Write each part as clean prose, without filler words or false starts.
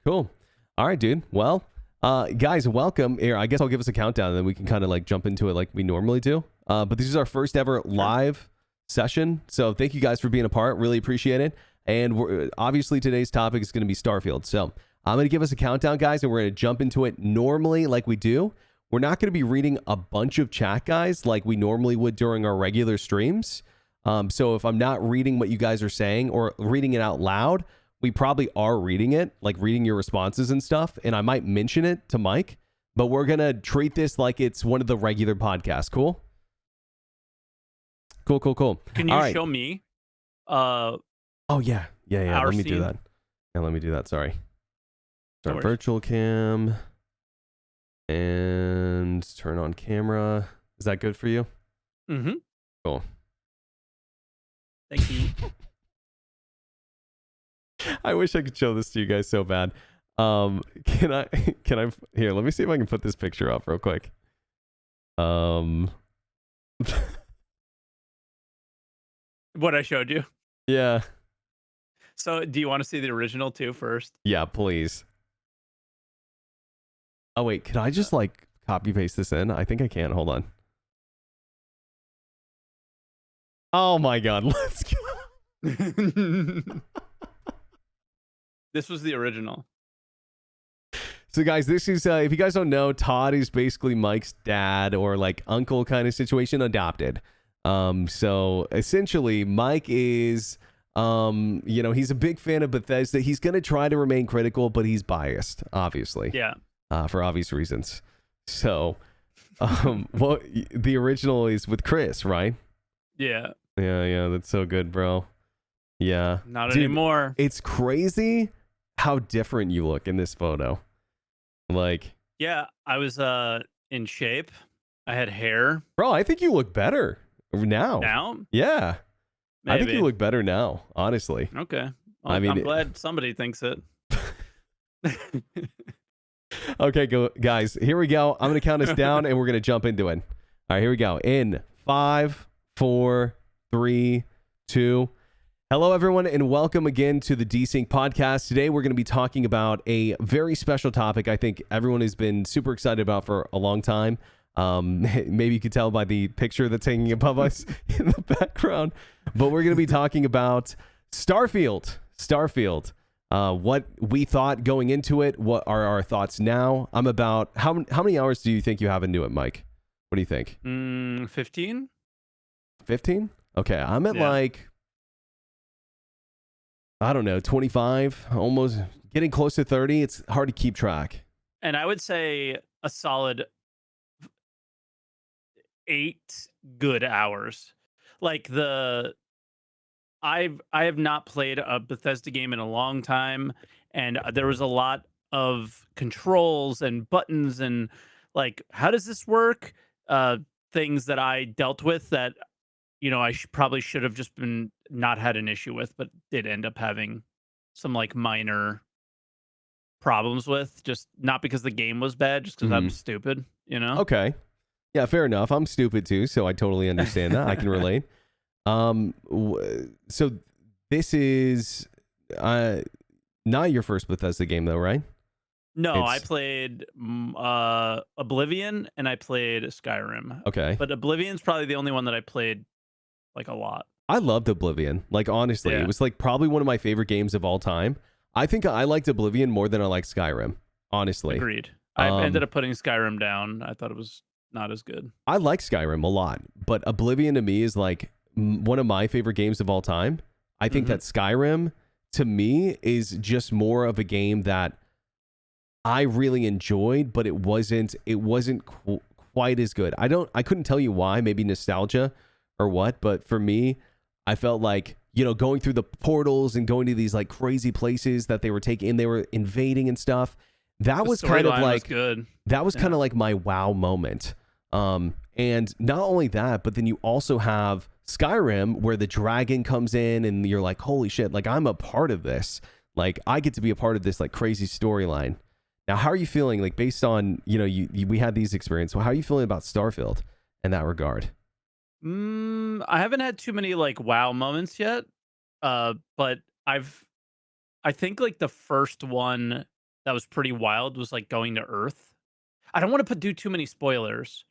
Cool. All right, dude. Well, guys, welcome. Here, I guess I'll give us a countdown, and then we can kind of like jump into it like we normally do. But this is our first ever live session, so thank you guys for being a part. Really appreciate it. And obviously today's topic is going to be Starfield. So I'm going to give us a countdown, guys, and we're going to jump into it normally like we do. We're not going to be reading a bunch of chat, guys, like we normally would during our regular streams. So if I'm not reading what you guys are saying or reading it out loud, we probably are reading it, like reading your responses and stuff. And I might mention it to Mike, but we're going to treat this like it's one of the regular podcasts. Cool? Cool. Can you show me? Oh, yeah. Let me do that. Yeah, let me do that. Sorry. Start virtual cam and turn on camera. Is that good for you? Mm-hmm. Cool. Thank you. I wish I could show this to you guys so bad. Can I here, let me see if I can put this picture up real quick. What I showed you? Yeah. So do you want to see the original too first? Yeah, please. Oh wait, can I just like copy paste this in? I think I can. Hold on. Oh my god, let's go. This was the original. So guys, this is if you guys don't know, Todd is basically Mike's dad or like uncle kind of situation, adopted. So essentially Mike is he's a big fan of Bethesda. He's going to try to remain critical, but he's biased, obviously. Yeah. For obvious reasons. So well, the original is with Chris, right? Yeah. Yeah, that's so good, bro. Yeah. Not anymore. It's crazy how different you look in this photo. Like, yeah, I was in shape. I had hair. Bro, I think you look better now. Now? Yeah. Maybe. I think you look better now, honestly. Okay. Well, I'm glad somebody thinks it. Okay, guys, here we go. I'm going to count us down and we're going to jump into it. All right, here we go. In 5, 4, 3, 2. Hello, everyone, and welcome again to the Desync podcast. Today, we're going to be talking about a very special topic I think everyone has been super excited about for a long time. Maybe you could tell by the picture that's hanging above us in the background. But we're going to be talking about Starfield. What we thought going into it. What are our thoughts now? I'm about... How many hours do you think you have into it, Mike? What do you think? 15? 15? Okay, I'm at like... I don't know, 25, almost getting close to 30. It's hard to keep track. And I would say a solid 8 good hours. Like I have not played a Bethesda game in a long time, and there was a lot of controls and buttons and like, how does this work? Things that I dealt with that I probably should have just been not had an issue with, but did end up having some like minor problems with, just not because the game was bad, just because I'm stupid, Okay. Yeah, fair enough. I'm stupid too, so I totally understand that. I can relate. So this is not your first Bethesda game though, right? No, I played Oblivion and I played Skyrim. Okay. But Oblivion's probably the only one that I played like a lot. I loved Oblivion. Like, honestly, It was like probably one of my favorite games of all time. I think I liked Oblivion more than I liked Skyrim, honestly. Agreed. I ended up putting Skyrim down. I thought it was not as good. I like Skyrim a lot, but Oblivion to me is like one of my favorite games of all time. I think that Skyrim to me is just more of a game that I really enjoyed, but it wasn't quite as good. I couldn't tell you why, maybe nostalgia or what, but for me, I felt like, going through the portals and going to these like crazy places that they were taking and they were invading and stuff. That was kind of like good. That was kind of like my wow moment. And not only that, but then you also have Skyrim where the dragon comes in and you're like, holy shit, like I'm a part of this. Like I get to be a part of this like crazy storyline. Now, how are you feeling? Like based on, we had these experiences. So how are you feeling about Starfield in that regard? I haven't had too many like wow moments yet. But I think like the first one that was pretty wild was like going to Earth. I don't want to do too many spoilers,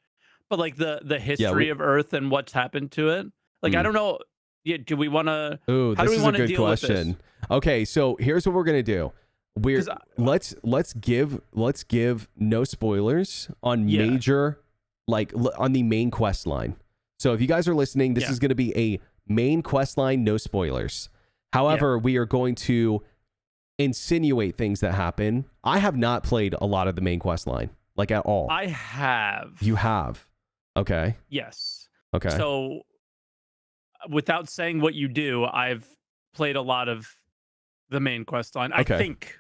but like the Yeah, history we of Earth and what's happened to it. Like I mm. don't know. Yeah, do we want to? Ooh, How do this we is a want to good deal with this? question. Okay, so here's what we're gonna do. We're Because let's give no spoilers on yeah, major on the main quest line. So if you guys are listening, this yeah, is gonna be a main quest line, no spoilers. yeah. However, we are going to insinuate things that happen. I have not played a lot of the main quest line, like at all. I have. You have. Okay. Yes. Okay. So without saying what you do, I've played a lot of the main quest line. I Okay. think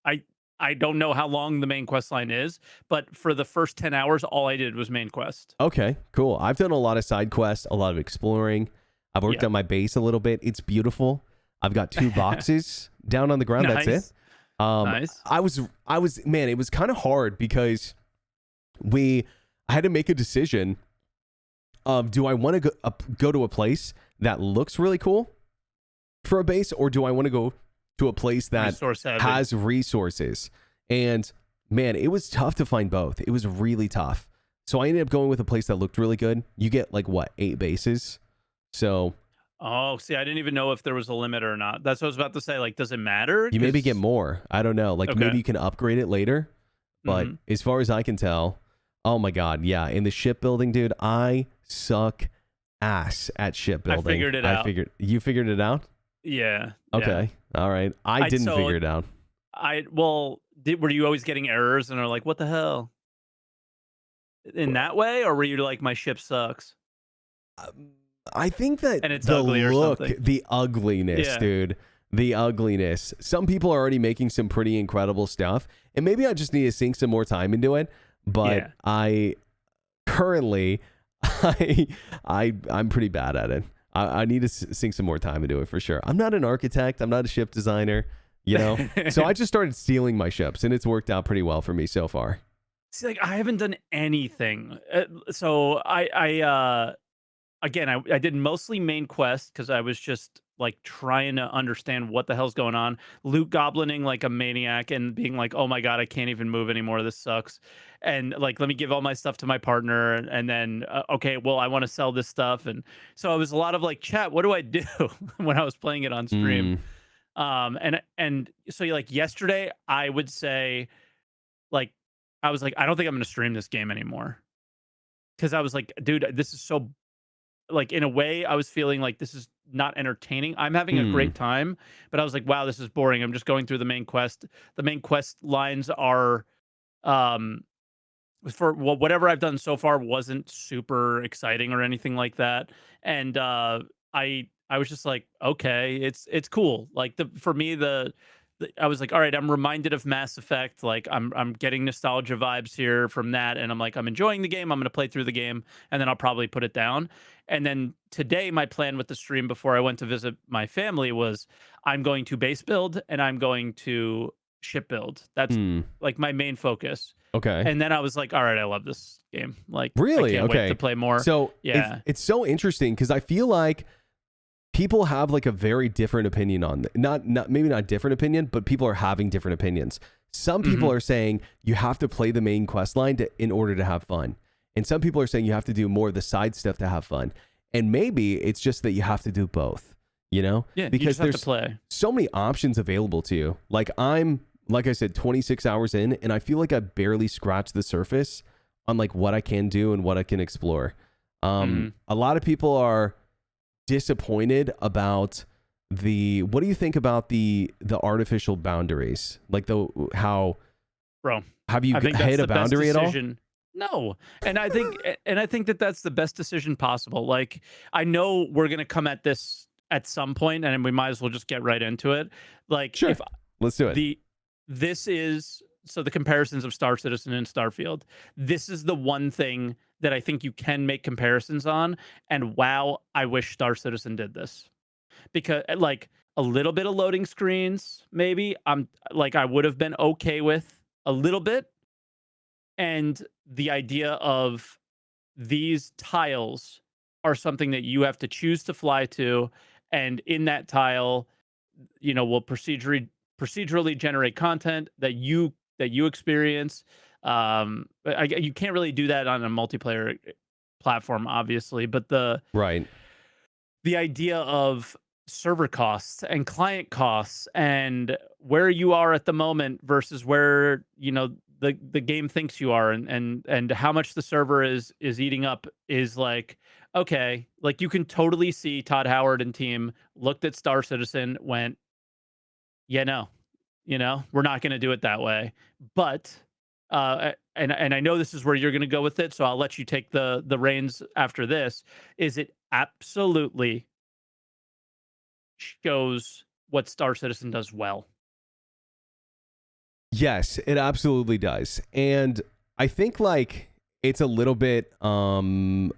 I I don't know how long the main quest line is, but for the first 10 hours all I did was main quest. Okay, cool. I've done a lot of side quests, a lot of exploring. I've worked Yeah. on my base a little bit. It's beautiful. I've got 2 boxes down on the ground. That's it. Nice. Nice. I was, man, it was kind of hard because we, I had to make a decision of do I want to go to a place that looks really cool for a base, or do I want to go to a place that Resource heavy. has resources? And man, it was tough to find both. It was really tough. So I ended up going with a place that looked really good. You get like what, 8 bases? So Oh, see, I didn't even know if there was a limit or not. That's what I was about to say. Like, does it matter? you maybe get Because more. I don't know. Like okay. maybe you can upgrade it later. But Hmm. as far as I can tell, oh my God, yeah. In the shipbuilding, dude, I suck ass at shipbuilding. I figured it out. You figured it out? Yeah. Yeah. Okay. All right. I didn't So figure it out. were you always getting errors and are like, what the hell? In that way, or were you like, my ship sucks Um, I think that and it's the ugly or look, something? the ugliness, Yeah. dude, the ugliness. Some people are already making some pretty incredible stuff, and maybe I just need to sink some more time into it. But Yeah. I currently, I'm pretty bad at it. I need to sink some more time into it for sure. I'm not an architect. I'm not a ship designer. So I just started stealing my ships, and it's worked out pretty well for me so far. See, like, I haven't done anything. So again, I did mostly main quest because I was just like trying to understand what the hell's going on. Loot goblining like a maniac and being like, oh my God, I can't even move anymore. This sucks. And like, let me give all my stuff to my partner. And then, okay, well, I want to sell this stuff. And so it was a lot of like, chat, what do I do when I was playing it on stream? Mm, And so like yesterday, I would say, like, I was like, I don't think I'm going to stream this game anymore. Cause I was like, dude, this is so like in a way I was feeling like this is not entertaining. I'm having a hmm. great time, but I was like, wow, this is boring. I'm just going through the main quest. The main quest lines are um for whatever I've done so far wasn't super exciting or anything like that. And I was just like, okay, it's cool. Like the for me the I was like, all right, I'm reminded of Mass Effect. Like I'm getting nostalgia vibes here from that, and I'm like, I'm enjoying the game. I'm gonna play through the game, and then I'll probably put it down. And then today, my plan with the stream before I went to visit my family was I'm going to base build and I'm going to ship build. That's Hmm. like my main focus. Okay. And then I was like, all right, I love this game. Like, I Really? can't wait to Okay. play more. So Yeah. it's so interesting because I feel like people have like a very different opinion on not maybe not different opinion, but people are having different opinions. Some people Hmm. are saying you have to play the main quest line in order to have fun. And some people are saying you have to do more of the side stuff to have fun. And maybe it's just that you have to do both, Yeah. You because just have to there's play. so many options available to you. Like I said, 26 hours in, and I feel like I barely scratched the surface on like what I can do and what I can explore. Hmm. A lot of people are disappointed about what do you think about the artificial boundaries? Like how Bro, have you I think that's hit a the best boundary at all? decision. No. And I think that that's the best decision possible. Like, I know we're going to come at this at some point and we might as well just get right into it. Like, Sure. if Let's do it. the this is so the comparisons of Star Citizen and Starfield. This is the one thing that I think you can make comparisons on. And wow, I wish Star Citizen did this because like a little bit of loading screens, maybe I'm like I would have been okay with a little bit, and the idea of these tiles are something that you have to choose to fly to, and in that tile, will procedurally procedurally generate content that you experience. You can't really do that on a multiplayer platform, obviously, but Right. the idea of server costs and client costs and where you are at the moment versus where the game thinks you are, and how much the server is eating up is like, okay, like you can totally see Todd Howard and team looked at Star Citizen, went, yeah, no, we're not going to do it that way. But and I know this is where you're going to go with it, so I'll let you take the reins after this. Is it absolutely shows what Star Citizen does well? Yes, it absolutely does. And I think like it's a little bit I'm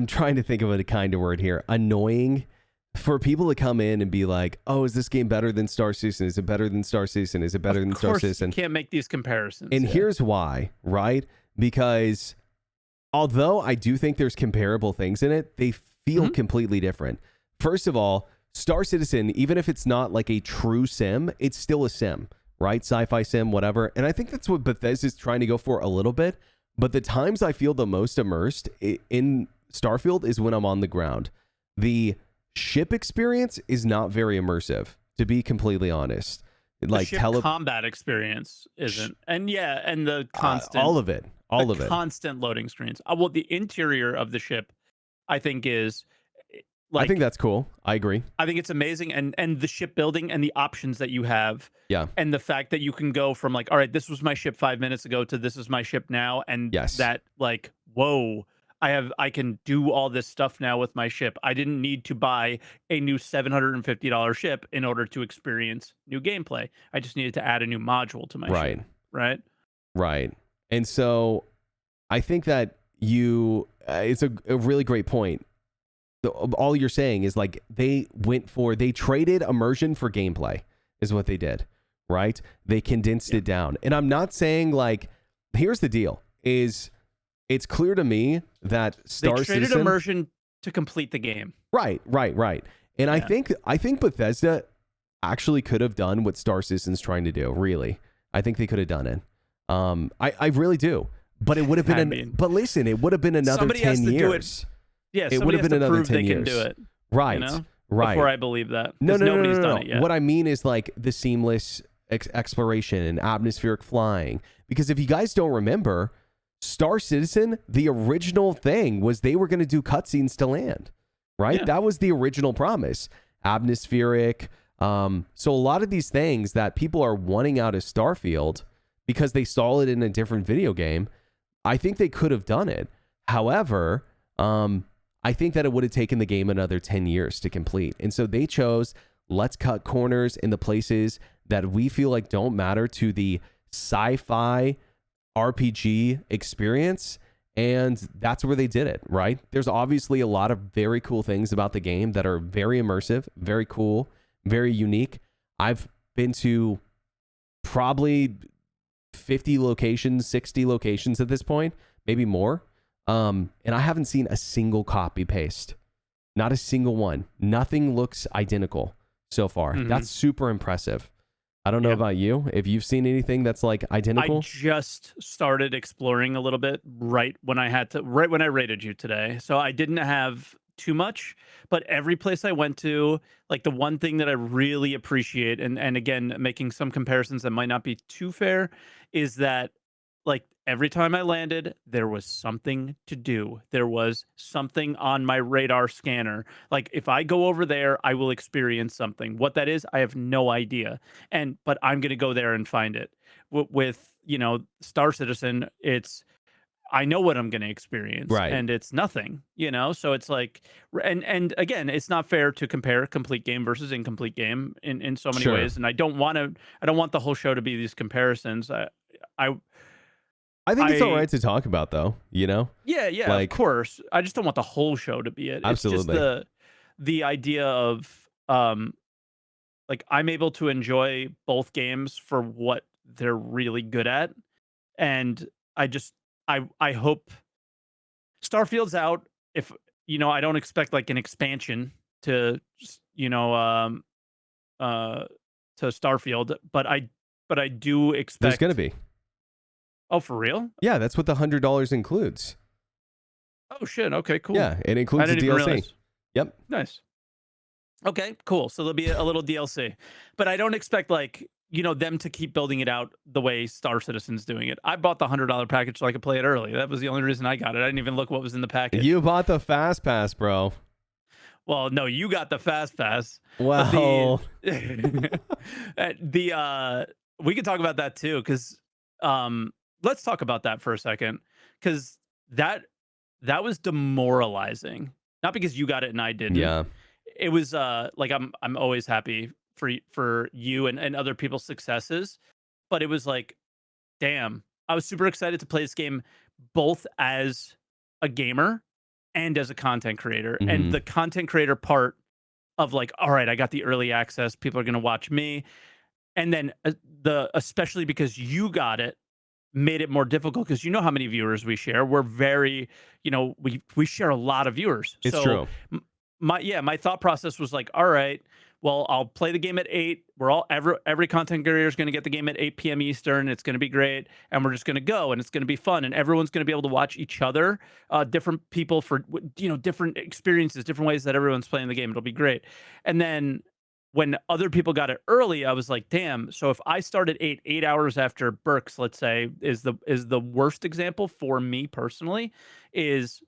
trying to think of a kind of word here. Annoying for people to come in and be like, "Oh, is this game better than Star Citizen? Is it better than Star Citizen? Is it better than Star Citizen?" You can't make these comparisons. And here's why, right? Because although I do think there's comparable things in it, they feel completely different. First of all, Star Citizen, even if it's not like a true sim, it's still a sim, right? Sci-fi sim, whatever. And I think that's what Bethesda's trying to go for a little bit. But the times I feel the most immersed in Starfield is when I'm on the ground. The ship experience is not very immersive, to be completely honest. The ship combat experience isn't, and the constant all of it, constant loading screens. Well, the interior of the ship, I think, is I think that's cool. I agree. I think it's amazing, and the shipbuilding and the options that you have, yeah, and the fact that you can go from like, all right, this was my ship 5 minutes ago to this is my ship now, and that like, whoa, I can do all this stuff now with my ship. I didn't need to buy a new $750 ship in order to experience new gameplay. I just needed to add a new module to my ship. Right. And so I think that it's a really great point. All you're saying is like they traded immersion for gameplay is what they did, right? They condensed it down. And I'm not saying like, here's the deal is it's clear to me that Star Citizen... They traded immersion to complete the game. Right. And I think Bethesda actually could have done what Star Citizen's trying to do, really. I think they could have done it. I really do. But it would have been... but listen, it would have been another 10 years. It would have been another 10 years. Can do it. Right. Right. Before I believe that. Nobody's done it yet. What I mean is like the seamless exploration and atmospheric flying. Because if you guys don't remember... Star Citizen, the original thing was they were going to do cutscenes to land, right? Yeah. That was the original promise. Atmospheric. So a lot of these things that people are wanting out of Starfield because they saw it in a different video game, I think they could have done it. However, I think that it would have taken the game another 10 years to complete. And so they chose, let's cut corners in the places that we feel like don't matter to the sci-fi RPG experience, and that's where they did it, right? There's obviously a lot of very cool things about the game that are very immersive, very cool, very unique. I've been to probably 50 locations, 60 locations at this point, maybe more. And I haven't seen a single copy paste. Not a single one. Nothing looks identical so far. That's super impressive. I don't know about you. If you've seen anything that's like identical. I just started exploring a little bit right when I rated you today. So I didn't have too much, but every place I went to, like the one thing that I really appreciate, and again, making some comparisons that might not be too fair, is that like every time I landed, there was something to do. There was something on my radar scanner. Like if I go over there, I will experience something. What that is, I have no idea. But I'm going to go there and find it. With, Star Citizen, I know what I'm going to experience, and it's nothing, so it's like, and again, it's not fair to compare complete game versus incomplete game in so many ways. And I don't want the whole show to be these comparisons. I think it's all right to talk about, though, Yeah, like, of course. I just don't want the whole show to be it. Absolutely. It's just the idea of, like, I'm able to enjoy both games for what they're really good at. And I hope Starfield's out. If, I don't expect, like, an expansion to, to Starfield, but I do expect There's gonna be. Oh, for real? Yeah, that's what the $100 includes. Oh shit. Okay, cool. Yeah, it I includes the didn't even DLC. realize. Yep. Nice. Okay, cool. So there'll be a little DLC, but I don't expect like them to keep building it out the way Star Citizen's doing it. I bought the $100 package so I could play it early. That was the only reason I got it. I didn't even look what was in the package. You bought the Fast Pass, bro. Well, no, you got the Fast Pass. But Well, we could talk about that too, because let's talk about that for a second, because that was demoralizing. Not because you got it and I didn't. yeah. It was like I'm always happy for you and other people's successes, but it was like, damn, I was super excited to play this game both as a gamer and as a content creator. And Mhm. the content creator part of like, all right, I got the early access, people are going to watch me. And then especially because you got it, made it more difficult because you know how many viewers we share. We're very, we share a lot of viewers. It's So true. my thought process was like, all right, well, I'll play the game at 8. Every content creator is going to get the game at 8 p.m. Eastern. It's going to be great, and we're just going to go, and it's going to be fun, and everyone's going to be able to watch each other, different people for different experiences, different ways that everyone's playing the game. It'll be great. And then when other people got it early, I was like, damn. So if I start at 8 hours after Berks, let's say, is the worst example for me personally, is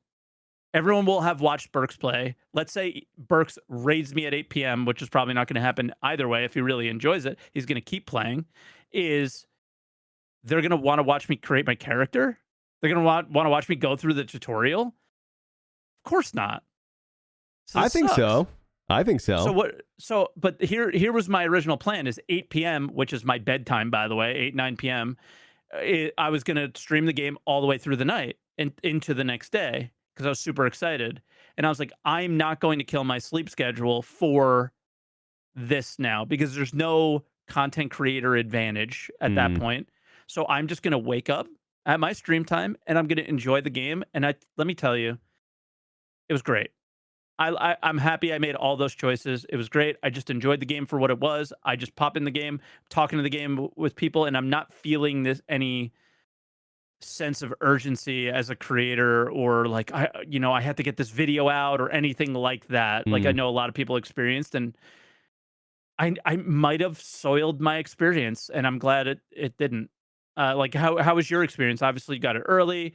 everyone will have watched Berks play. Let's say Berks raids me at 8 p.m., which is probably not going to happen either way. If he really enjoys it, he's going to keep playing. Is they're going to want to watch me create my character? They're going to want to watch me go through the tutorial? Of course not. So I this think sucks. so. I think so. So what? So, but here was my original plan: is 8 p.m., which is my bedtime, by the way, 9 p.m. I was going to stream the game all the way through the night and into the next day because I was super excited. And I was like, I'm not going to kill my sleep schedule for this now because there's no content creator advantage at that point. So I'm just going to wake up at my stream time and I'm going to enjoy the game. And let me tell you, it was great. I'm happy I made all those choices. It was great. I just enjoyed the game for what it was. I just pop in the game, talking to the game with people, and I'm not feeling any sense of urgency as a creator or like I had to get this video out or anything like that. Like I know a lot of people experienced, and I might have soiled my experience, and I'm glad it didn't. Like how was your experience? Obviously, you got it early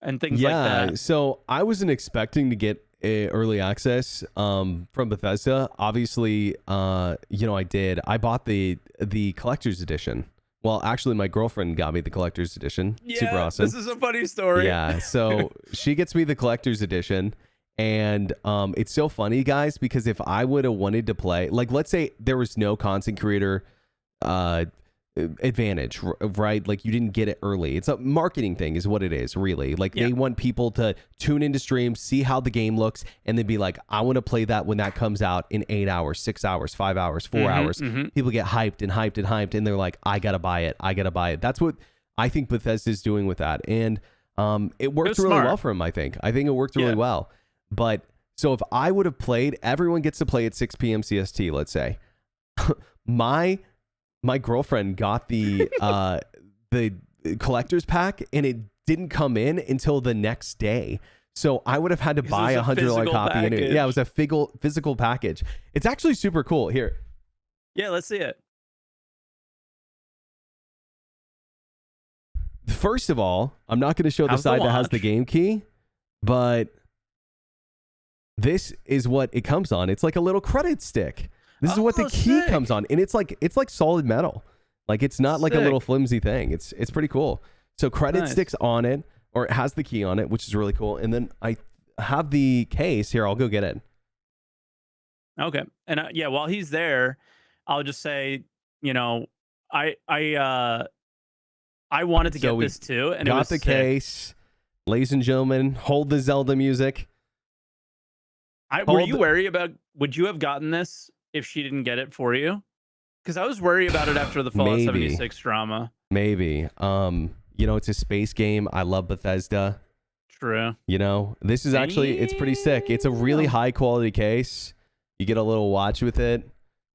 and things like that. So I wasn't expecting to get early access from Bethesda. Obviously, I did. I bought the collector's edition. Well, actually, my girlfriend got me the collector's edition. Yeah, super awesome. This is a funny story. Yeah, so she gets me the collector's edition, and it's so funny, guys, because if I would have wanted to play, like, let's say there was no content creator advantage, right? Like you didn't get it early. It's a marketing thing is what it is, really. Like they want people to tune into streams, see how the game looks, and then be like, I want to play that when that comes out in 8 hours, 6 hours, 5 hours, 4 hours. People get hyped and hyped and hyped, and they're like, I gotta buy it. I gotta buy it. That's what I think Bethesda is doing with that. And it worked really well for him, I think. I think it worked really well. But so if I would have played, everyone gets to play at 6 p.m. CST, let's say. My girlfriend got the collector's pack, and it didn't come in until the next day. So I would have had to buy a $100 copy. And it was a physical package. It's actually super cool. Here. Yeah, let's see it. First of all, I'm not going to show the side that has the game key, but this is what it comes on. It's like a little credit stick. This is what the key comes on, and it's like solid metal. Like it's not like a little flimsy thing. It's pretty cool. So credit sticks on it, or it has the key on it, which is really cool. And then I have the case here. I'll go get it. Okay, and while he's there, I'll just say, I wanted to get this too, and got it was the sick. case, ladies and gentlemen. Hold the Zelda music. Were you worried about? Would you have gotten this if she didn't get it for you? Because I was worried about it after the Fallout 76 drama. Maybe. It's a space game. I love Bethesda. True. This is actually, it's pretty sick. It's a really high quality case. You get a little watch with it.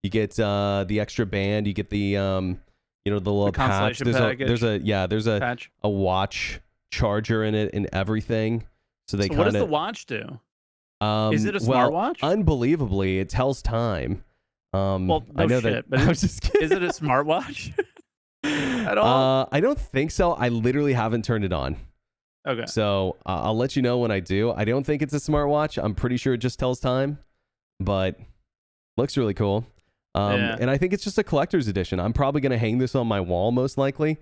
You get the extra band. You get the the little patch. constellation package There's patch. a watch charger in it and everything. So they So what does the kind watch do? of Is it a well, smartwatch? unbelievably, it tells time. Well, I no know shit, that. but I was just kidding. is it a smartwatch at all? I don't think so. I literally haven't turned it on. Okay. So I'll let you know when I do. I don't think it's a smartwatch. I'm pretty sure it just tells time, but looks really cool. Yeah. And I think it's just a collector's edition. I'm probably going to hang this on my wall most likely.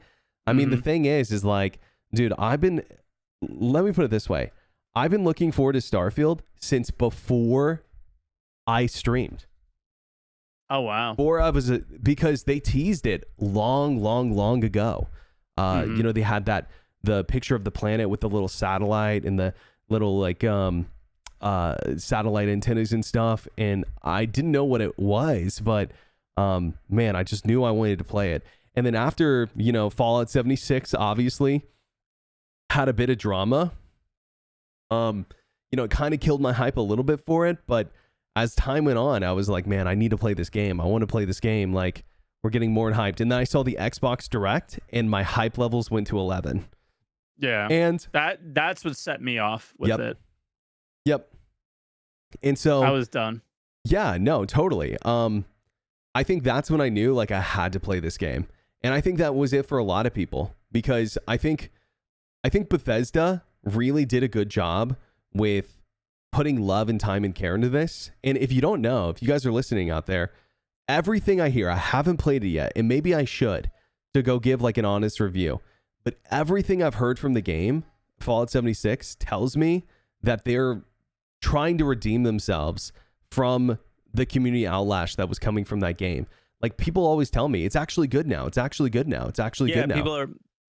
I mean, the thing is like, dude, let me put it this way. I've been looking forward to Starfield since before I streamed. Oh, wow. Because they teased it long ago. They had the picture of the planet with the little satellite and the little like satellite antennas and stuff, and I didn't know what it was, but man, I just knew I wanted to play it. And then after Fallout 76 obviously had a bit of drama, it kind of killed my hype a little bit for it, but as time went on, I was like, man, I need to play this game. I want to play this game. Like, we're getting more hyped. And then I saw the Xbox Direct and my hype levels went to 11. Yeah. And that's what set me off with it. Yep. And so I was done. Yeah, no, totally. I think that's when I knew like I had to play this game. And I think that was it for a lot of people, because I think Bethesda really did a good job with putting love and time and care into this. And if you don't know, if you guys are listening out there, everything I hear, I haven't played it yet, and maybe I should, to go give like an honest review. But everything I've heard from the game, Fallout 76, tells me that they're trying to redeem themselves from the community outlash that was coming from that game. Like, people always tell me it's actually good now. It's actually good now. It's actually good now.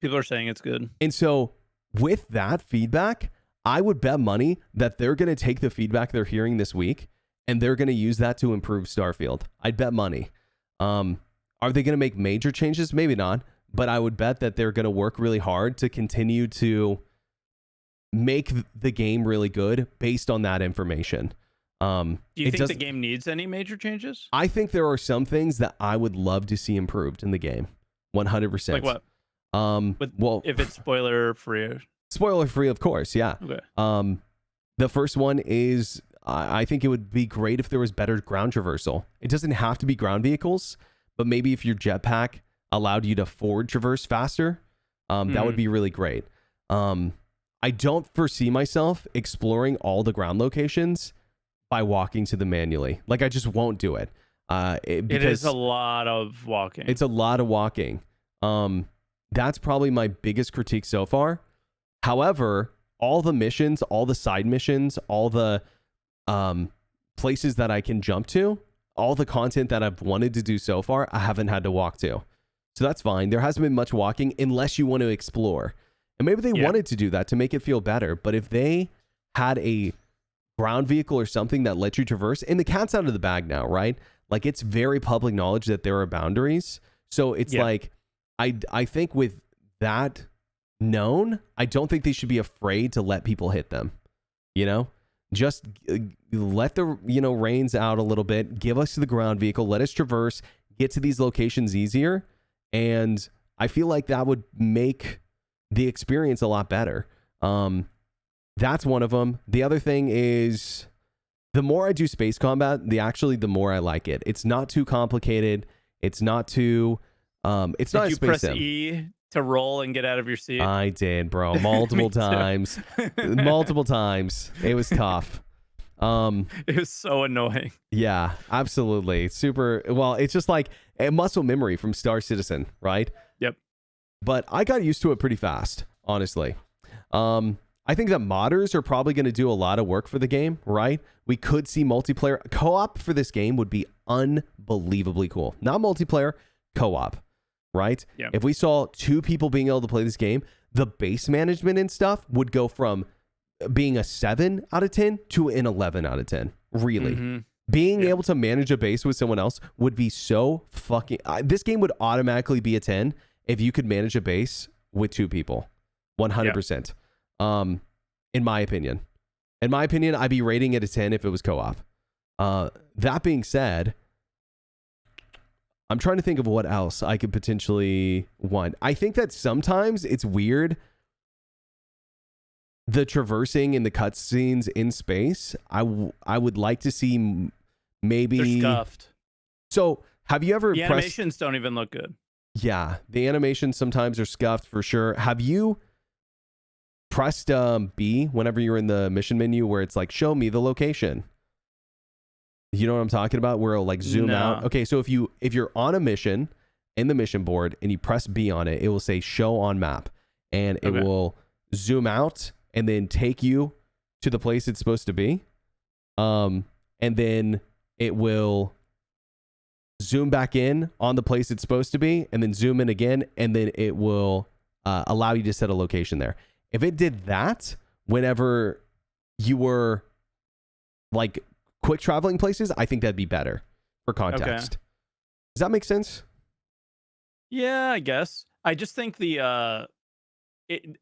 People are saying it's good. And so with that feedback, I would bet money that they're going to take the feedback they're hearing this week and they're going to use that to improve Starfield. I'd bet money. Are they going to make major changes? Maybe not, but I would bet that they're going to work really hard to continue to make the game really good based on that information. Do you think the game needs any major changes? I think there are some things that I would love to see improved in the game. 100%. Like what? Well, if it's spoiler free. Spoiler free, of course. Yeah. Okay. The first one is, I think it would be great if there was better ground traversal. It doesn't have to be ground vehicles, but maybe if your jetpack allowed you to forward traverse faster, that would be really great. I don't foresee myself exploring all the ground locations by walking to them manually. Like, I just won't do it. It is a lot of walking. It's a lot of walking. That's probably my biggest critique so far. However, all the missions, all the side missions, all the places that I can jump to, all the content that I've wanted to do so far, I haven't had to walk to. So that's fine. There hasn't been much walking unless you want to explore. And maybe they wanted to do that to make it feel better. But if they had a ground vehicle or something that lets you traverse, and the cat's out of the bag now, right? Like, it's very public knowledge that there are boundaries. So it's like, I think with that known, I don't think they should be afraid to let people hit them. Just let the reins out a little bit, give us the ground vehicle, let us traverse, get to these locations easier, and I feel like that would make the experience a lot better. That's one of them. The other thing is, the more I do space combat, the more I like it. It's not too complicated. It's not too it's not a space press sim. E to roll and get out of your seat? I did, bro. Multiple times. Multiple times. It was tough. It was so annoying. Yeah, absolutely. Super. Well, it's just like a muscle memory from Star Citizen, right? Yep. But I got used to it pretty fast, honestly. I think that modders are probably going to do a lot of work for the game, right? We could see multiplayer. Co-op for this game would be unbelievably cool. Not multiplayer, co-op, right? Yep. If we saw two people being able to play this game, the base management and stuff would go from being a 7 out of 10 to an 11 out of 10. Really. Being able to manage a base with someone else would be so fucking... this game would automatically be a 10 if you could manage a base with two people. 100%. In my opinion. In my opinion, I'd be rating it a 10 if it was co-op. That being said, I'm trying to think of what else I could potentially want. I think that sometimes it's weird, the traversing and the cutscenes in space. I would like to see maybe. They're scuffed. So have you ever The pressed? animations don't even look good. Yeah, the animations sometimes are scuffed for sure. Have you pressed B whenever you're in the mission menu where it's like, show me the location? You know what I'm talking about? Where it'll like zoom out. Okay, so if you're on a mission in the mission board and you press B on it, it will say show on map, and it will zoom out and then take you to the place it's supposed to be. And then it will zoom back in on the place it's supposed to be, and then zoom in again, and then it will allow you to set a location there. If it did that whenever you were like quick traveling places, I think that'd be better for context. Does that make sense? Yeah, I guess. I just think a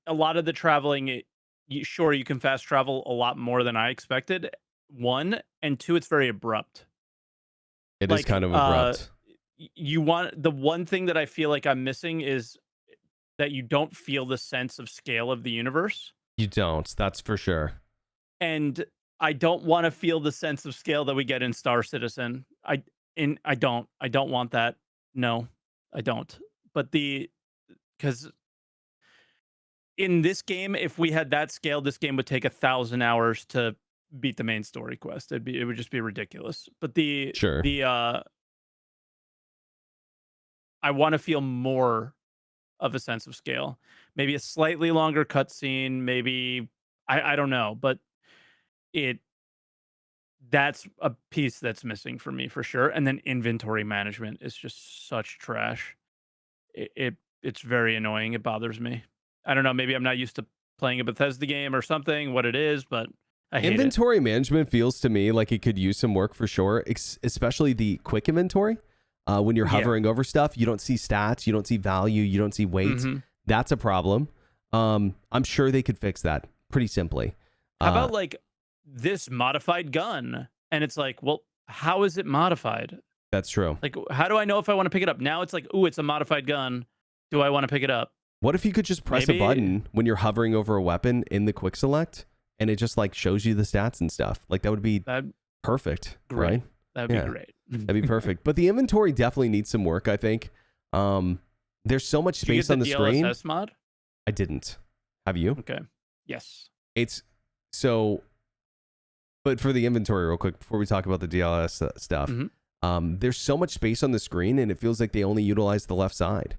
lot of the traveling, sure, you can fast travel a lot more than I expected. One, and two, it's very abrupt. It is kind of abrupt. You want the one thing that I feel like I'm missing is that you don't feel the sense of scale of the universe. You don't. That's for sure. And I don't want to feel the sense of scale that we get in Star Citizen. I don't want that. No, I don't. But because in this game, if we had that scale, this game would take 1,000 hours to beat the main story quest. It would just be ridiculous. But I want to feel more of a sense of scale. Maybe a slightly longer cutscene. Maybe I don't know, but that's a piece that's missing for me for sure. And then inventory management is just such trash. It's very annoying. It bothers me. I don't know. Maybe I'm not used to playing a Bethesda game or something. What it is, but I hate inventory management feels to me like it could use some work for sure, especially the quick inventory. When you're hovering over stuff, you don't see stats, you don't see value, you don't see weight. Mm-hmm. That's a problem. I'm sure they could fix that pretty simply. How about like this modified gun? And it's like, well, how is it modified? That's true. Like, how do I know if I want to pick it up? Now it's like, ooh, it's a modified gun. Do I want to pick it up? What if you could just press a button when you're hovering over a weapon in the quick select, and it just like shows you the stats and stuff? Like that would be perfect, right? That'd be great. That'd be perfect. But the inventory definitely needs some work, I think. There's so much space on the screen. DLSS mod? I didn't. Have you? Okay. Yes. It's so. But for the inventory, real quick, before we talk about the DLS stuff, there's so much space on the screen, and it feels like they only utilize the left side.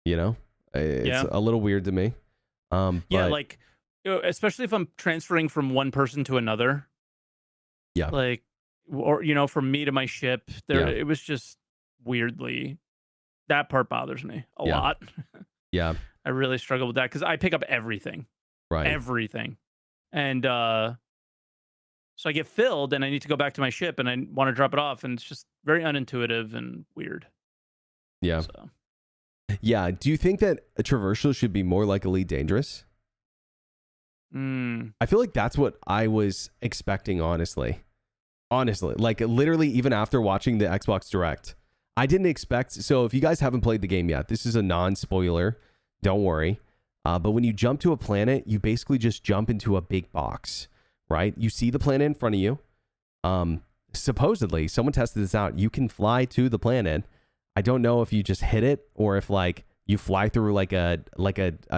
You know, it's a little weird to me. Like, especially if I'm transferring from one person to another. Yeah. Like, or from me to my ship. It was just weirdly. That part bothers me a lot. Yeah. I really struggle with that because I pick up everything. Right. Everything. And so I get filled and I need to go back to my ship and I want to drop it off. And it's just very unintuitive and weird. Yeah. So. Yeah. Do you think that a traversal should be more like Elite Dangerous? I feel like that's what I was expecting, honestly. Like literally even after watching the Xbox Direct. I didn't expect... So if you guys haven't played the game yet, this is a non-spoiler. Don't worry. But when you jump to a planet, you basically just jump into a big box, right? You see the planet in front of you. Supposedly, someone tested this out. You can fly to the planet. I don't know if you just hit it or if like you fly through like a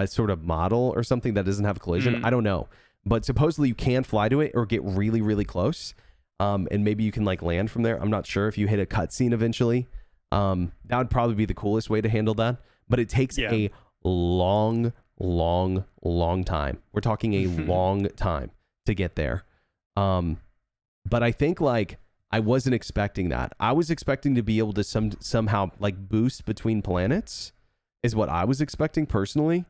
sort of model or something that doesn't have a collision. I don't know. But supposedly you can fly to it or get really, really close. And maybe you can like land from there. I'm not sure if you hit a cutscene eventually. That would probably be the coolest way to handle that. But it takes a long time. We're talking a long time to get there. But I think like I wasn't expecting that. I was expecting to be able to somehow like boost between planets is what I was expecting personally.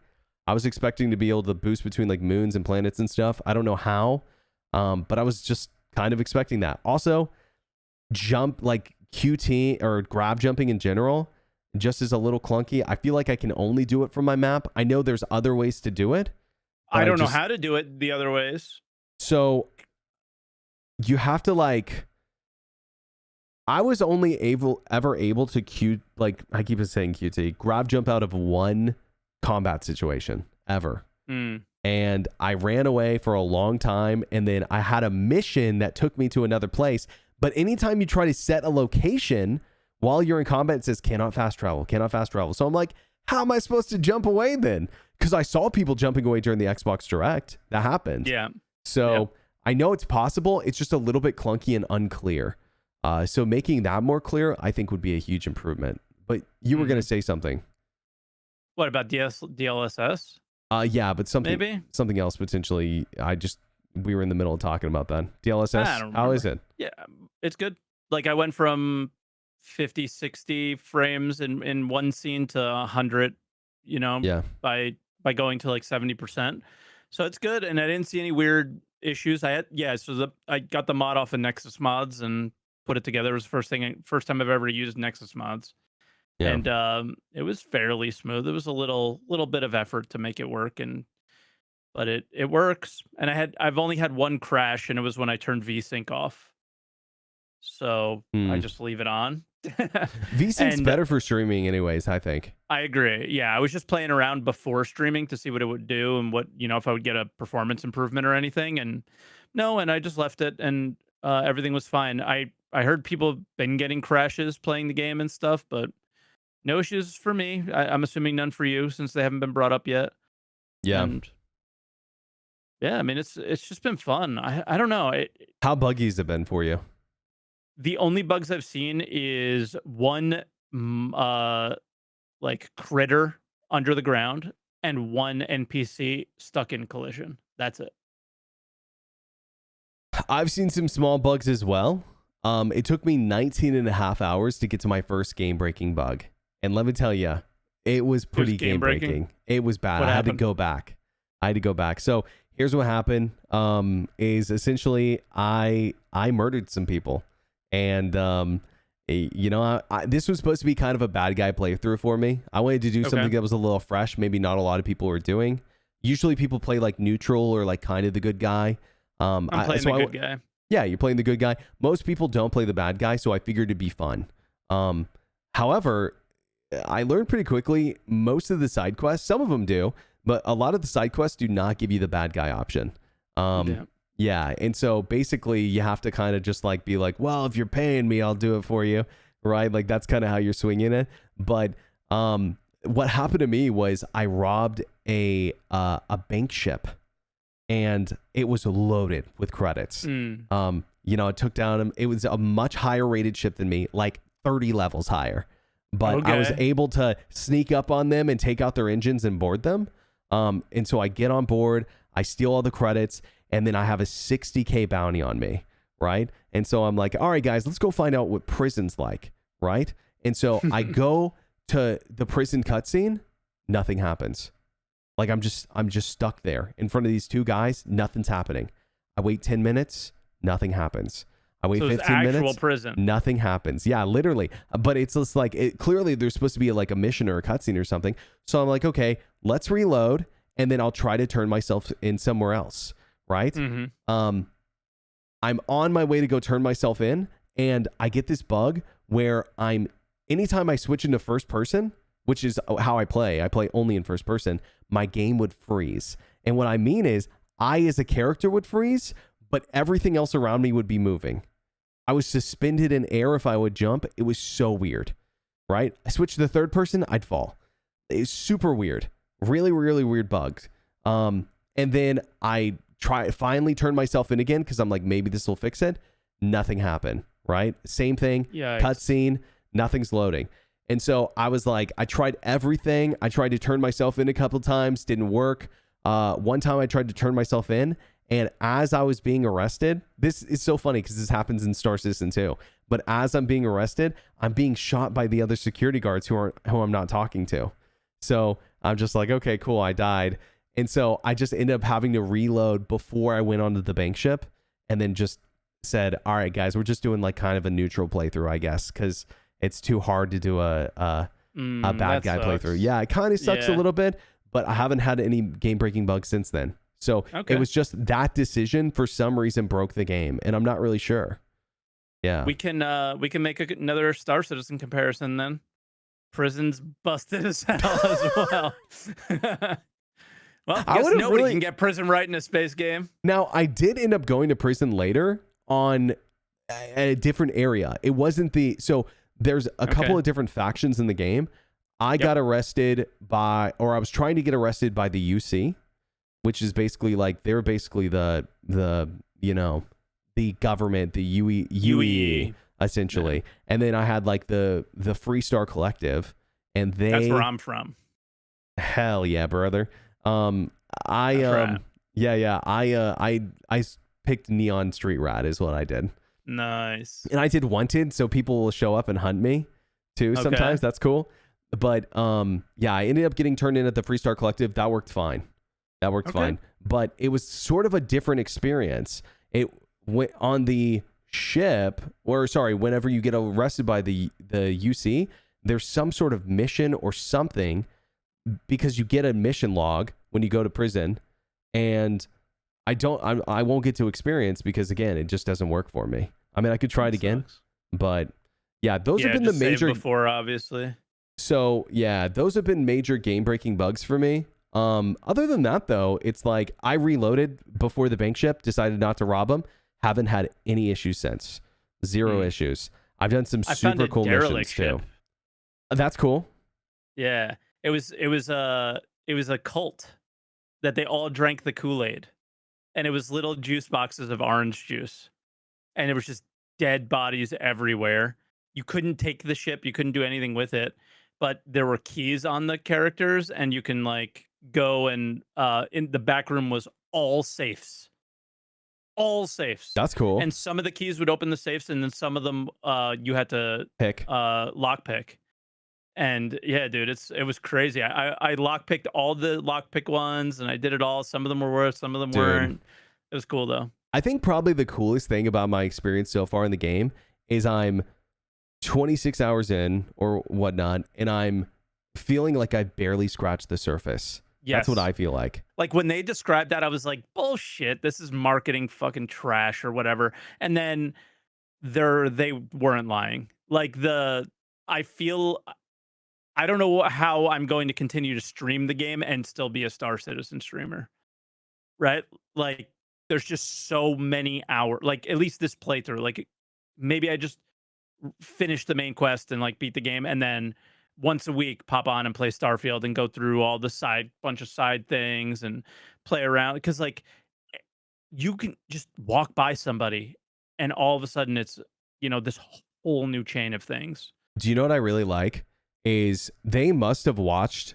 I was expecting to be able to boost between like moons and planets and stuff. I don't know how. But I was just kind of expecting that. Also, jump like QT or grab jumping in general just is a little clunky. I feel like I can only do it from my map. I know there's other ways to do it. I don't know how to do it the other ways. So you have to like I was only ever able to I keep saying QT, grab jump out of one combat situation ever. And I ran away for a long time, and then I had a mission that took me to another place. But anytime you try to set a location while you're in combat, it says cannot fast travel, cannot fast travel. So I'm like, how am I supposed to jump away then? Because I saw people jumping away during the Xbox Direct. That happened. Yeah. So I know it's possible. It's just a little bit clunky and unclear. So making that more clear, I think, would be a huge improvement. But you were going to say something. What about DLSS? Yeah, but something else potentially. We were in the middle of talking about that. DLSS, how is it? Yeah, it's good. Like I went from 50, 60 frames in one scene to 100, by going to like 70%. So it's good, and I didn't see any weird issues. I got the mod off of Nexus Mods and put it together. It was the first time I've ever used Nexus Mods. Yeah. And it was fairly smooth. It was a little bit of effort to make it work, but it works. And I've only had one crash, and it was when I turned VSync off. So I just leave it on. VSync's better for streaming anyways, I think. I agree. Yeah, I was just playing around before streaming to see what it would do and what, if I would get a performance improvement or anything. And I just left it, and everything was fine. I heard people have been getting crashes playing the game and stuff, but no issues for me. I'm assuming none for you since they haven't been brought up yet. Yeah. And yeah, I mean, it's just been fun. I don't know. How buggy has it been for you? The only bugs I've seen is one like critter under the ground and one NPC stuck in collision. That's it. I've seen some small bugs as well. It took me 19 and a half hours to get to my first game-breaking bug. And let me tell you, it was pretty game-breaking. It was bad. I had to go back. So here's what happened. Is essentially I murdered some people. And, this was supposed to be kind of a bad guy playthrough for me. I wanted to do something that was a little fresh. Maybe not a lot of people were doing. Usually people play like neutral or like kind of the good guy. I'm playing the good guy. Yeah, you're playing the good guy. Most people don't play the bad guy, so I figured it'd be fun. However, I learned pretty quickly most of the side quests, some of them do, but a lot of the side quests do not give you the bad guy option. Yeah, and so basically you have to kind of just like be like, well, if you're paying me, I'll do it for you, right? Like that's kind of how you're swinging it. But what happened to me was I robbed a bank ship, and it was loaded with credits. It took down, it was a much higher rated ship than me, like 30 levels higher. But I was able to sneak up on them and take out their engines and board them. And so I get on board, I steal all the credits, and then I have a 60K bounty on me, right? And so I'm like, all right, guys, let's go find out what prison's like, right? And so I go to the prison cutscene, nothing happens. Like I'm just stuck there in front of these two guys, nothing's happening. I wait 10 minutes, nothing happens. I wait 15 minutes. Prison. Nothing happens. Yeah, literally. But it's just like, clearly there's supposed to be like a mission or a cutscene or something. So I'm like, okay, let's reload, and then I'll try to turn myself in somewhere else, right? I'm on my way to go turn myself in, and I get this bug where anytime I switch into first person, which is how I play only in first person, my game would freeze. And what I mean is, I as a character would freeze, but everything else around me would be moving. I was suspended in air if I would jump. It was so weird, right? I switched to the third person, I'd fall. It's super weird. Really, really weird bugs. And then I finally turn myself in again because I'm like, maybe this will fix it. Nothing happened, right? Same thing. Cutscene, nothing's loading. And so I was like, I tried everything. I tried to turn myself in a couple times, didn't work. One time I tried to turn myself in, and as I was being arrested, this is so funny because this happens in Star Citizen too. But as I'm being arrested, I'm being shot by the other security guards who I'm not talking to. So I'm just like, okay, cool, I died. And so I just ended up having to reload before I went onto the bank ship, and then just said, all right, guys, we're just doing like kind of a neutral playthrough, I guess, because it's too hard to do a bad guy playthrough. Yeah, it kind of sucks a little bit, but I haven't had any game-breaking bugs since then. So it was just that decision for some reason broke the game, and I'm not really sure. Yeah. We can make another Star Citizen comparison then. Prison's busted as hell as well. Well, I I guess would have nobody can really get prison right in a space game. now. I did end up going to prison later on a different area. It wasn't the so there's a couple Okay. of different factions in the game. I Yep. got arrested by, or I was trying to get arrested by the UC, which is basically like they're basically the the government, the UEE essentially. Yeah. And then I had like the Freestar Collective, and That's they where I'm from. hell yeah, brother. I That's right. yeah, I picked Neon Street Rat is what I did. Nice. And I did Wanted, so people will show up and hunt me too sometimes. Okay. That's cool. But yeah, I ended up getting turned in at the Freestar Collective. That worked fine. That worked Okay. fine. But it was sort of a different experience. It went on the ship, or sorry, whenever you get arrested by the UC, there's some sort of mission or something, because you get a mission log when you go to prison, and I won't get to experience because again, it just doesn't work for me. I mean, I could try it again, Sucks. but yeah, those have been the just save major. before, obviously. So yeah, those have been major game breaking bugs for me. Other than that though, it's like I reloaded before the bank ship, decided not to rob them. Haven't had any issues since. Zero issues. I've done some I found super a cool derelict missions ship. too. That's cool. Yeah, it was a cult that they all drank the Kool-Aid, and it was little juice boxes of orange juice, and it was just dead bodies everywhere. You couldn't take the ship, you couldn't do anything with it, but there were keys on the characters, and you can like go and in the back room was all safes. All safes. That's cool. And some of the keys would open the safes, and then some of them you had to Pick. lockpick. And yeah, dude, it was crazy. I lockpicked all the lockpick ones, and I did it all. Some of them were worth, some of them Dude. weren't. It was cool though. I think probably the coolest thing about my experience so far in the game is I'm 26 hours in or whatnot, and I'm feeling like I barely scratched the surface. Yes. That's what I feel like. Like when they described that, I was like, bullshit. This is marketing fucking trash or whatever. And then they weren't lying. Like I feel I don't know how I'm going to continue to stream the game and still be a Star Citizen streamer. Right? Like there's just so many hours. Like at least this playthrough. Like maybe I just finish the main quest and like beat the game, and then once a week pop on and play Starfield and go through all the bunch of side things and play around, because like you can just walk by somebody and all of a sudden it's this whole new chain of things. Do you know what I really like is they must have watched,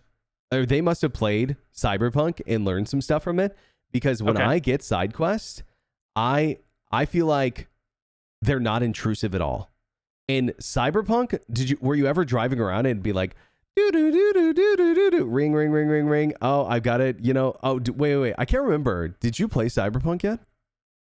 or they must have played Cyberpunk and learned some stuff from it, because when Okay. I get side quests, I feel like they're not intrusive at all. In Cyberpunk, were you ever driving around and be like, do do do do do do do do, ring ring ring ring ring? Oh, I've got it. Oh, wait. I can't remember. Did you play Cyberpunk yet?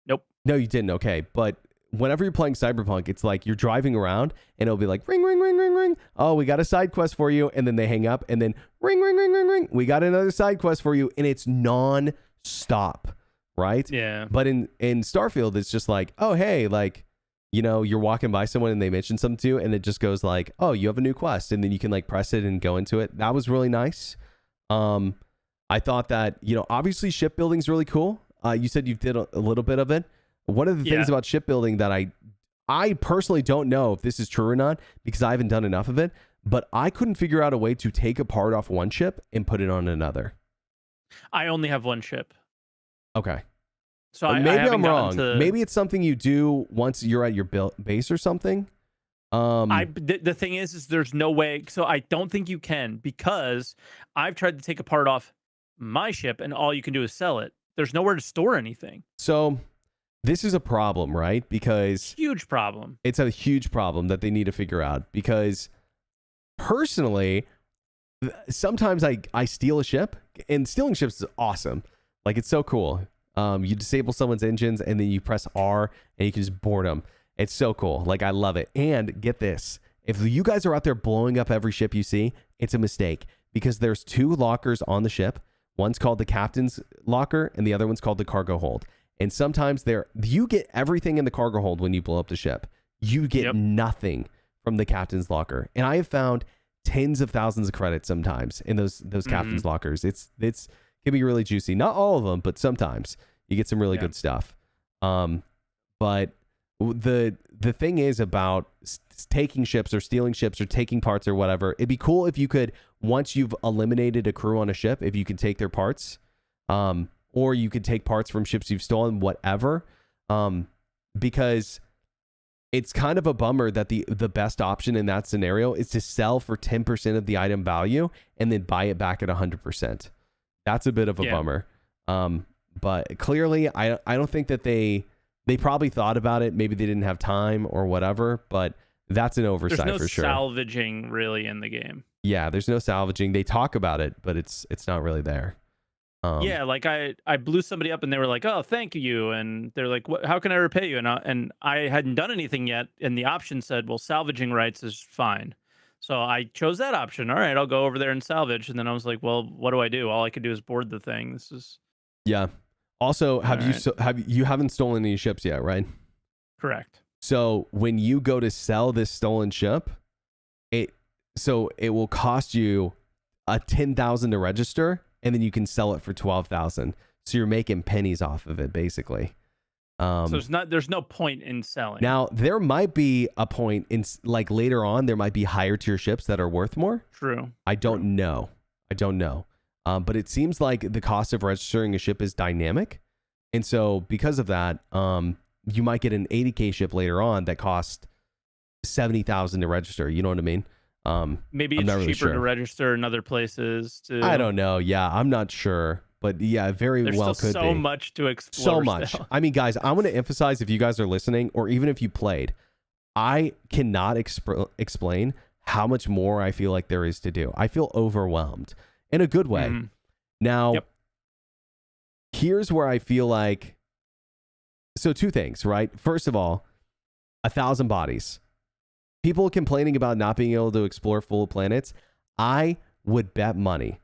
Nope. No, you didn't. Okay, but whenever you're playing Cyberpunk, it's like you're driving around and it'll be like ring ring ring ring ring. Oh, we got a side quest for you, and then they hang up, and then ring ring ring ring ring. We got another side quest for you, and it's non-stop, right? Yeah. But in Starfield, it's just like, oh hey, like, you're walking by someone and they mention something to you, and it just goes like, oh, you have a new quest, and then you can like press it and go into it. That was really nice. I thought that, obviously shipbuilding is really cool. You said you did a little bit of it. One of the things about shipbuilding that I personally don't know if this is true or not, because I haven't done enough of it, but I couldn't figure out a way to take a part off one ship and put it on another. I only have one ship. Okay. So maybe I'm wrong. To... Maybe it's something you do once you're at your base or something. The thing is there's no way. So I don't think you can, because I've tried to take a part off my ship and all you can do is sell it. There's nowhere to store anything. So this is a problem, right? Because huge problem. It's a huge problem that they need to figure out, because personally, sometimes I steal a ship, and stealing ships is awesome. Like, it's so cool. You disable someone's engines and then you press R and you can just board them. It's so cool. Like, I love it. And get this, if you guys are out there blowing up every ship you see, it's a mistake, because there's 2 lockers on the ship. One's called the captain's locker and the other one's called the cargo hold. And sometimes you get everything in the cargo hold when you blow up the ship. you get Yep. nothing from the captain's locker. And I have found tens of thousands of credits sometimes in those captain's lockers. It's can be really juicy. Not all of them, but sometimes you get some really good stuff. But the thing is about taking ships or stealing ships or taking parts or whatever. It'd be cool if you could, once you've eliminated a crew on a ship, if you could take their parts, or you could take parts from ships you've stolen, whatever. Because it's kind of a bummer that the best option in that scenario is to sell for 10% of the item value and then buy it back at 100%. That's a bit of a bummer. But clearly, I don't think that they probably thought about it. Maybe they didn't have time or whatever, but that's an oversight for sure. There's no salvaging really in the game. Yeah, there's no salvaging. They talk about it, but it's not really there. Yeah, like I blew somebody up and they were like, "Oh, thank you," and they're like, "What? How can I repay you?" And I hadn't done anything yet, and the option said, "Well, salvaging rights is fine." So I chose that option. All right, I'll go over there and salvage. And then I was like, "Well, what do I do? All I could do is board the thing. This is." Yeah. Also, have All you haven't stolen any ships yet, right? Correct. So when you go to sell this stolen ship, it will cost you a 10,000 to register, and then you can sell it for 12,000. So you're making pennies off of it, basically. So there's no point in selling. Now there might be a point in, like, later on, there might be higher tier ships that are worth more. True. I don't know. But it seems like the cost of registering a ship is dynamic. And so because of that, you might get an 80K ship later on that costs 70,000 to register. You know what I mean? Maybe it's cheaper to register in other places too. I don't know. Yeah, I'm not sure. But yeah, very well could be. There's so much to explore. So much. I mean, guys, I want to emphasize, if you guys are listening, or even if you played, I cannot explain how much more I feel like there is to do. I feel overwhelmed in a good way. Now, here's where I feel like, so two things, right? First of all, 1,000 bodies. People complaining about not being able to explore full planets. I would bet money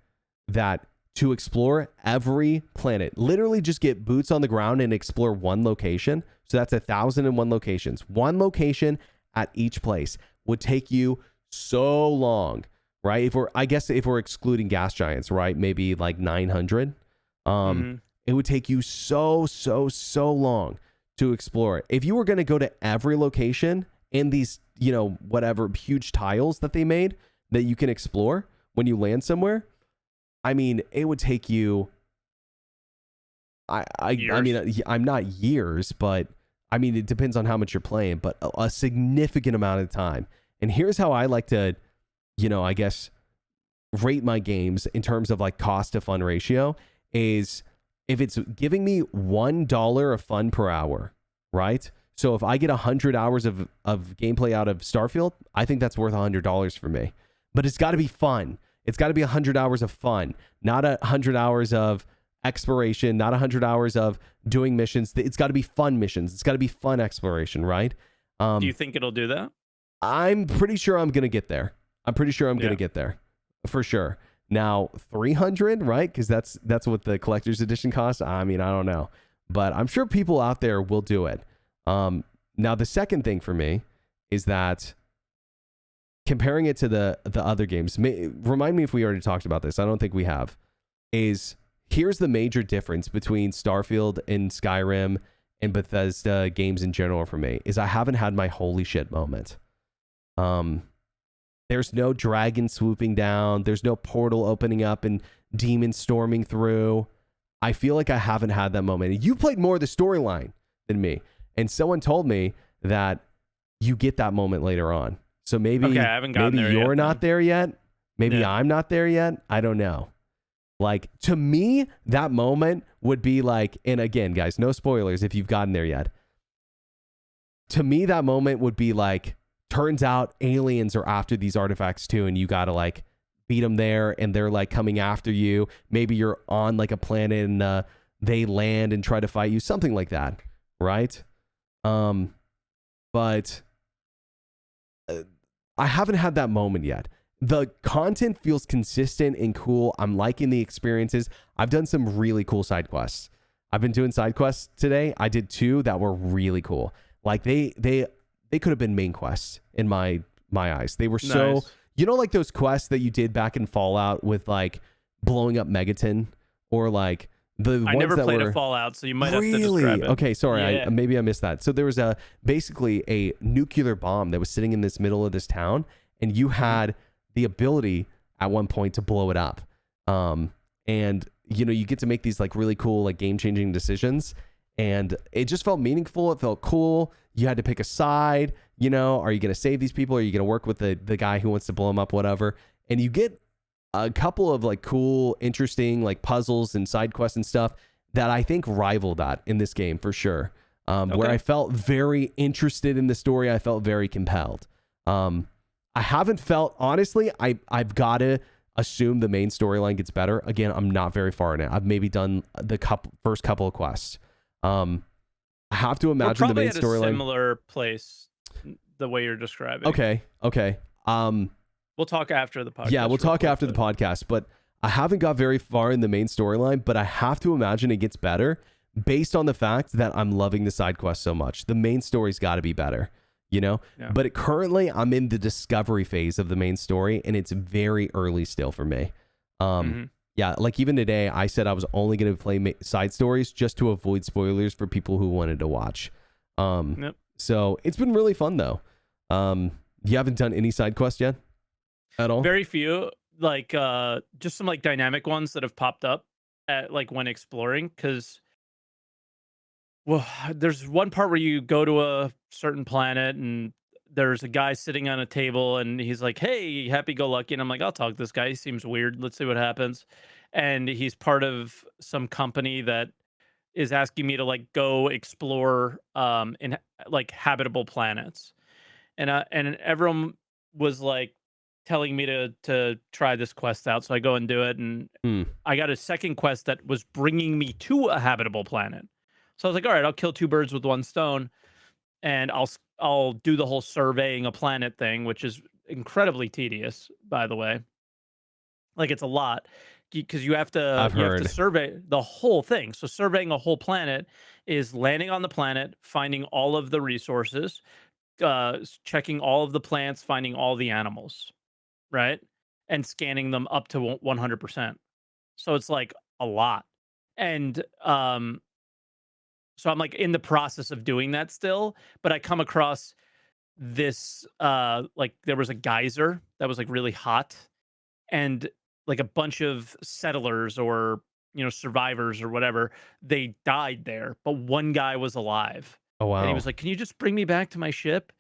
that to explore every planet, literally just get boots on the ground and explore one location. So that's 1,001 locations. One location at each place would take you so long, right? If we're excluding gas giants, right? Maybe like 900. It would take you so long to explore it. If you were going to go to every location in these, whatever huge tiles that they made that you can explore when you land somewhere, I mean, it would take you, I mean, I'm not years, but I mean, it depends on how much you're playing, but a significant amount of time. And here's how I like to, I guess, rate my games in terms of like cost to fun ratio is if it's giving me $1 of fun per hour, right? So if I get 100 hours of gameplay out of Starfield, I think that's worth $100 for me. But it's got to be fun. It's got to be 100 hours of fun, not 100 hours of exploration, not 100 hours of doing missions. It's got to be fun missions. It's got to be fun exploration, right? Do you think it'll do that? I'm pretty sure I'm going to get there. I'm pretty sure I'm going to get there for sure. Now, 300, right? Because that's what the collector's edition costs. I mean, I don't know, but I'm sure people out there will do it. Now, the second thing for me is that comparing it to the other games, remind me if we already talked about this. I don't think we have. Here's the major difference between Starfield and Skyrim and Bethesda games in general for me is I haven't had my holy shit moment. There's no dragon swooping down. There's no portal opening up and demons storming through. I feel like I haven't had that moment. You played more of the storyline than me. And someone told me that you get that moment later on. So maybe, I haven't gotten there you're yet, not there yet. Maybe I'm not there yet. I don't know. Like, to me, that moment would be like, and again, guys, no spoilers if you've gotten there yet. To me, that moment would be like, turns out aliens are after these artifacts too, and you got to like beat them there, and they're like coming after you. Maybe you're on like a planet and they land and try to fight you, something like that, right? But I haven't had that moment yet. The content feels consistent and cool. I'm liking the experiences. I've done some really cool side quests. I've been doing side quests today. I did 2 that were really cool. Like they they could have been main quests in my eyes. They were so, Nice. you know, like those quests that you did back in Fallout with like blowing up Megaton, or like the I ones never that played were a Fallout, so you might have to really describe it. okay. Sorry, Yeah. maybe I missed that. So there was basically a nuclear bomb that was sitting in this middle of this town, and you had the ability at one point to blow it up. And you know, you get to make these like really cool, like game changing decisions, and it just felt meaningful. It felt cool. You had to pick a side. You know, are you going to save these people? Are you going to work with the guy who wants to blow them up? Whatever. And you get a couple of like cool, interesting like puzzles and side quests and stuff that I think rival that in this game for sure. Where I felt very interested in the story. I felt very compelled. I haven't felt, honestly, I've got to assume the main storyline gets better. Again, I'm not very far in it. I've maybe done the first couple of quests. I have to imagine the main storyline. We're probably at a similar place, the way you're describing. Okay. We'll talk after the podcast. Yeah, we'll talk after the podcast, but I haven't got very far in the main storyline, but I have to imagine it gets better based on the fact that I'm loving the side quest so much. The main story's got to be better, you know? Yeah. But currently I'm in the discovery phase of the main story, and it's very early still for me. Yeah, like even today, I said I was only going to play side stories just to avoid spoilers for people who wanted to watch. So it's been really fun though. You haven't done any side quests yet at all? Very few, like just some like dynamic ones that have popped up at like when exploring, because well, there's one part where you go to a certain planet and there's a guy sitting on a table and he's like, "Hey, happy go lucky." And I'm like, "I'll talk to this guy. He seems weird. Let's see what happens." And he's part of some company that is asking me to like go explore in like habitable planets. And everyone was like telling me to try this quest out. So I go and do it, and I got a second quest that was bringing me to a habitable planet. So I was like, all right, I'll kill two birds with one stone, and I'll do the whole surveying a planet thing, which is incredibly tedious, by the way. Like it's a lot because you have to survey the whole thing. So surveying a whole planet is landing on the planet, finding all of the resources, checking all of the plants, finding all the animals, right? And scanning them up to 100%. So it's like a lot. And so I'm like in the process of doing that still, but I come across this like there was a geyser that was like really hot, and like a bunch of settlers or survivors or whatever, they died there, but one guy was alive. Oh wow. And he was like, "Can you just bring me back to my ship?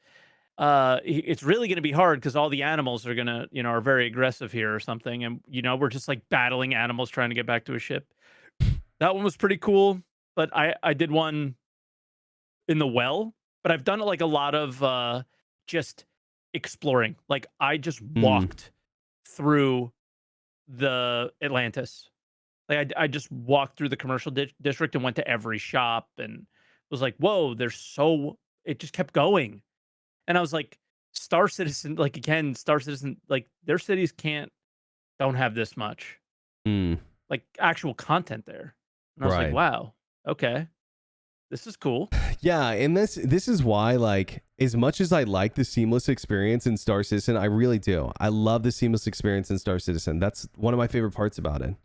It's really going to be hard because all the animals are gonna, are very aggressive here or something." And we're just like battling animals trying to get back to a ship. That one was pretty cool. But I did one in the well, but I've done like a lot of just exploring. Like I just walked through the Atlantis. Like I just walked through the commercial district and went to every shop and was like, "Whoa, there's so." It just kept going. And I was like, Star Citizen, like again, Star Citizen, like their cities don't have this much like actual content there. And I was like, wow, okay, this is cool. Yeah, and this is why, like, as much as I like the seamless experience in Star Citizen, I really do. I love the seamless experience in Star Citizen. That's one of my favorite parts about it.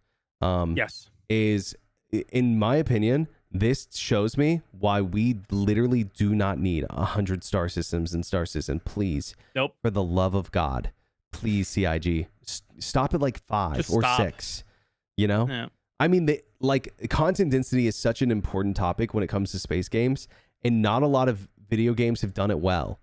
Yes, is in my opinion, this shows me why we literally do not need 100 star systems in Star Citizen. Please, nope. For the love of God, please, CIG, stop at like 5 Just or stop. 6. You know, Yeah. I mean, like content density is such an important topic when it comes to space games, and not a lot of video games have done it well.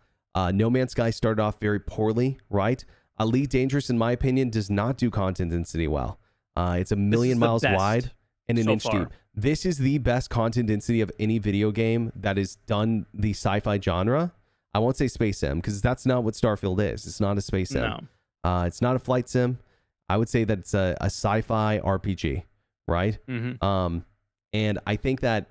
No Man's Sky started off very poorly, right? Elite Dangerous, in my opinion, does not do content density well. It's a million miles wide and an inch deep. This is the best content density of any video game that is done the sci-fi genre. I won't say space sim because that's not what Starfield is. It's not a space sim. No. It's not a flight sim. I would say that it's a sci-fi RPG, right? Mm-hmm. And I think that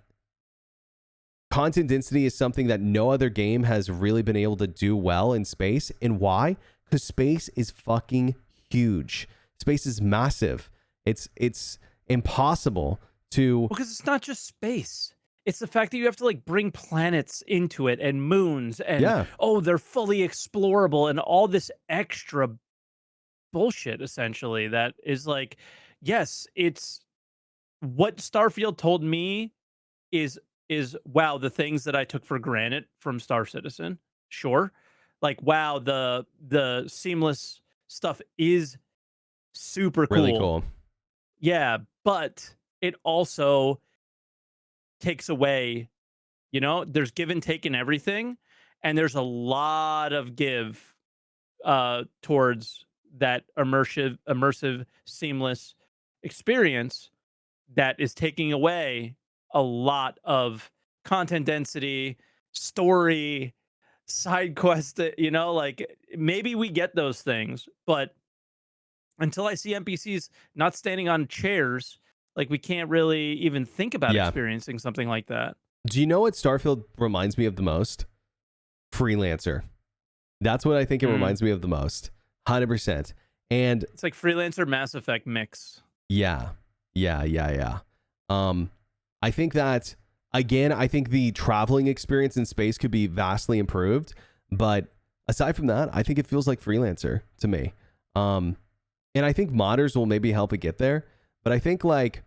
content density is something that no other game has really been able to do well in space. And why? Because space is fucking huge. Space is massive. It's impossible to... Because it's not just space. It's the fact that you have to like bring planets into it and moons and Yeah, oh, they're fully explorable and all this extra bullshit essentially that is like, yes, it's what Starfield told me is wow, the things that I took for granted from Star Citizen. Sure. Like wow, the seamless stuff is super really cool. cool. Yeah, but it also takes away, there's give and take in everything, and there's a lot of give towards that immersive seamless experience that is taking away a lot of content density, story, side quest, like maybe we get those things, but until I see NPCs not standing on chairs, like we can't really even think about Yeah. experiencing something like that. Do you know what Starfield reminds me of the most? Freelancer. That's what I think it Mm. reminds me of the most. 100%. And It's like freelancer Mass Effect mix. yeah. Yeah. Um, I think that again, I think the traveling experience in space could be vastly improved, but aside from that, I think it feels like Freelancer to me. Um, and I think modders will maybe help it get there, but I think like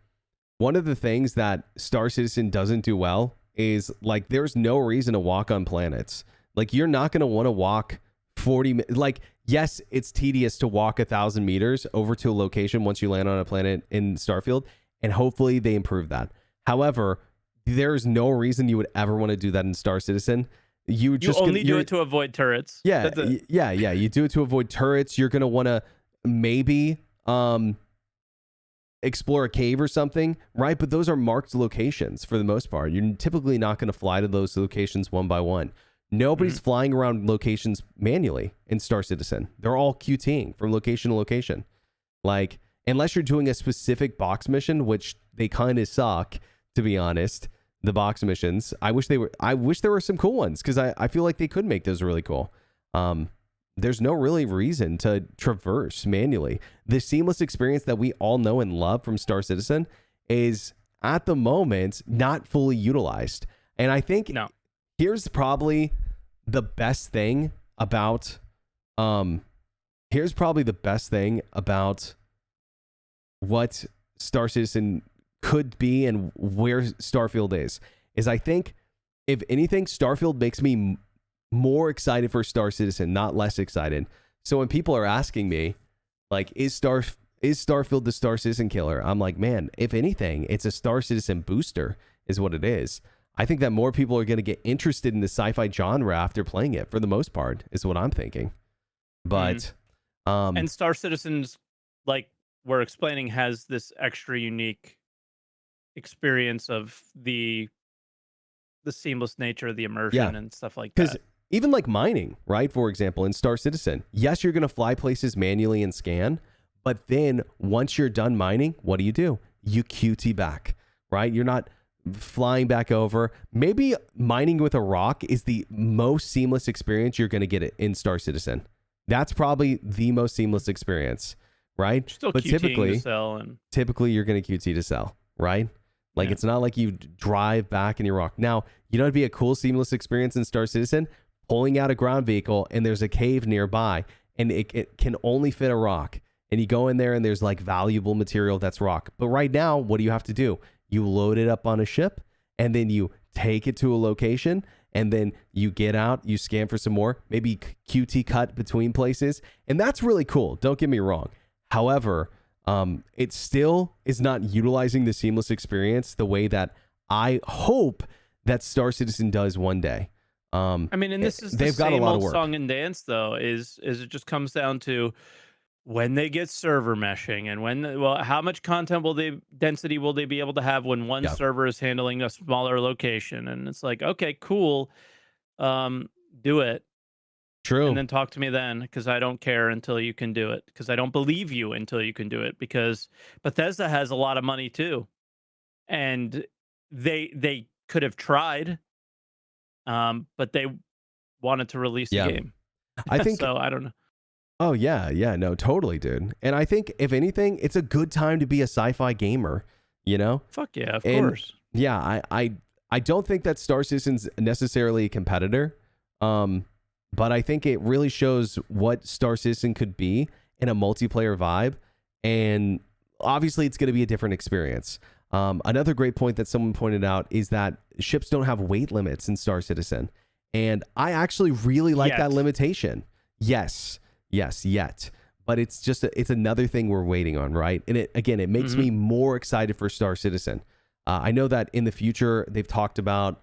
one of the things that Star Citizen doesn't do well is like there's no reason to walk on planets. Like you're not going to want to walk 40 like yes, it's tedious to walk 1,000 meters over to a location once you land on a planet in Starfield, and hopefully they improve that. However, there's no reason you would ever want to do that in Star Citizen. You only do it to avoid turrets. Yeah, That's it. yeah. You do it to avoid turrets. You're gonna want to maybe explore a cave or something, right? But those are marked locations for the most part. You're typically not going to fly to those locations one by one. Nobody's Mhm. flying around locations manually in Star Citizen. They're all QTing from location to location. Like, unless you're doing a specific box mission, which they kind of suck, to be honest. The box missions. I wish there were some cool ones because I feel like they could make those really cool. There's no really reason to traverse manually. The seamless experience that we all know and love from Star Citizen is at the moment not fully utilized. And I think No. here's probably the best thing about here's probably the best thing about what Star Citizen could be and where Starfield is I think if anything, Starfield makes me more excited for Star Citizen, not less excited. So when people are asking me, like, is Starfield the Star Citizen killer? I'm like, man, if anything, it's a Star Citizen booster, is what it is. I think that more people are going to get interested in the sci-fi genre after playing it, for the most part, is what I'm thinking. But, And Star Citizens, like we're explaining, has this extra unique experience of the seamless nature of the yeah, immersion and stuff like because that. even like mining, right? For example, in Star Citizen, yes, you're going to fly places manually and scan, but then once you're done mining, what do? You QT back, right? You're not flying back over. Maybe mining with a rock is the most seamless experience you're going to get it in Star Citizen. That's probably the most seamless experience, right? Still But QTing to sell and typically you're going to QT to sell, right? Like yeah. it's not like you drive back in your rock. Now, you know it'd be a cool seamless experience in Star Citizen? Pulling out a ground vehicle and there's a cave nearby and it can only fit a rock. And you go in there and there's like valuable material that's rock. But right now, what do you have to do? You load it up on a ship and then you take it to a location and then you get out, you scan for some more, maybe QT cut between places. And that's really cool. Don't get me wrong. However, it still is not utilizing the seamless experience the way that I hope that Star Citizen does one day. I mean, and this is the They've got a same lot of old work. song and dance though, is it just comes down to when they get server meshing and well, how much content density will they be able to have when one Yeah, server is handling a smaller location? And it's like, okay, cool. Um, do it. And true. then talk to me then, because I don't care until you can do it. Because I don't believe you until you can do it. Because Bethesda has a lot of money too, and they could have tried, but they wanted to release the Yeah, game. I think. So I don't know. Oh yeah, no, totally, dude. And I think if anything, it's a good time to be a sci-fi gamer. You know, Fuck yeah, of and course. yeah, I don't think that Star Citizen's necessarily a competitor, but I think it really shows what Star Citizen could be in a multiplayer vibe, and obviously it's going to be a different experience. Another great point that someone pointed out is that ships don't have weight limits in Star Citizen, and I actually really like that limitation. Yes, yet. But it's just it's another thing we're waiting on, right? And it makes me more excited for Star Citizen. I know that in the future they've talked about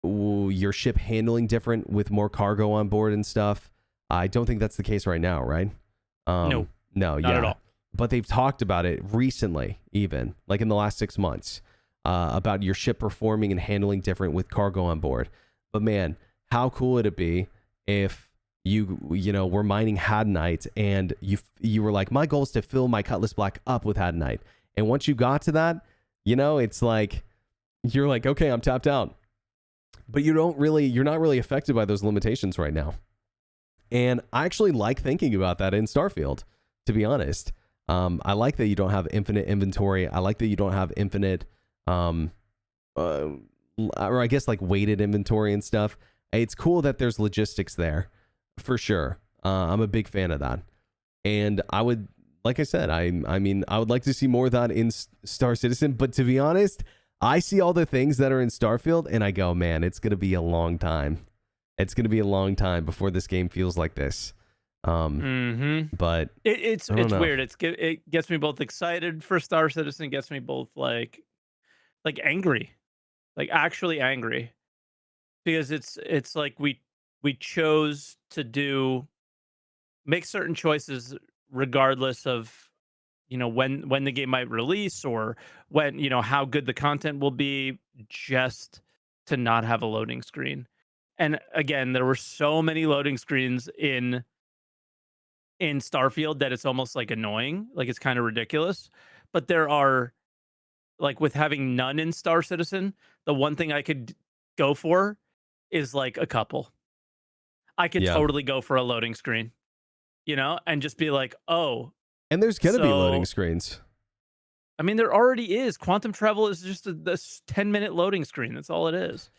your ship handling different with more cargo on board and stuff. I don't think that's the case right now, right? No, not at all. But they've talked about it recently, even like in the last 6 months, about your ship performing and handling different with cargo on board. But man, how cool would it be if you were mining Hadanite and you were like, my goal is to fill my Cutlass Black up with Hadanite, and once you got to that, it's like you're like, okay, I'm tapped out, but you're not really affected by those limitations right now. And I actually like thinking about that in Starfield, to be honest. I like that you don't have infinite inventory. I like that you don't have infinite, or I guess like weighted inventory and stuff. It's cool that there's logistics there, for sure. I'm a big fan of that. And I would, like I said, I mean, I would like to see more of that in Star Citizen. But to be honest, I see all the things that are in Starfield and I go, man, it's going to be a long time. It's going to be a long time before this game feels like this. But it's weird. It gets me both excited for Star Citizen, gets me both like angry, like actually angry, because it's like we chose to make certain choices regardless of when the game might release, or when how good the content will be, just to not have a loading screen. And again, there were so many loading screens in Starfield that it's almost like annoying, like it's kind of ridiculous. But there are, like, with having none in Star Citizen, the one thing I could go for is like a couple. I could totally go for a loading screen, and just be like, oh. And there's going to be loading screens. I mean, there already is. Quantum travel is just this 10-minute loading screen. That's all it is.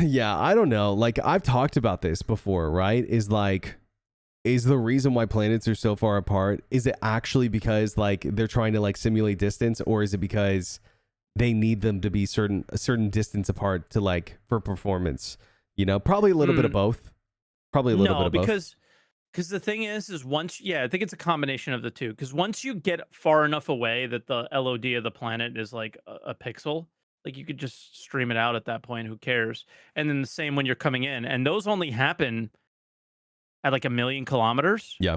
Yeah, I don't know. Like, I've talked about this before, right? Is the reason why planets are so far apart, is it actually because like they're trying to like simulate distance, or is it because they need them to be a certain distance apart to like for performance? Probably a little bit of both. Probably a little bit of both. Because the thing is once, I think it's a combination of the two. Because once you get far enough away that the LOD of the planet is like a pixel, like you could just stream it out at that point. Who cares? And then the same when you're coming in, and those only happen at like 1 million kilometers. Yeah.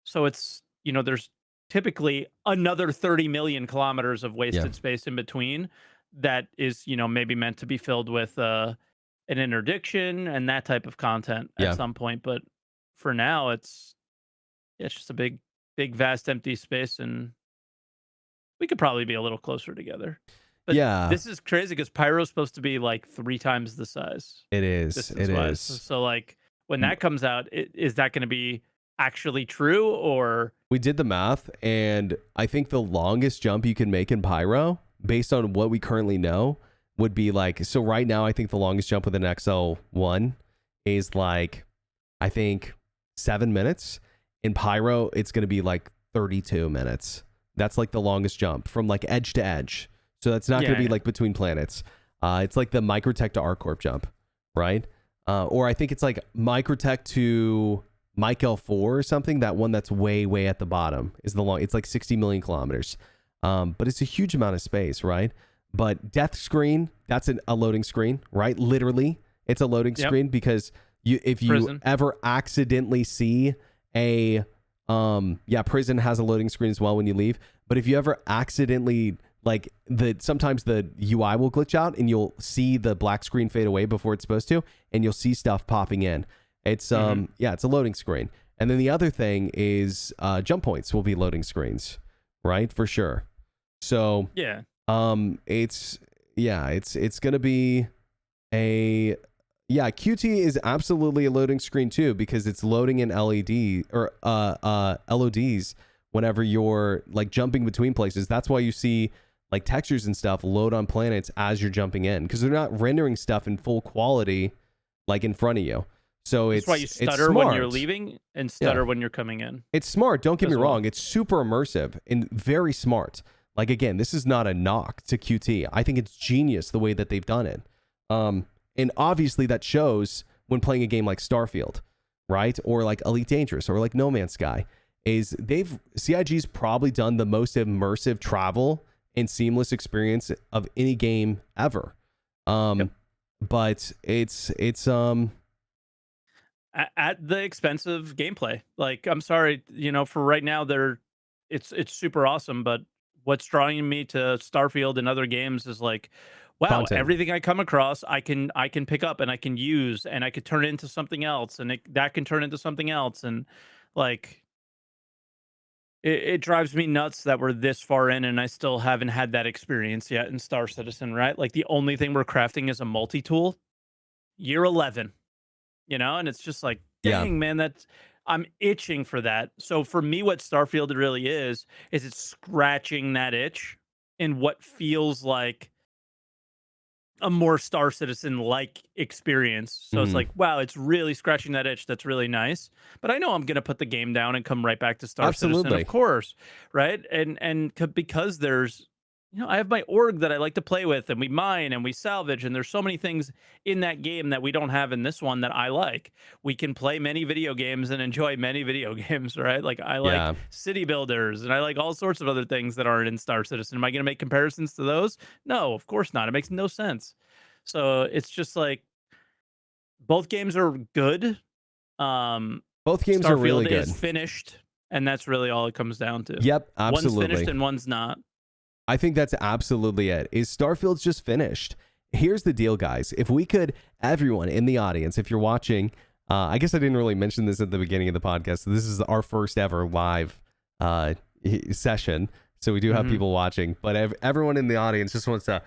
So it's, there's typically another 30 million kilometers of wasted space in between that is, maybe meant to be filled with an interdiction and that type of content at some point. But for now, it's just a big, vast, empty space, and we could probably be a little closer together. But this is crazy because Pyro's supposed to be like 3 times the size. It is. It is. So like, when that comes out, is that going to be actually true? Or we did the math, and I think the longest jump you can make in Pyro, based on what we currently know, would be like, so right now I think the longest jump with an XL1 is like, I think 7 minutes. In Pyro, it's going to be like 32 minutes. That's like the longest jump from like edge to edge. So that's not going to be like between planets. It's like the Microtech to ArcCorp jump, right? Or I think it's like Microtech to Mike L4 or something. That one that's way at the bottom is the long. It's like 60 million kilometers. But it's a huge amount of space, right? But Death Screen, that's a loading screen, right? Literally, it's a loading screen, because if you ever accidentally see a prison has a loading screen as well when you leave. But if you ever accidentally, like, sometimes the UI will glitch out and you'll see the black screen fade away before it's supposed to, and you'll see stuff popping in. It's it's a loading screen. And then the other thing is jump points will be loading screens, right? For sure. So it's gonna be QT is absolutely a loading screen too, because it's loading in LED or LODs whenever you're like jumping between places. That's why you see like textures and stuff load on planets as you're jumping in, because they're not rendering stuff in full quality like in front of you. So That's why you it's stutter when you're smart. leaving and Yeah. stutter when you're coming in It's smart. Don't get me as well. wrong. It's super immersive and very smart. Like, again, this is not a knock to QT. I think it's genius the way that they've done it. And obviously that shows when playing a game like Starfield, right? Or like Elite Dangerous or like No Man's Sky. CIG's probably done the most immersive travel and seamless experience of any game ever. Yep. But it's at the expense of gameplay. Like, I'm sorry, for right now, it's super awesome, but what's drawing me to Starfield and other games is like, wow, content. everything I come across, I can pick up and I can use and I could turn it into something else, and that can turn into something else, and like it drives me nuts that we're this far in and I still haven't had that experience yet in Star Citizen, right? Like the only thing we're crafting is a multi-tool. Year 11. And it's just like, Yeah. dang, man, I'm itching for that. So for me, what Starfield really is it's scratching that itch in what feels like a more Star Citizen like experience. So it's Mhm. like, wow, it's really scratching that itch. That's really nice. But I know I'm going to put the game down and come right back to Star Citizen, of Absolutely. course, right? Because there's I have my org that I like to play with, and we mine and we salvage, and there's so many things in that game that we don't have in this one that I like. We can play many video games and enjoy many video games, right? Like I like Yeah. city builders and I like all sorts of other things that aren't in Star Citizen. Am I going to make comparisons to those? No, of course not. It makes no sense. So it's just like both games are good. Um, Both games are really Starfield is good. finished, and that's really all it comes down to. Yep, One's finished absolutely. and one's not. I think that's absolutely it. Is Starfield's just finished. Here's the deal, guys. If we could, everyone in the audience, if you're watching, I guess I didn't really mention this at the beginning of the podcast. This is our first ever live session. So we do have people watching, but everyone in the audience just wants to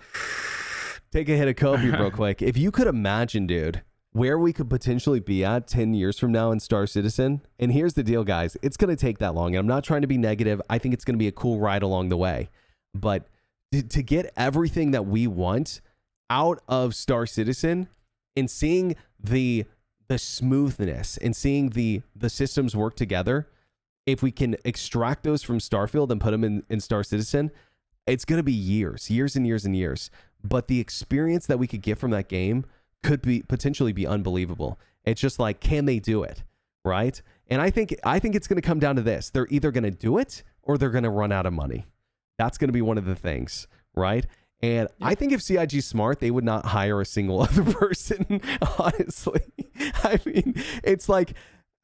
take a hit of coffee real quick. If you could imagine, dude, where we could potentially be at 10 years from now in Star Citizen. And here's the deal, guys. It's going to take that long. And I'm not trying to be negative. I think it's going to be a cool ride along the way. But to get everything that we want out of Star Citizen and seeing the smoothness and seeing the systems work together, if we can extract those from Starfield and put them in Star Citizen, it's going to be years and years and years. But the experience that we could get from that game could be potentially be unbelievable. It's just like, can they do it? Right? And I think it's going to come down to this. They're either going to do it or they're going to run out of money. That's going to be one of the things, right? And I think if CIG's smart, they would not hire a single other person, honestly. I mean, it's like,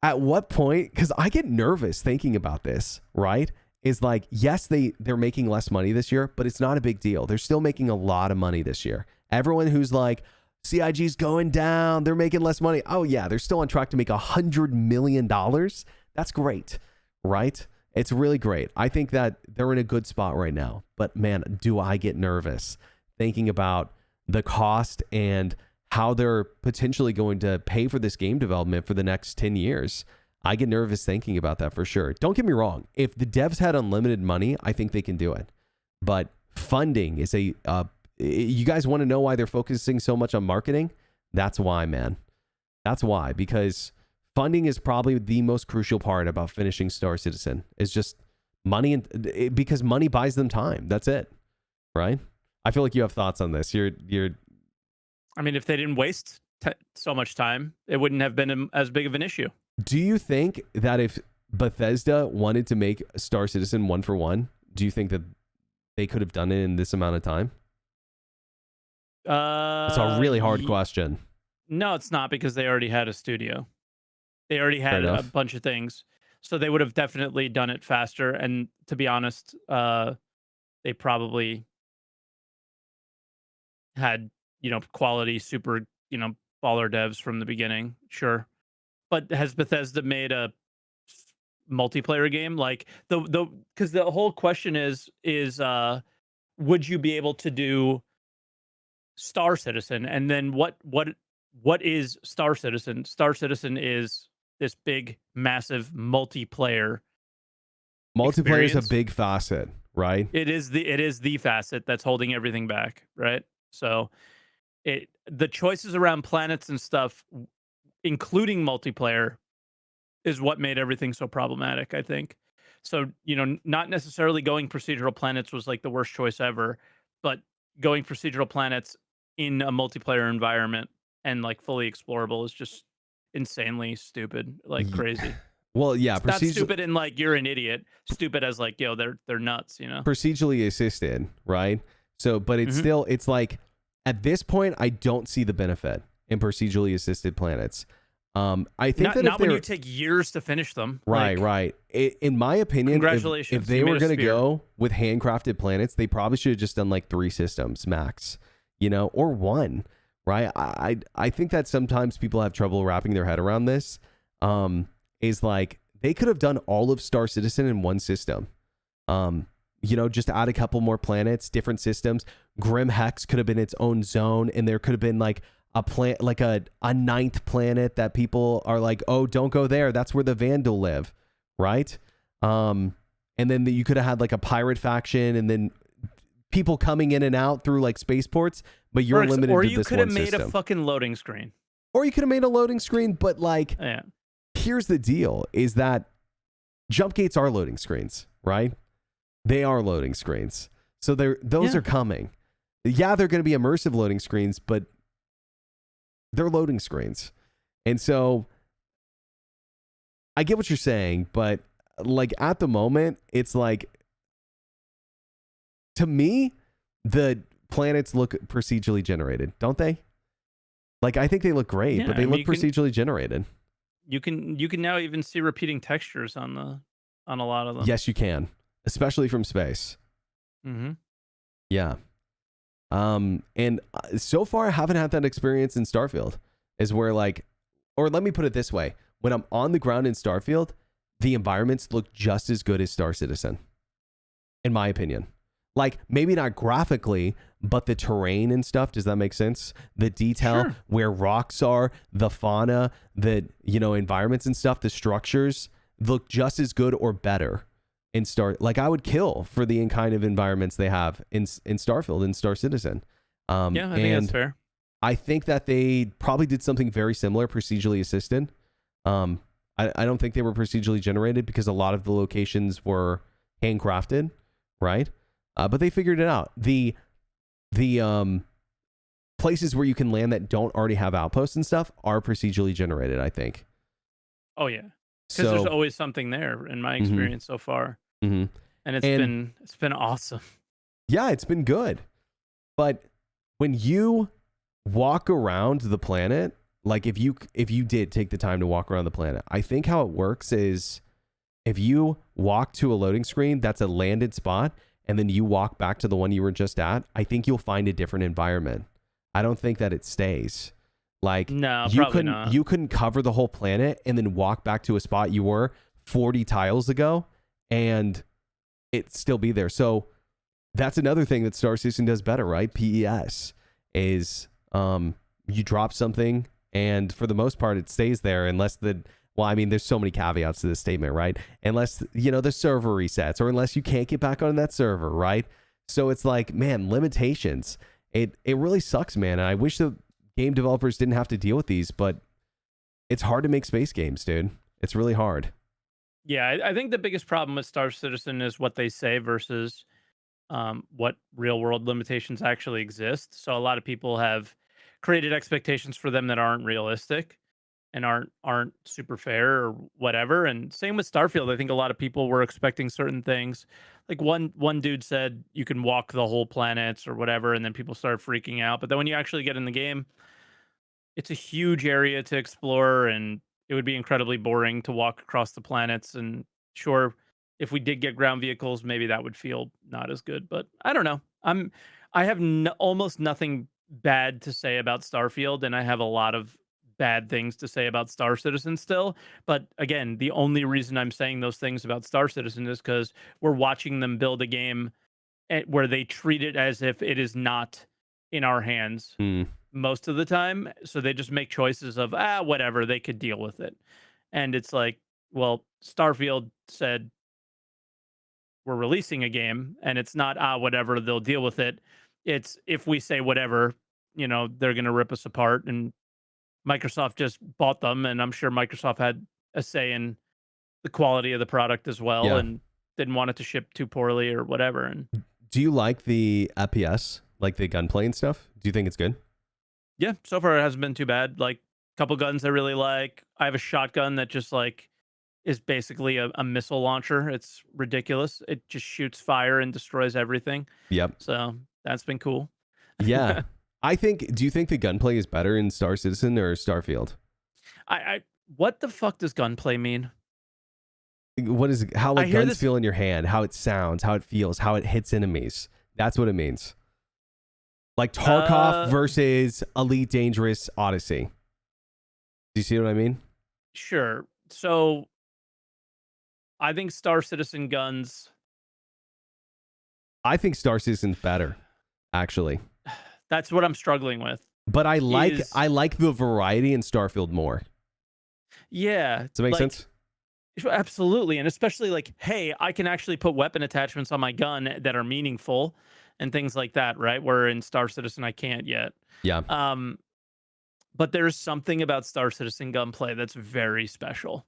at what point, because I get nervous thinking about this, right? Is like, yes, they're making less money this year, but it's not a big deal. They're still making a lot of money this year. Everyone who's like, CIG's going down, they're making less money. Oh yeah, they're still on track to make $100 million. That's great, right? It's really great. I think that they're in a good spot right now. But man, do I get nervous thinking about the cost and how they're potentially going to pay for this game development for the next 10 years. I get nervous thinking about that for sure. Don't get me wrong. If the devs had unlimited money, I think they can do it. But funding is you guys want to know why they're focusing so much on marketing? That's why, man. That's why, because funding is probably the most crucial part about finishing Star Citizen. Is just money, because money buys them time. That's it, right? I feel like you have thoughts on this. You're. I mean, if they didn't waste so much time, it wouldn't have been as big of an issue. Do you think that if Bethesda wanted to make Star Citizen 1-for-1, do you think that they could have done it in this amount of time? It's a really hard question. No, it's not, because they already had a studio. They already had a bunch of things. So they would have definitely done it faster. And to be honest, they probably had, quality, super, baller devs from the beginning. Sure. But has Bethesda made a multiplayer game? Like because the whole question is would you be able to do Star Citizen? And then what is Star Citizen? Star Citizen is this big, massive multiplayer Multiplayer is a experience. big facet. right? It is the facet that's holding everything back, right? So the choices around planets and stuff, including multiplayer, is what made everything so problematic, I think. So, not necessarily going procedural planets was like the worst choice ever, but going procedural planets in a multiplayer environment and like fully explorable is just insanely stupid, like Ye- crazy. Well, yeah, It's not stupid in like you're an idiot, stupid as like, they're nuts. procedurally assisted, right? So, but it's Mhm. still, it's like at this point, I don't see the benefit in procedurally assisted planets. I think Not that if not when you they're take years to finish them. right, Like, right, in my opinion, if congratulations, they you made were a gonna sphere. go with handcrafted planets, they probably should have just done like 3 systems max, or one, right? I think that sometimes people have trouble wrapping their head around this. Is like they could have done all of Star Citizen in one system. Um, just add a couple more planets, different systems. Grim Hex could have been its own zone, and there could have been like a planet, like a ninth planet that people are like, oh, don't go there. That's where the Vandal live, right? And then you could have had like a pirate faction, and then people coming in and out through like spaceports, but you're Berks, limited or to you this could have one made a system. fucking loading screen. Or you could have made a loading screen, but like, Yeah. here's the deal: is that jump gates are loading screens, right? They are loading screens. So those Yeah. are coming. Yeah, they're going to be immersive loading screens, but they're loading screens. And so I get what you're saying, but like at the moment, it's like to me, the planets look procedurally generated, don't they? Like I think they look great, Yeah, but they I mean, look procedurally generated. you can now even see repeating textures on a lot of them. Yes, you can, especially from space. Mhm. Yeah. And so far I haven't had that experience in Starfield. Is where like, or let me put it this way: when I'm on the ground in Starfield, the environments look just as good as Star Citizen, in my opinion. Like maybe not graphically, but the terrain and stuff. Does that make sense? The detail, Sure. where rocks are, the fauna, the environments and stuff, the structures look just as good or better in Star. Like I would kill for the kind of environments they have in Starfield and Star Citizen. Yeah, I think that's And fair. I think that they probably did something very similar, procedurally assisted. Um, I don't think they were procedurally generated because a lot of the locations were handcrafted, right? But they figured it out. The places where you can land that don't already have outposts and stuff are procedurally generated, I think. Oh yeah, because there's So, always something there in my mhm, experience so far, mhm. and it's And been it's been awesome. yeah, it's been good. But when you walk around the planet, like if you did take the time to walk around the planet, I think how it works is if you walk to a loading screen that's a landed spot and then you walk back to the one you were just at, I think you'll find a different environment. I don't think that it stays. Like No, you probably couldn't not. you couldn't cover the whole planet and then walk back to a spot you were 40 tiles ago and it still be there. So that's another thing that Star Citizen does better, right? PES is you drop something and for the most part it stays there unless I mean there's so many caveats to this statement, right? Unless the server resets or unless you can't get back on that server, right? So it's like, man, limitations. It really sucks, man. And I wish the game developers didn't have to deal with these, but it's hard to make space games, dude. It's really hard. Yeah, I think the biggest problem with Star Citizen is what they say versus what real world limitations actually exist. So a lot of people have created expectations for them that aren't realistic and aren't super fair or whatever. And same with Starfield. I think a lot of people were expecting certain things. Like one dude said you can walk the whole planets or whatever, and then people started freaking out. But then when you actually get in the game, it's a huge area to explore, and it would be incredibly boring to walk across the planets. And sure, if we did get ground vehicles, maybe that would feel not as good. But I don't know. I have almost nothing bad to say about Starfield, and I have a lot of bad things to say about Star Citizen still. But again, the only reason I'm saying those things about Star Citizen is because we're watching them build a game where they treat it as if it is not in our hands Hmm. most of the time. So they just make choices of whatever, they could deal with it. And it's like, well, Starfield said we're releasing a game, and it's not whatever, they'll deal with it. It's if we say whatever, they're going to rip us apart. And Microsoft just bought them, and I'm sure Microsoft had a say in the quality of the product as well, Yeah. and didn't want it to ship too poorly or whatever. And Do you like the FPS, like the gunplay and stuff? Do you think it's good? yeah, so far it hasn't been too bad. Like a couple guns I really like. I have a shotgun that just like is basically a missile launcher. It's ridiculous. It just shoots fire and destroys everything. Yep. So that's been cool. Yeah. Do you think the gunplay is better in Star Citizen or Starfield? I what the fuck does gunplay mean? What is how I like hear guns this. feel in your hand, how it sounds, how it feels, how it hits enemies. That's what it means. Like Tarkov Uh, versus Elite Dangerous Odyssey. Do you see what I mean? sure. So I think Star Citizen guns. I think Star Citizen's better, actually. That's what I'm struggling with. But Is I like the variety in Starfield more. yeah, Does that make like sense? absolutely, and especially like, hey, I can actually put weapon attachments on my gun that are meaningful and things like that, right? Where in Star Citizen I can't yet. Yeah. Um, but there's something about Star Citizen gunplay that's very special.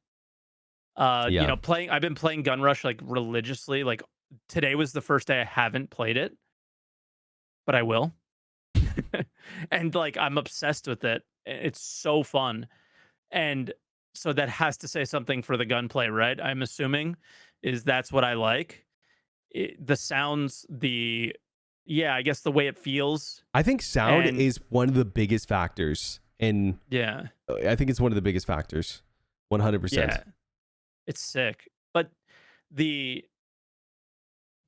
Yeah. I've been playing Gun Rush like religiously. Like today was the first day I haven't played it, but I will. And like I'm obsessed with it. It's so fun. And so that has to say something for the gunplay, right? I'm assuming is that's what I like. The sounds, yeah, I guess the way it feels. I think sound And is one of the biggest factors. And yeah, I think it's one of the biggest factors. 100%. yeah, it's sick. The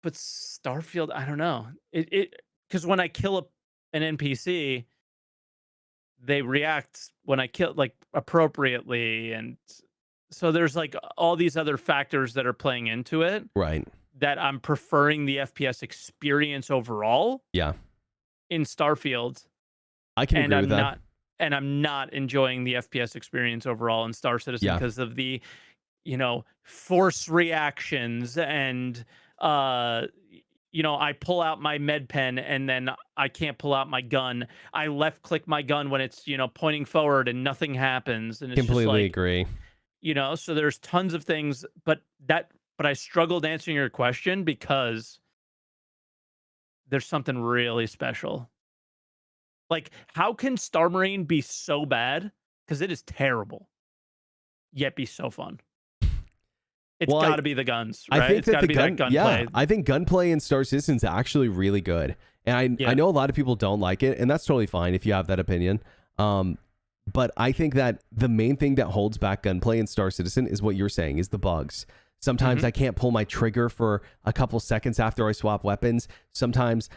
but Starfield, I don't know. It because when I kill an NPC, they react when I kill like appropriately, and so there's like all these other factors that are playing into it Right. that I'm preferring the FPS experience overall Yeah. in Starfield, I can and agree with I'm that. not enjoying the FPS experience overall in Star Citizen Yeah. because of the force reactions and uh I pull out my med pen and then I can't pull out my gun. I left click my gun when it's pointing forward and nothing happens, and it's just Completely like, agree. so there's tons of things, but I struggled answering your question because there's something really special. Like, how can Star Marine be so bad? Because it is terrible, yet be so fun. It's Well, got to be the guns, I right? think It's that got to the be that yeah, gunplay. I think gunplay in Star Citizen is actually really good. And I Yeah. know a lot of people don't like it, and that's totally fine if you have that opinion. Um, but I think that the main thing that holds back gunplay in Star Citizen is what you're saying, is the bugs. Sometimes Hmm. I can't pull my trigger for a couple seconds after I swap weapons. Sometimes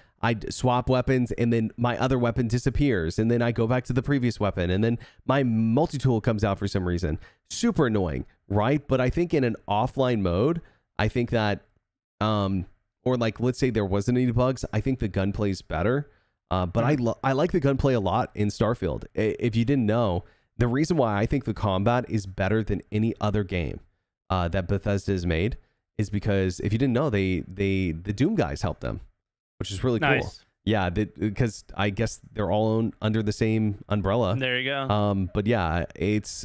swap weapons and then my other weapon disappears, and then I go back to the previous weapon, and then my multi-tool comes out for some reason. Super annoying, right? But I think in an offline mode, I think that or like let's say there wasn't any bugs, I think the gunplay is better. But Hmm. I like the gunplay a lot in Starfield. If you didn't know, the reason why I think the combat is better than any other game that Bethesda has made is because if you didn't know, the Doom guys helped them, which is really cool. Nice. Yeah, because I guess they're all under the same umbrella. There you go. But yeah, it's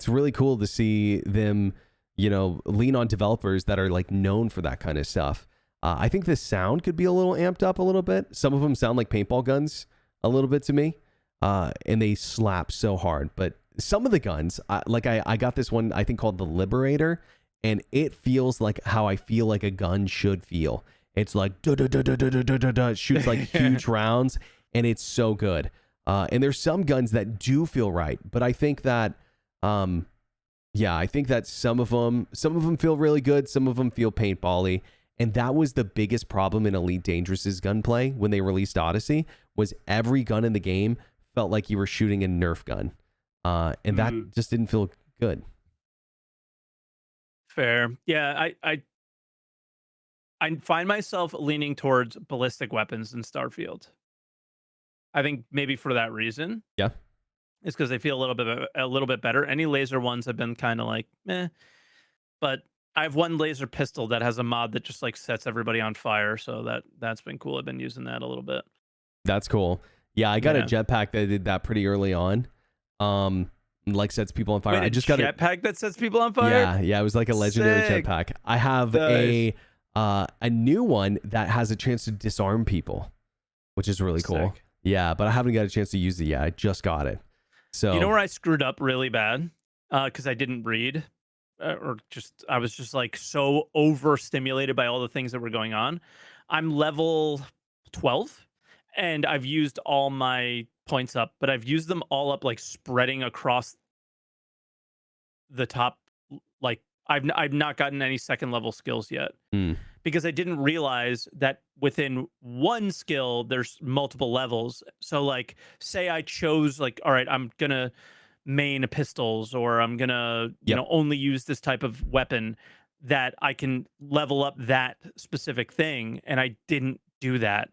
really cool to see them, lean on developers that are like known for that kind of stuff. I think the sound could be a little amped up a little bit. Some of them sound like paintball guns a little bit to me, and they slap so hard. But some of the guns, I got this one I think called the Liberator, and it feels like how I feel like a gun should feel. It's like da da da da da da da da. It shoots like huge rounds, and it's so good. And there's some guns that do feel right, but I think that, yeah, I think that some of them feel really good, some of them feel paintball-y. And that was the biggest problem in Elite Dangerous's gunplay when they released Odyssey, was every gun in the game felt like you were shooting a Nerf gun. And that just didn't feel good. Fair. Yeah, I find myself leaning towards ballistic weapons in Starfield. I think maybe for that reason. Yeah. It's because they feel a little bit better. Any laser ones have been kind of like meh, but I have one laser pistol that has a mod that just like sets everybody on fire. So that's been cool. I've been using that a little bit. That's cool. Yeah, I got a Yeah. jetpack that did that pretty early on. Like sets people on fire. Wait, I a just got it. jetpack that sets people on fire? Yeah, it was like a legendary Sick. jetpack. I have Nice. a new one that has a chance to disarm people, which is really cool. Sick. Yeah, but I haven't got a chance to use it yet. I just got it. So You know where I screwed up really bad? Because I didn't read, or just I was just like so overstimulated by all the things that were going on. I'm level 12, and I've used all my points up, but I've used them all up like spreading across the top. Like I've not gotten any second level skills yet. mm, Because I didn't realize that within one skill there's multiple levels. So like say I chose like all right, I'm going to main pistols or I'm going to, yep. only use this type of weapon that I can level up that specific thing and I didn't do that.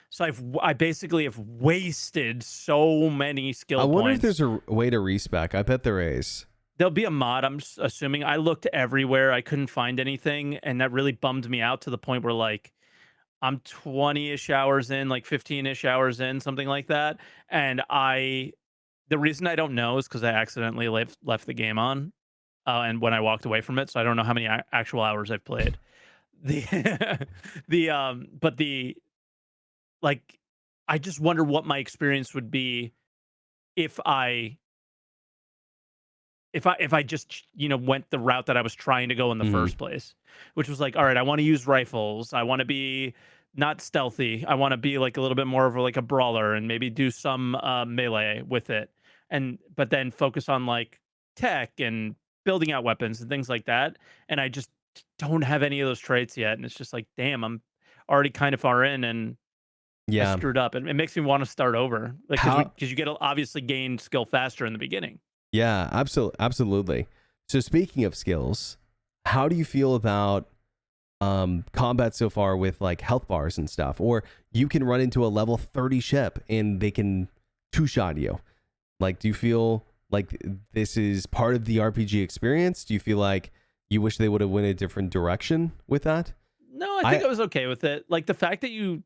So I basically have wasted so many I skill wonder if points. there's a way to respec. I bet there is. There'll be a mod, I'm assuming. I looked everywhere, I couldn't find anything, and that really bummed me out to the point where like I'm 20-ish hours in, like 15-ish hours in, something like that. And the reason I don't know is because I accidentally left the game on, and when I walked away from it, so I don't know how many actual hours I've played. The but the like, I just wonder what my experience would be if I just went the route that I was trying to go in the Mhm. first place, which was like, all right, I want to use rifles. I want to be not stealthy. I want to be like a little bit more of like a brawler and maybe do some melee with it, and but then focus on like tech and building out weapons and things like that. And I just don't have any of those traits yet, and it's just like, damn, I'm already kind of far in, and I Yeah. screwed up. And it makes me want to start over, like How because you get to obviously gain skill faster in the beginning. Yeah, absolutely. So speaking of skills, how do you feel about combat so far with like health bars and stuff? Or you can run into a level 30 ship and they can two-shot you. Like, do you feel like this is part of the RPG experience? Do you feel like you wish they would have went a different direction with that? No, I think I I was okay with it. Like the fact that you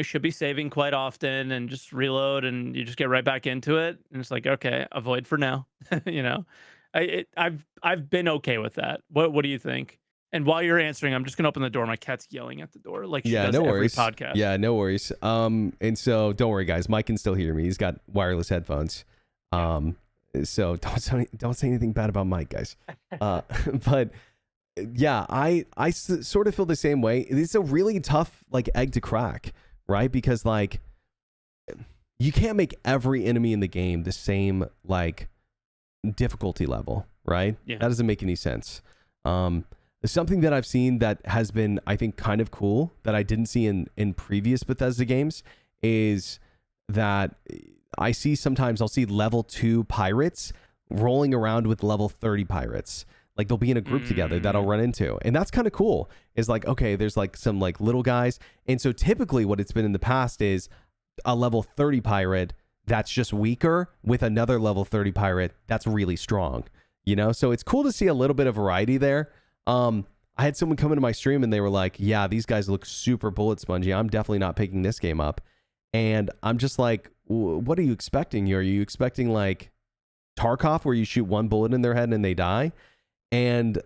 should be saving quite often and just reload and you just get right back into it. And it's like, okay, avoid for now. you know, I've been okay with that. What do you think? And while you're answering, I'm just gonna open the door. My cat's yelling at the door like she Yeah, does no every worries. podcast. Yeah, no worries. And so don't worry, guys. Mike can still hear me. He's got wireless headphones. Yeah. So don't say anything bad about Mike, guys. But yeah, sort of feel the same way. It's a really tough like egg to crack, right? Because like you can't make every enemy in the game the same like difficulty level, right? Yeah. That doesn't make any sense. Something that I've seen that has been, I think, kind of cool that I didn't see in previous Bethesda games is that I'll see level 2 pirates rolling around with level 30 pirates. Like they'll be in a group together that I'll run into. And that's kind of cool. Is like, okay, there's like some like little guys. And so typically what it's been in the past is a level 30 pirate that's just weaker with another level 30 pirate that's really strong, So it's cool to see a little bit of variety there. I had someone come into my stream and they were like, yeah, these guys look super bullet spongy. I'm definitely not picking this game up. And I'm just like, what are you expecting here? Are you expecting like Tarkov where you shoot one bullet in their head and they die? And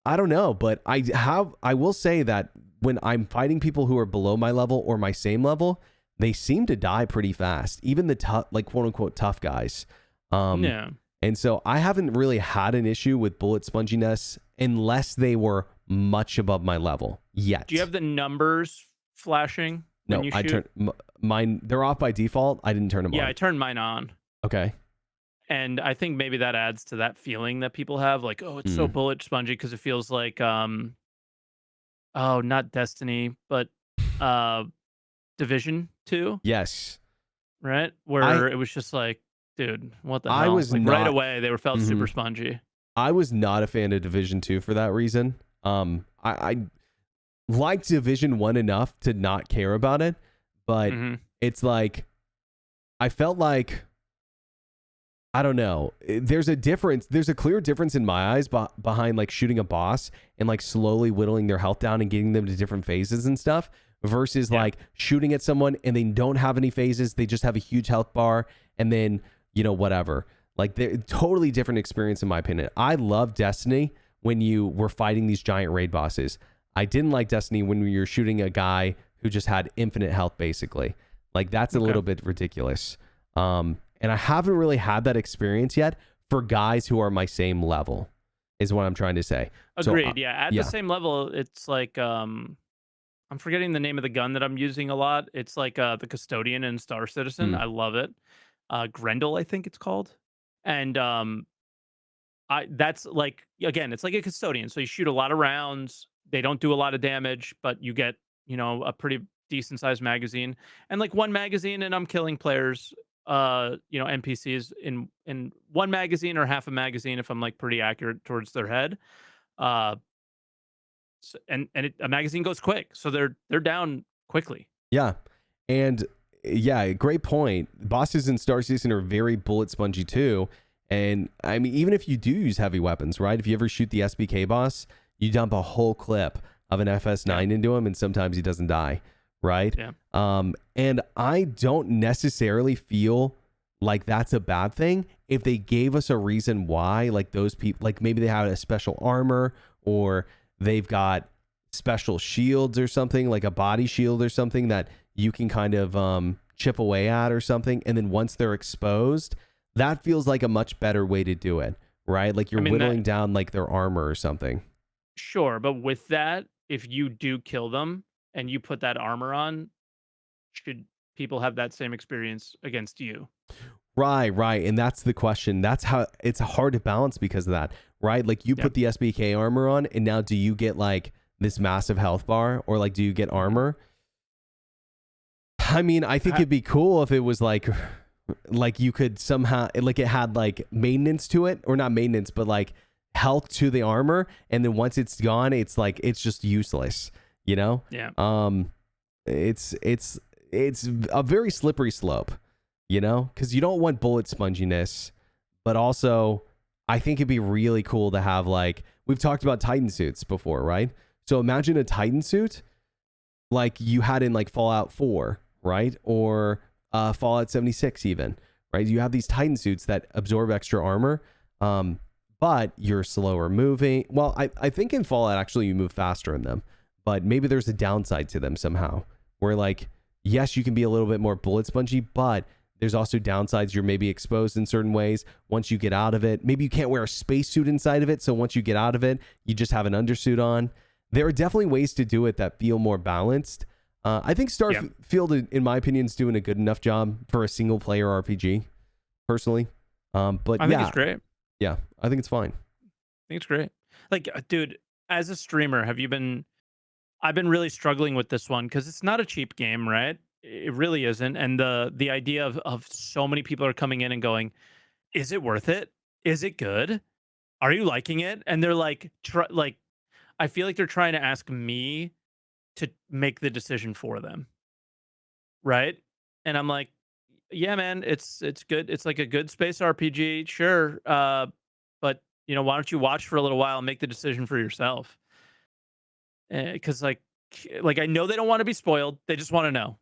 I don't know, but I will say that when I'm fighting people who are below my level or my same level, they seem to die pretty fast. Even the tough, like quote unquote tough guys. Yeah. And so I haven't really had an issue with bullet sponginess unless they were much above my level yet. Do you have the numbers flashing when No, you I shoot? turned mine. They're off by default. I didn't turn them on. Yeah, I turned mine on. Okay. And I think maybe that adds to that feeling that people have, like, oh, it's so bullet spongy because it feels like, oh, not Destiny, but uh, Division 2, Yes. right? Where it was just like, dude, what the I hell? was Like right not. away, they felt Mhm. super spongy. I was not a fan of Division 2 for that reason. I liked Division 1 enough to not care about it, but hmm it's like I felt like I don't know. There's a difference. There's a clear difference in my eyes behind like shooting a boss and like slowly whittling their health down and getting them to different phases and stuff versus like shooting at someone and they don't have any phases. They just have a huge health bar and then, whatever. Like they're totally different experience in my opinion. I love Destiny when you were fighting these giant raid bosses. I didn't like Destiny when you were shooting a guy who just had infinite health basically. Like that's a little bit ridiculous. And I haven't really had that experience yet for guys who are my same level, is what I'm trying to say. Agreed. So, at the same level, it's like I'm forgetting the name of the gun that I'm using a lot. It's like the Custodian in Star Citizen. I love it. Grendel, I think it's called. And that's like again, it's like a Custodian. So you shoot a lot of rounds. They don't do a lot of damage, but you get a pretty decent sized magazine and like one magazine, and I'm killing players. NPCs in one magazine or half a magazine if I'm like pretty accurate towards their head. A magazine goes quick, so they're down quickly. Yeah, and great point. Bosses in Star Citizen are very bullet spongy too, and I mean even if you do use heavy weapons, right? If you ever shoot the SBK boss, you dump a whole clip of an FS9 into him, and sometimes he doesn't die. Right. Yeah. And I don't necessarily feel like that's a bad thing if they gave us a reason why, like those people, like maybe they have a special armor or they've got special shields or something, like a body shield or something that you can kind of chip away at or something. And then once they're exposed, that feels like a much better way to do it. Right. Like you're whittling down like their armor or something. Sure. But with that, if you do kill them, and you put that armor on, should people have that same experience against you? Right. And that's the question. That's how it's hard to balance because of that, right? Like you put the SBK armor on, and now do you get like this massive health bar, or like do you get armor? I mean, I think it'd be cool if it was like you could somehow, like it had like maintenance to it, or not maintenance, but like health to the armor, and then once it's gone, it's like it's just useless. Yeah. It's a very slippery slope, because you don't want bullet sponginess, but also I think it'd be really cool to have, like, we've talked about Titan suits before, right? So imagine a Titan suit like you had in like Fallout 4, right? Or Fallout 76 even, right? You have these Titan suits that absorb extra armor, but you're slower moving. Well, I think in Fallout actually you move faster in them. But maybe there's a downside to them somehow where like, yes, you can be a little bit more bullet spongy, but there's also downsides. You're maybe exposed in certain ways. Once you get out of it, maybe you can't wear a spacesuit inside of it. So once you get out of it, you just have an undersuit on. There are definitely ways to do it that feel more balanced. I think Starfield, in my opinion, is doing a good enough job for a single player RPG personally. But I think it's great. Yeah, I think it's fine. I think it's great. Like, dude, as a streamer, I've been really struggling with this one because it's not a cheap game, right? It really isn't. And the idea of so many people are coming in and going, is it worth it? Is it good? Are you liking it? And they're like, I feel like they're trying to ask me to make the decision for them. Right. And I'm like, yeah, man, it's good. It's like a good space RPG. Sure. But why don't you watch for a little while and make the decision for yourself? Because like I know they don't want to be spoiled. They just want to know,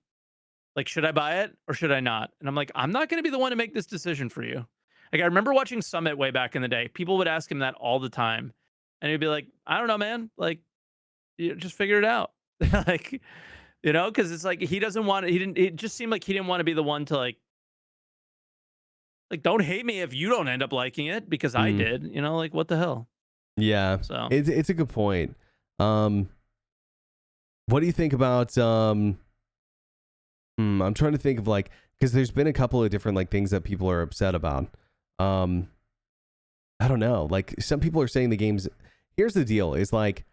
like, should I buy it or should I not? And I'm like, I'm not going to be the one to make this decision for you. Like, I remember watching Summit way back in the day. People would ask him that all the time, and he'd be like, I don't know, man. Like, you just figure it out. Like, because it's like he doesn't want it. It just seemed like he didn't want to be the one to like don't hate me if you don't end up liking it because I did. Like, what the hell? Yeah. So it's a good point. What do you think about I'm trying to think of like, because there's been a couple of different like things that people are upset about. I don't know, like some people are saying the game's, here's the deal, is like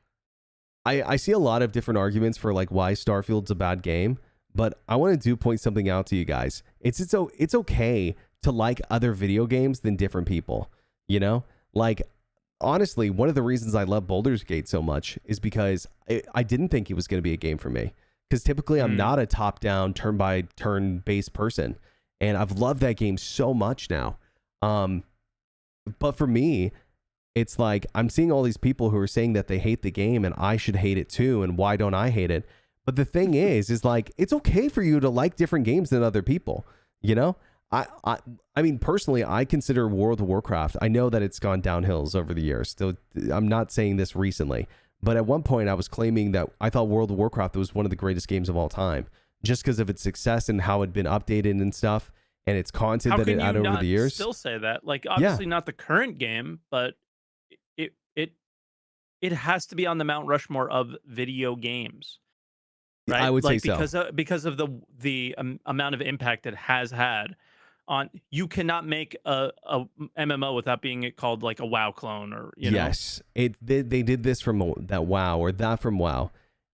I see a lot of different arguments for like why Starfield's a bad game, but I want to point something out to you guys. It's okay to like other video games than different people, like honestly, one of the reasons I love Baldur's Gate so much is because I didn't think it was going to be a game for me. Because typically I'm not a top-down, turn-by-turn based person. And I've loved that game so much now. Um, but for me, it's like I'm seeing all these people who are saying that they hate the game and I should hate it too. And why don't I hate it? But the thing is like, it's okay for you to like different games than other people. You know, I, I, I mean, personally, I consider World of Warcraft. I know that it's gone downhills over the years. So I'm not saying this recently, but at one point I was claiming that I thought World of Warcraft was one of the greatest games of all time, just because of its success and how it'd been updated and stuff, and its content How that can it you had over not the years. still say that? Like, Yeah, obviously not the current game, but it it it has to be on the Mount Rushmore of video games, I right? would say Like so. because of the amount of impact it has had on. You cannot make a MMO without being it called like a WoW clone, or Yes, they did this from that WoW or that from WoW,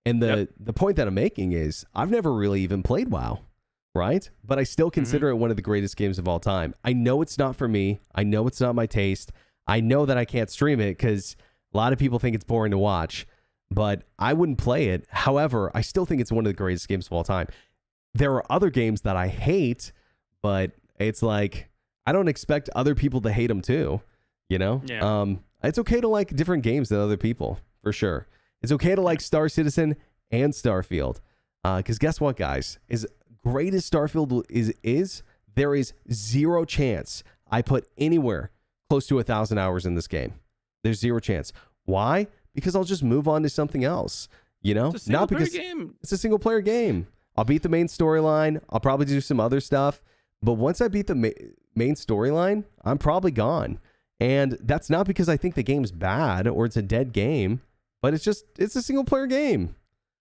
and Yep. the point that I'm making is I've never really even played WoW, right? But I still Hmm. consider it one of the greatest games of all time. I know it's not for me. I know it's not my taste. I know that I can't stream it because a lot of people think it's boring to watch, but I wouldn't play it. However, I still think it's one of the greatest games of all time. There are other games that I hate, but it's like I don't expect other people to hate them too. You know, Yeah. it's okay to like different games than other people for sure. It's okay to like Star Citizen and Starfield, because guess what, guys? As great as Starfield is, there is zero chance I put anywhere close to 1,000 hours in this game. There's zero chance. Why? Because I'll just move on to something else. You know, It's a single not player because game. it's a single player game. I'll beat the main storyline. I'll probably do some other stuff. But once I beat the main storyline, I'm probably gone. And that's not because I think the game's bad or it's a dead game, but it's a single player game,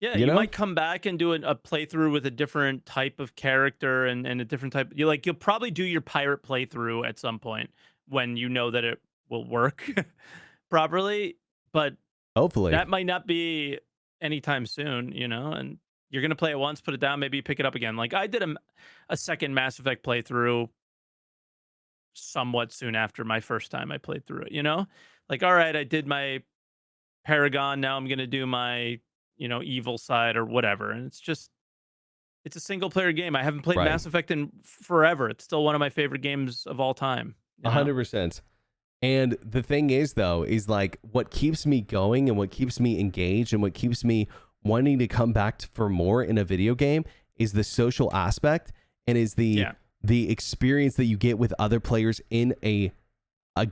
Yeah, you you know? might come back and do a playthrough with a different type of character and a different type. You'll probably do your pirate playthrough at some point when you know that it will work properly, but Hopefully. that might not be anytime soon, and you're gonna play it once, put it down, maybe pick it up again. Like I did a second Mass Effect playthrough somewhat soon after my first time I played through it. Like, all right, I did my Paragon, now I'm gonna do my, evil side or whatever. And it's a single player game. I haven't played Right. Mass Effect in forever. It's still one of my favorite games of all time, you know? 100%. And the thing is, though, is like what keeps me going and what keeps me engaged and what keeps me wanting to come back for more in a video game is the social aspect and is Yeah. the experience that you get with other players in a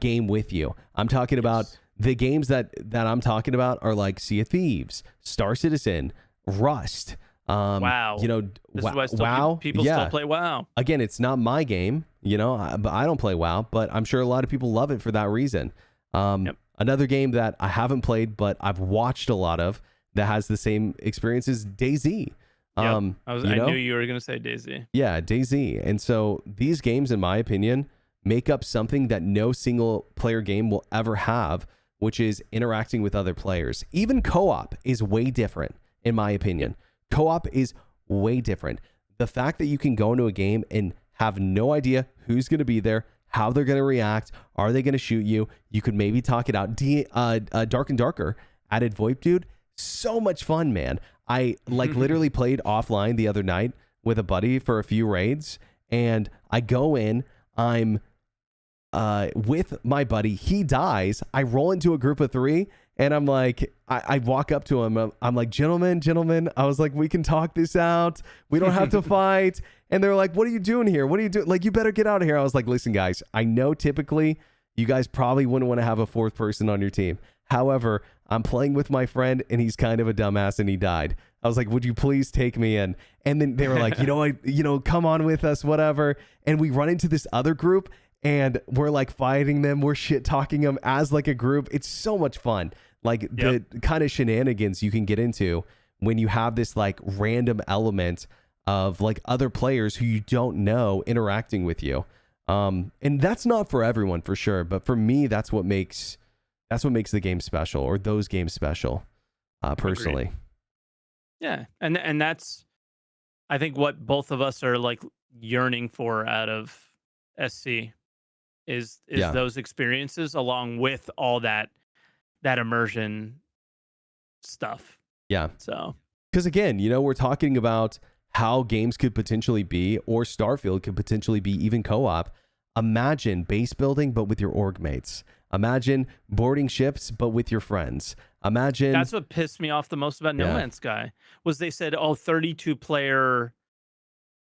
game with you. I'm talking about Yes. the games that I'm talking about are like Sea of Thieves, Star Citizen, Rust. Wow. This is why still WoW. people still Yeah. play WoW. Again, it's not my game, but I don't play WoW, but I'm sure a lot of people love it for that reason. Yep. Another game that I haven't played, but I've watched a lot of that has the same experience is DayZ. Yep. You I knew know, you were gonna say Daisy. yeah, DayZ. And so these games, in my opinion, make up something that no single player game will ever have, which is interacting with other players. Even co-op is way different, in my opinion. Co-op is way different. The fact that you can go into a game and have no idea who's going to be there, how they're going to react, are they going to shoot you? You could maybe talk it out. Dark and Darker added VoIP, dude. So much fun, man. I like literally played offline the other night with a buddy for a few raids, and I go in, I'm with my buddy, he dies, I roll into a group of three, and I'm like, I walk up to him, I'm like, gentlemen, I was like, we can talk this out, we don't have to fight. And they're like, what are you doing here, what are you doing, like, you better get out of here. I was like, listen guys, I know typically you guys probably wouldn't want to have a fourth person on your team, however, I'm playing with my friend and he's kind of a dumbass and he died. I was like, would you please take me in? And then they were like, come on with us, whatever. And we run into this other group and we're like fighting them. We're shit talking them as like a group. It's so much fun. Like the kind of shenanigans you can get into when you have this like random element of like other players who you don't know interacting with you. And that's not for everyone for sure. But for me, that's what makes the game special, or those games special, personally. Agreed. Yeah. And that's, I think, what both of us are like yearning for out of SC is Yeah. those experiences along with all that immersion stuff. Yeah. So, Because again, we're talking about how games could potentially be, or Starfield could potentially be even co-op. Imagine base building, but with your org mates. Imagine boarding ships, but with your friends. Imagine, That's what pissed me off the most about No yeah, Man's Sky was they said, oh, 32 player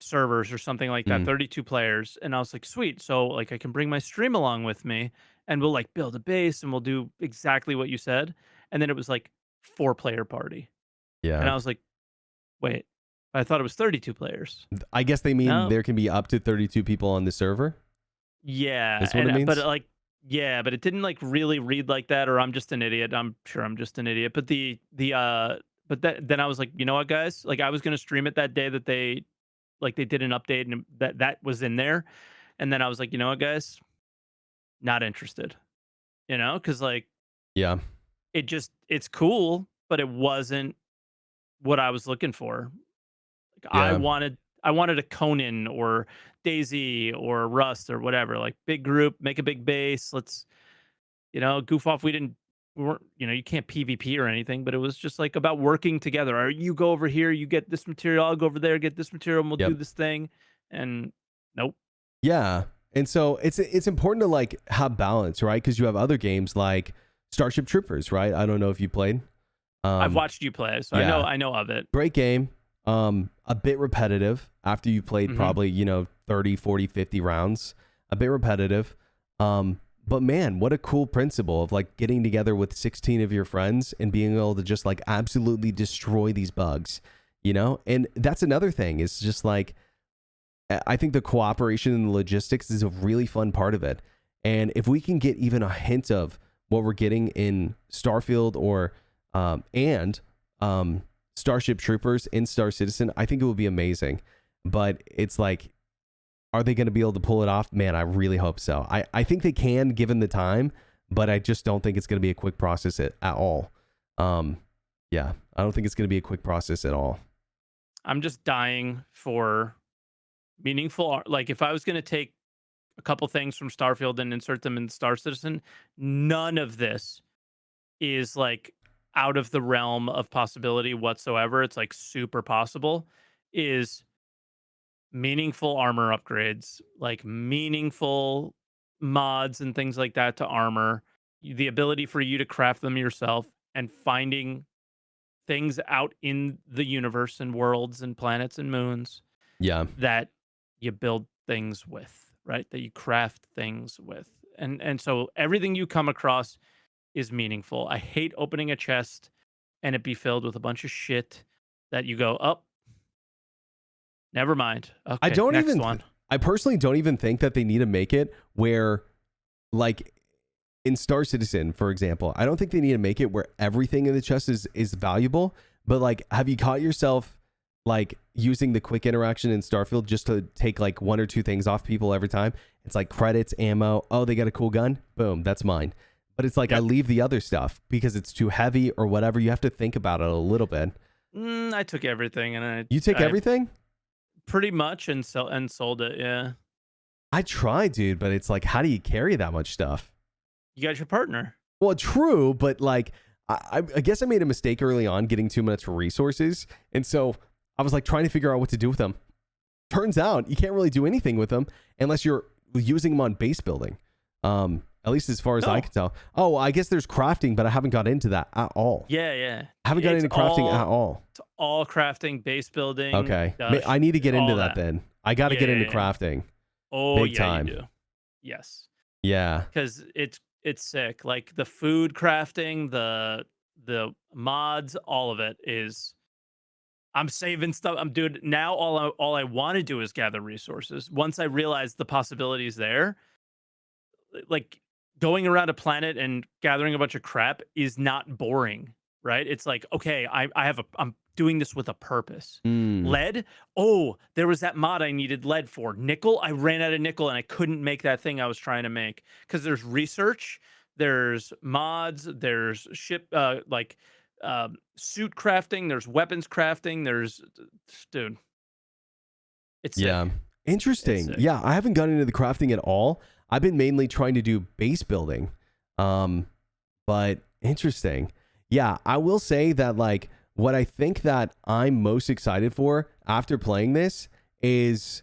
servers or something like that, mm, 32 players. And I was like, sweet. So like I can bring my stream along with me and we'll like build a base and we'll do exactly what you said. And then it was like 4-player party. And yeah. I was like, wait, I thought it was 32 players. I guess they mean No. there can be up to 32 people on the server. Yeah. Is what it But means. like, yeah, but it didn't like really read like that, or I'm just an idiot. I'm sure I'm just an idiot. But but then I was like, you know what, guys? Like I was gonna stream it that day that they did an update and that was in there. And then I was like, you know what, guys? Not interested. Because like Yeah, it's cool, but it wasn't what I was looking for. Like yeah, I wanted a Conan or Daisy or Rust or whatever. Like big group, make a big base. Let's goof off. We weren't, you can't PvP or anything, but it was just like about working together. Or you go over here, you get this material, I'll go over there, get this material, and we'll yep, do this thing. And nope. yeah. And so it's important to like have balance, right? Because you have other games like Starship Troopers, right? I don't know if you played. I've Um, watched you play, so yeah, I know of it. great game. A bit repetitive after you played Hmm. probably 30, 40, 50 rounds. A bit repetitive. But man, what a cool principle of like getting together with 16 of your friends and being able to just like absolutely destroy these bugs, And that's another thing. It's just like I think the cooperation and the logistics is a really fun part of it. And if we can get even a hint of what we're getting in Starfield or and Starship Troopers in Star Citizen, I think it will be amazing. But it's like, are they going to be able to pull it off? Man, I really hope so. I think they can given the time, but I just don't think it's going to be a quick process at all. Yeah, I don't think it's going to be a quick process at all. I'm just dying for meaningful art. Like if I was going to take a couple things from Starfield and insert them in Star Citizen, none of this is like out of the realm of possibility whatsoever. It's like super possible. Is meaningful armor upgrades, like meaningful mods and things like that to armor, the ability for you to craft them yourself, and finding things out in the universe and worlds and planets and moons Yeah, that you build things with, right? That you craft things with. And so everything you come across is meaningful. I hate opening a chest and it be filled with a bunch of shit that you go, "Oh, never mind. I Okay, don't next even. one." I personally don't even think that they need to make it where, like, in Star Citizen, for example, I don't think they need to make it where everything in the chest is valuable. But like, have you caught yourself like using the quick interaction in Starfield just to take like one or two things off people every time? It's like credits, ammo. Oh, they got a cool gun. Boom, that's mine. But it's like I Yep. leave the other stuff because it's too heavy or whatever. You have to think about it a little bit. I took everything and You take I everything? pretty much and sold it. Yeah. I try, dude, but it's like, how do you carry that much stuff? You got your partner. Well, true, but like, I guess I made a mistake early on getting too much resources. And so I was like trying to figure out what to do with them. Turns out you can't really do anything with them unless you're using them on base building. At least as far as I No. can tell. Oh, I guess there's crafting, but I haven't got into that at all. Yeah, yeah. I haven't got It's into crafting at all. It's all crafting, base building. Okay. I need to get into all that then. I got to get into Yeah. crafting. Oh, Big yeah, time. you do. Yes. Yeah. Because it's sick. Like the food crafting, the mods, all of it is. I'm saving stuff. I'm doing now. All I want to do is gather resources. Once I realize the possibilities there, like going around a planet and gathering a bunch of crap is not boring, right? It's like, okay, I'm doing this with a purpose. Mm, Lead? Oh, there was that mod I needed lead for. Nickel? I ran out of nickel and I couldn't make that thing I was trying to make because there's research, there's mods, there's suit crafting, there's weapons crafting, dude, it's yeah. sick. It's Interesting. sick. Yeah, I haven't gotten into the crafting at all. I've been mainly trying to do base building. But interesting. Yeah, I will say that like what I think that I'm most excited for after playing this is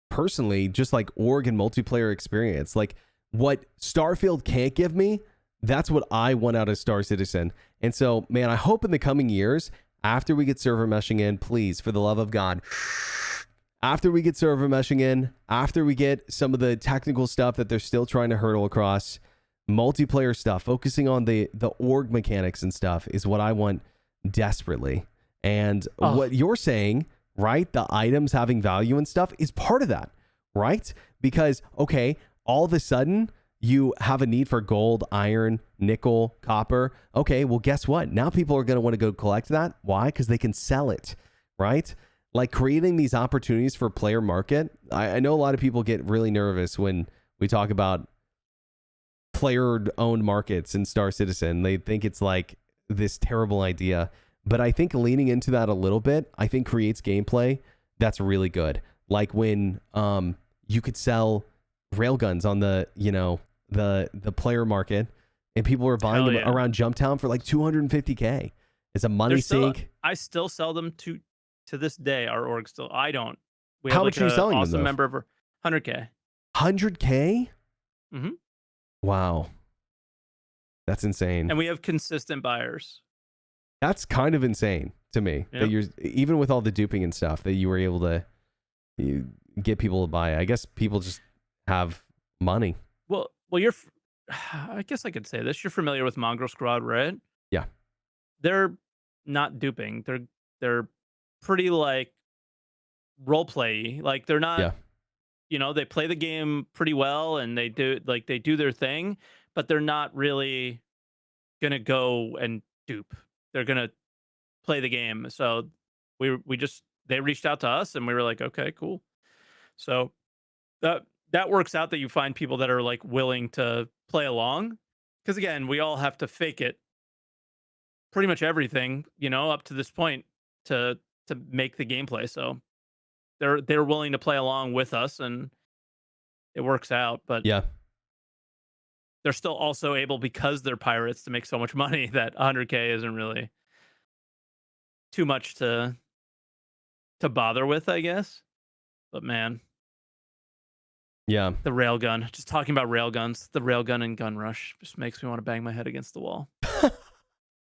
personally just like org and multiplayer experience. Like what Starfield can't give me, that's what I want out of Star Citizen. And so, man, I hope in the coming years, after we get server meshing in, please, for the love of God, after we get server meshing in, after we get some of the technical stuff that they're still trying to hurdle across, multiplayer stuff, focusing on the org mechanics and stuff is what I want desperately. And what you're saying, right, the items having value and stuff is part of that, right? Because, okay, all of a sudden you have a need for gold, iron, nickel, copper. Okay, well, guess what? Now people are going to want to go collect that. Why? Because they can sell it, right? Like creating these opportunities for player market. I know a lot of people get really nervous when we talk about player-owned markets in Star Citizen. They think it's like this terrible idea. But I think leaning into that a little bit, I think creates gameplay that's really good. Like when you could sell railguns on the, you know, the player market, and people were buying them around Jumptown for like $250K. It's a money sink. I still sell them to this day. Our org still. I don't. We How have much like are you selling awesome them? member of 100K. 100K? Mm-hmm. Wow, that's insane. And we have consistent buyers. That's kind of insane to me. Yep. That you're, even with all the duping and stuff, that you were able to get people to buy it. I guess people just have money. Well, I guess I could say this. You're familiar with Mongrel Squad, right? Yeah. They're not duping. They're pretty like role play. Like they're not. Yeah. You know, they play the game pretty well, and they do their thing, but they're not really gonna go and dupe. They're gonna play the game. So they reached out to us, and we were like, okay, cool. So that works out that you find people that are like willing to play along, because again, we all have to fake it, pretty much everything, you know, up to this point to make the gameplay. So they're willing to play along with us, and it works out. But Yeah. they're still also able, because they're pirates, to make so much money that 100K isn't really too much to bother with, I guess. But man, Yeah. the railgun. Just talking about railguns, the railgun in Gun Rush just makes me want to bang my head against the wall.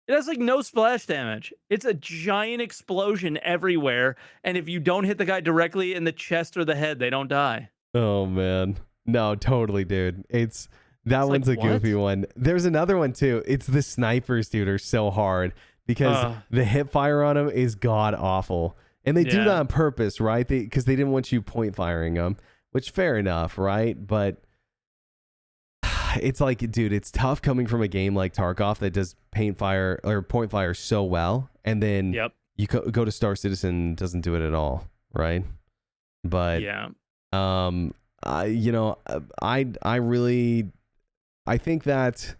It has like no splash damage. It's a giant explosion everywhere, and if you don't hit the guy directly in the chest or the head, they don't die. Oh man. No, totally, dude. It's one's like, a goofy one. There's another one too. It's the snipers, dude, are so hard because the hip fire on them is god awful. And they do that on purpose, right? Because they didn't want you point firing them, which fair enough, right? But it's like, dude, it's tough coming from a game like Tarkov that does paint fire or point fire so well, and then you go to Star Citizen, doesn't do it at all, right? But I think that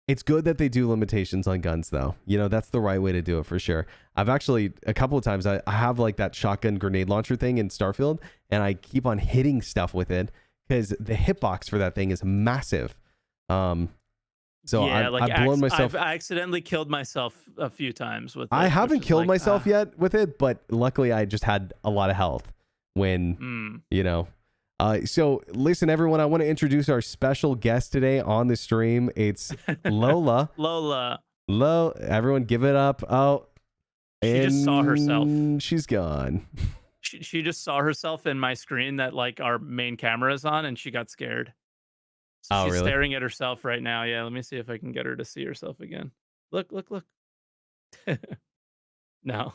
it's good that they do limitations on guns, though. You know, that's the right way to do it for sure. I've actually a couple of times I have like that shotgun grenade launcher thing in Starfield, and I keep on hitting stuff with it because the hitbox for that thing is massive. So I've blown myself. I've accidentally killed myself a few times with it. I haven't killed myself yet with it, but luckily I just had a lot of health when you know. So listen, everyone, I want to introduce our special guest today on the stream. It's Lola. Everyone give it up. Oh, she just saw herself. She's gone. She just saw herself in my screen that like our main camera is on, and she got scared. So she's staring at herself right now. Yeah, let me see if I can get her to see herself again. Look. No.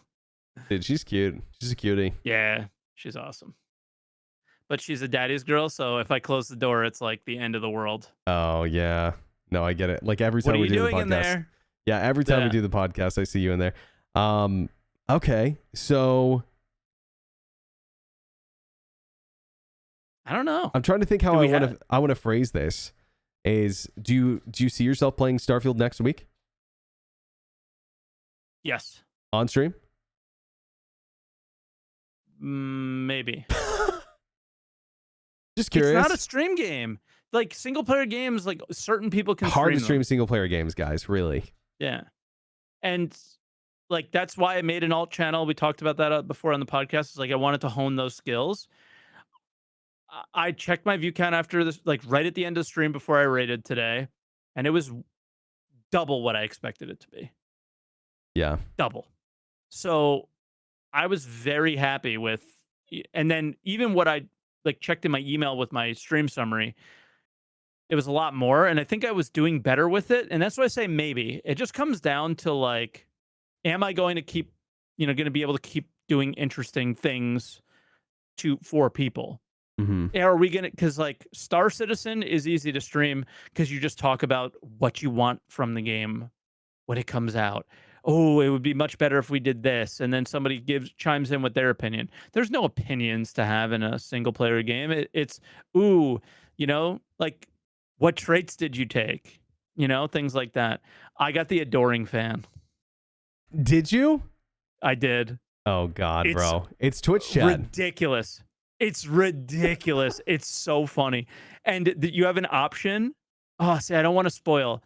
Dude, she's cute. She's a cutie. Yeah, she's awesome. But she's a daddy's girl, so if I close the door, it's like the end of the world. Oh, yeah. No, I get it. Like every time we do the podcast. In there? Yeah, every time we do the podcast, I see you in there. Okay, so I don't know. I'm trying to think how I want to phrase this. Is do you see yourself playing Starfield next week? Yes. On stream? Maybe. Just curious. It's not a stream game. Like single player games, like certain people can hard to stream single player games, guys. Really. Yeah, and like that's why I made an alt channel. We talked about that before on the podcast. It's like I wanted to hone those skills. I checked my view count after this, like right at the end of the stream before I rated today, and it was double what I expected it to be. Yeah. Double. So I was very happy with, and then even what I like checked in my email with my stream summary, it was a lot more, and I think I was doing better with it. And that's why I say maybe. It just comes down to like, am I going to keep, going to be able to keep doing interesting things for people? Hmm. Are we gonna, because like Star Citizen is easy to stream because you just talk about what you want from the game when it comes out. Oh, it would be much better if we did this, and then somebody chimes in with their opinion. There's no opinions to have in a single player game. It's ooh, like what traits did you take? Things like that. I got the adoring fan. Did you? I did. Oh God, It's bro. It's Twitch chat. ridiculous. It's ridiculous. It's so funny. And you have an option. Oh, see, I don't want to spoil.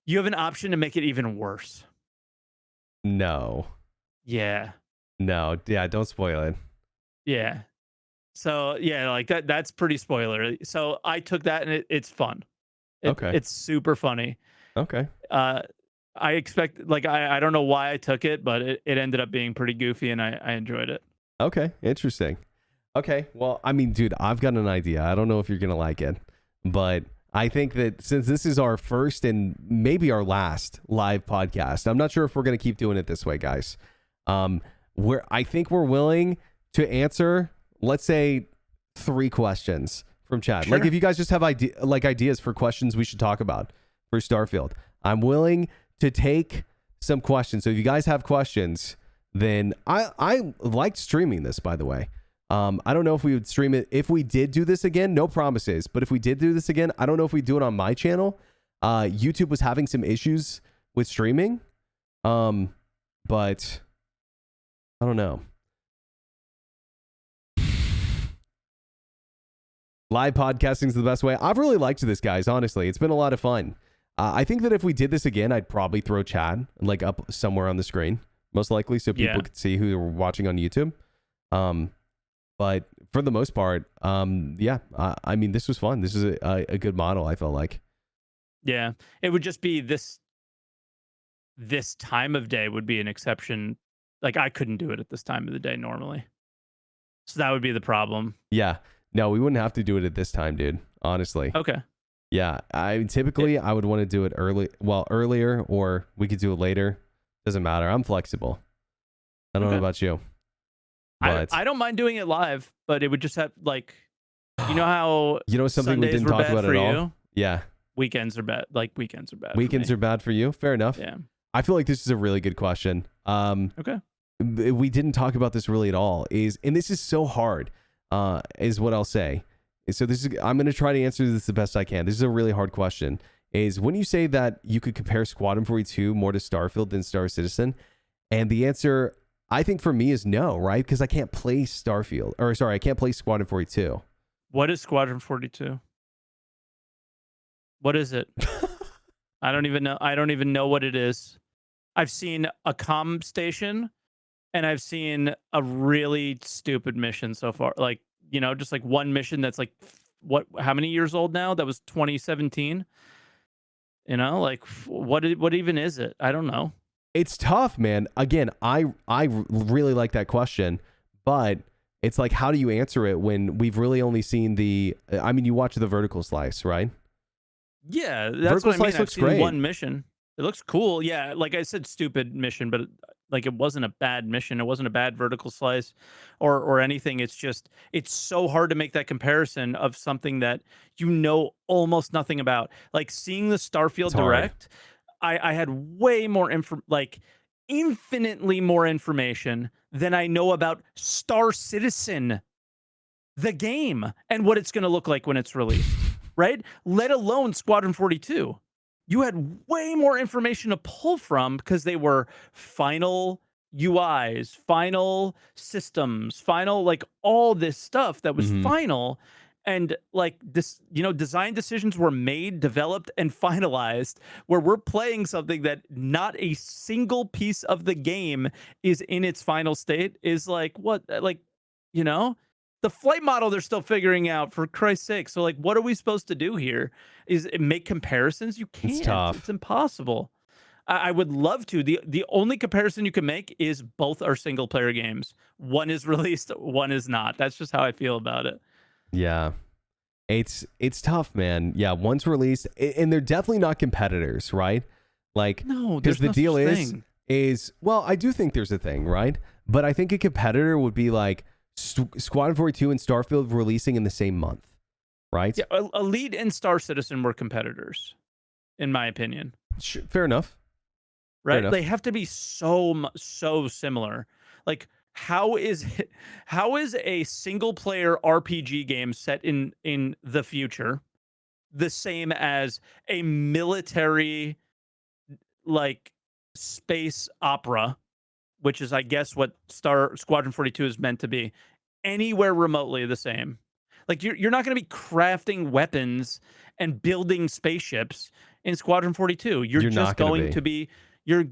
You have an option to make it even worse. No. Yeah. No. Yeah, don't spoil it. Yeah. So yeah, like that's pretty spoiler. So I took that and it's fun. Okay. It's super funny. Okay. Uh I expect like I don't know why I took it, but it ended up being pretty goofy and I enjoyed it. Okay. Interesting. Okay. Well, I mean, dude, I've got an idea. I don't know if you're going to like it, but I think that since this is our first and maybe our last live podcast, I'm not sure if we're going to keep doing it this way, guys. I think we're willing to answer, let's say, 3 questions from chat. Sure. Like if you guys just have ideas for questions we should talk about for Starfield, I'm willing to take some questions. So if you guys have questions, then I liked streaming this, by the way. I don't know if we would stream it if we did do this again. No promises, but if we did do this again, I don't know if we do it on my channel. YouTube was having some issues with streaming, but I don't know. Live podcasting is the best way. I've really liked this, guys. Honestly, it's been a lot of fun. I think that if we did this again, I'd probably throw Chad like up somewhere on the screen, most likely, so people could see who are watching on YouTube. But for the most part, I mean, this was fun. This is a good model, I felt like. Yeah. It would just be this time of day would be an exception. Like I couldn't do it at this time of the day normally. So that would be the problem. Yeah. No, we wouldn't have to do it at this time, dude. Honestly. Okay. Yeah. I would want to do it earlier, or we could do it later. Doesn't matter. I'm flexible. I don't know about you. But I don't mind doing it live, but it would just have like, how something Sundays we didn't were talk bad about for at all. you? Yeah. Weekends are bad. Like weekends are bad. Weekends are bad for you. Fair enough. Yeah. I feel like this is a really good question. Okay. We didn't talk about this really at all. And this is so hard. Is what I'll say. So I'm going to try to answer this the best I can. This is a really hard question. Is when you say that you could compare Squadron 42 more to Starfield than Star Citizen, and the answer I think for me is no, right? Because I can't play I can't play Squadron 42. What is Squadron 42? What is it? I don't even know. I don't even know what it is. I've seen a comm station and I've seen a really stupid mission so far. Like, just like one mission that's like how many years old now? That was 2017. Like what even is it? I don't know. It's tough, man. Again, I really like that question, but it's like, how do you answer it when we've really only seen you watch the vertical slice, right? Yeah, that's what I mean. I've seen great. one mission. It looks cool. Yeah, like I said, stupid mission, but like it wasn't a bad mission. It wasn't a bad vertical slice or anything. It's just it's so hard to make that comparison of something that almost nothing about. Like seeing the Starfield Direct, I had way more infinitely more information than I know about Star Citizen, the game, and what it's going to look like when it's released, right? Let alone Squadron 42. You had way more information to pull from because they were final UIs, final systems, final, like all this stuff that was final. And like this, design decisions were made, developed, and finalized where we're playing something that not a single piece of the game is in its final state is like, what, like, the flight model they're still figuring out, for Christ's sake. So like, what are we supposed to do here? Is it make comparisons? You It's can't. It's tough. impossible. I would love to. The only comparison you can make is both are single player games. One is released, one is not. That's just how I feel about it. Yeah. It's tough, man. Yeah, once released, and they're definitely not competitors, right? Like, No, because there's the no deal such thing. is well, I do think there's a thing, right? But I think a competitor would be like Squadron 42 and Starfield releasing in the same month, right? Yeah, Elite and Star Citizen were competitors, in my opinion. Fair enough. Fair Right? enough. They have to be so similar. Like, how is how is a single player RPG game set in the future the same as a military, like, space opera, which is, I guess, what Star Squadron 42 is meant to be, anywhere remotely the same? Like, you're not going to be crafting weapons and building spaceships in Squadron 42. You're You're just not going to going be. to be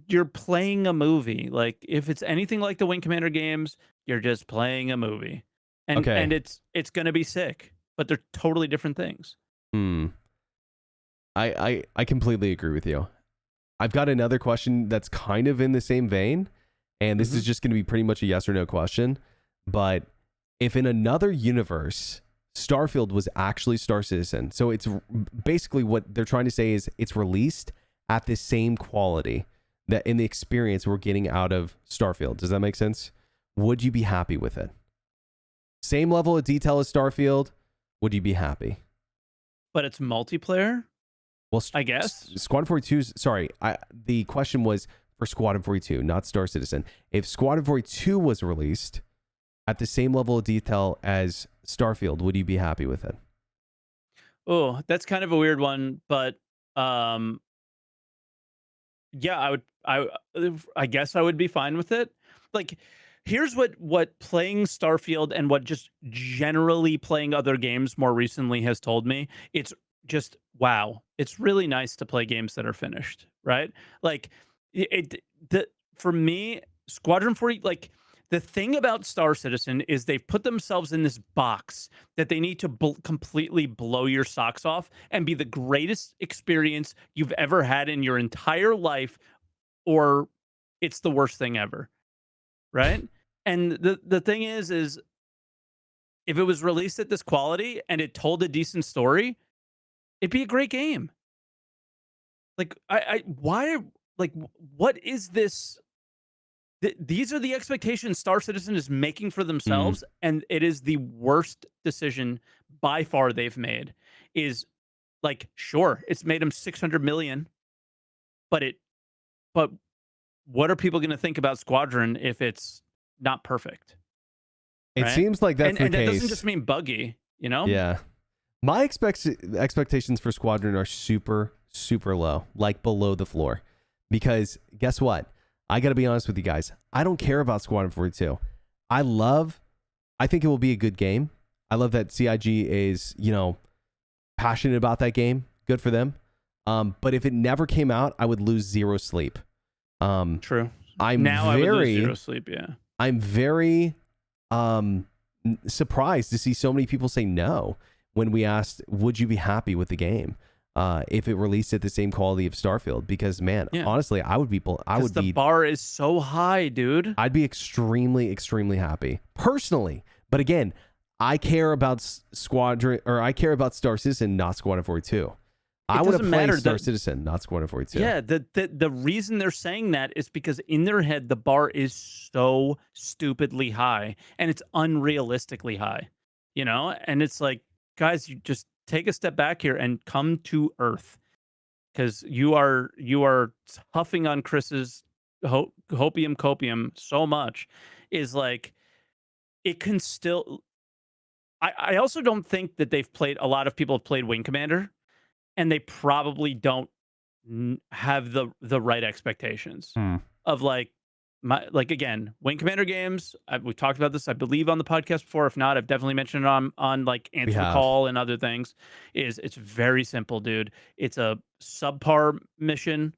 you're playing a movie. Like, if it's anything like the Wing Commander games, you're just playing a movie. And Okay. it's going to be sick, but they're totally different things. Hmm. I completely agree with you. I've got another question that's kind of in the same vein, and this is Mhm. just going to be pretty much a yes or no question. But if in another universe, Starfield was actually Star Citizen, so it's basically what they're trying to say is it's released at the same quality that in the experience we're getting out of Starfield. Does that make sense? Would you be happy with it? Same level of detail as Starfield. Would you be happy? But it's multiplayer, Well, I guess. Squadron 42. Sorry, the question was for Squadron 42, not Star Citizen. If Squadron 42 was released at the same level of detail as Starfield, would you be happy with it? Oh, that's kind of a weird one, but um yeah, I guess I would be fine with it. Like, here's what playing Starfield and what just generally playing other games more recently has told me. It's just wow. It's really nice to play games that are finished, right? Like, it the for me, Squadron 40, like, the thing about Star Citizen is they've put themselves in this box that they need to completely blow your socks off and be the greatest experience you've ever had in your entire life, or it's the worst thing ever, right? And the thing is if it was released at this quality and it told a decent story, it'd be a great game. Like, I why like what is this? These are the expectations Star Citizen is making for Mm. themselves, and it is the worst decision by far they've made. Is like, sure, it's made them 600 million, but but what are people going to think about Squadron if it's not perfect, It right? seems like that's the And that doesn't just case. mean buggy, you know? Yeah. My expectations for Squadron are super, super low, like below the floor. Because guess what? I got to be honest with you guys. I don't care about Squadron 42. I love, I think it will be a good game. I love that CIG is, passionate about that game. Good for them. But if it never came out, I would lose zero sleep. Um, True. I'm Now I would lose zero very, sleep. Yeah. I'm very um, surprised to see so many people say no when we asked, would you be happy with the game if it released at the same quality of Starfield? Because man, Yeah. honestly, I would Because the bar is so high, dude. I'd be extremely, extremely happy personally. But again, I care about Squadron, or I care about Star Citizen, not Squadron 42. I It want to doesn't play matter. Star Citizen, not Squadron 42. Yeah, the reason they're saying that is because in their head the bar is so stupidly high and it's unrealistically high, you know? And it's like, guys, you just take a step back here and come to earth, because you are huffing on Chris's hopium copium so much, is like, it can still. I also don't think that they've played, a lot of people have played Wing Commander, and they probably don't have the right expectations Hmm. of, like, like, again, Wing Commander games. We've talked about this, I believe, on the podcast before. If not, I've definitely mentioned it on like We Answer the have. Call and other things. Is It's very simple, dude. It's a subpar mission,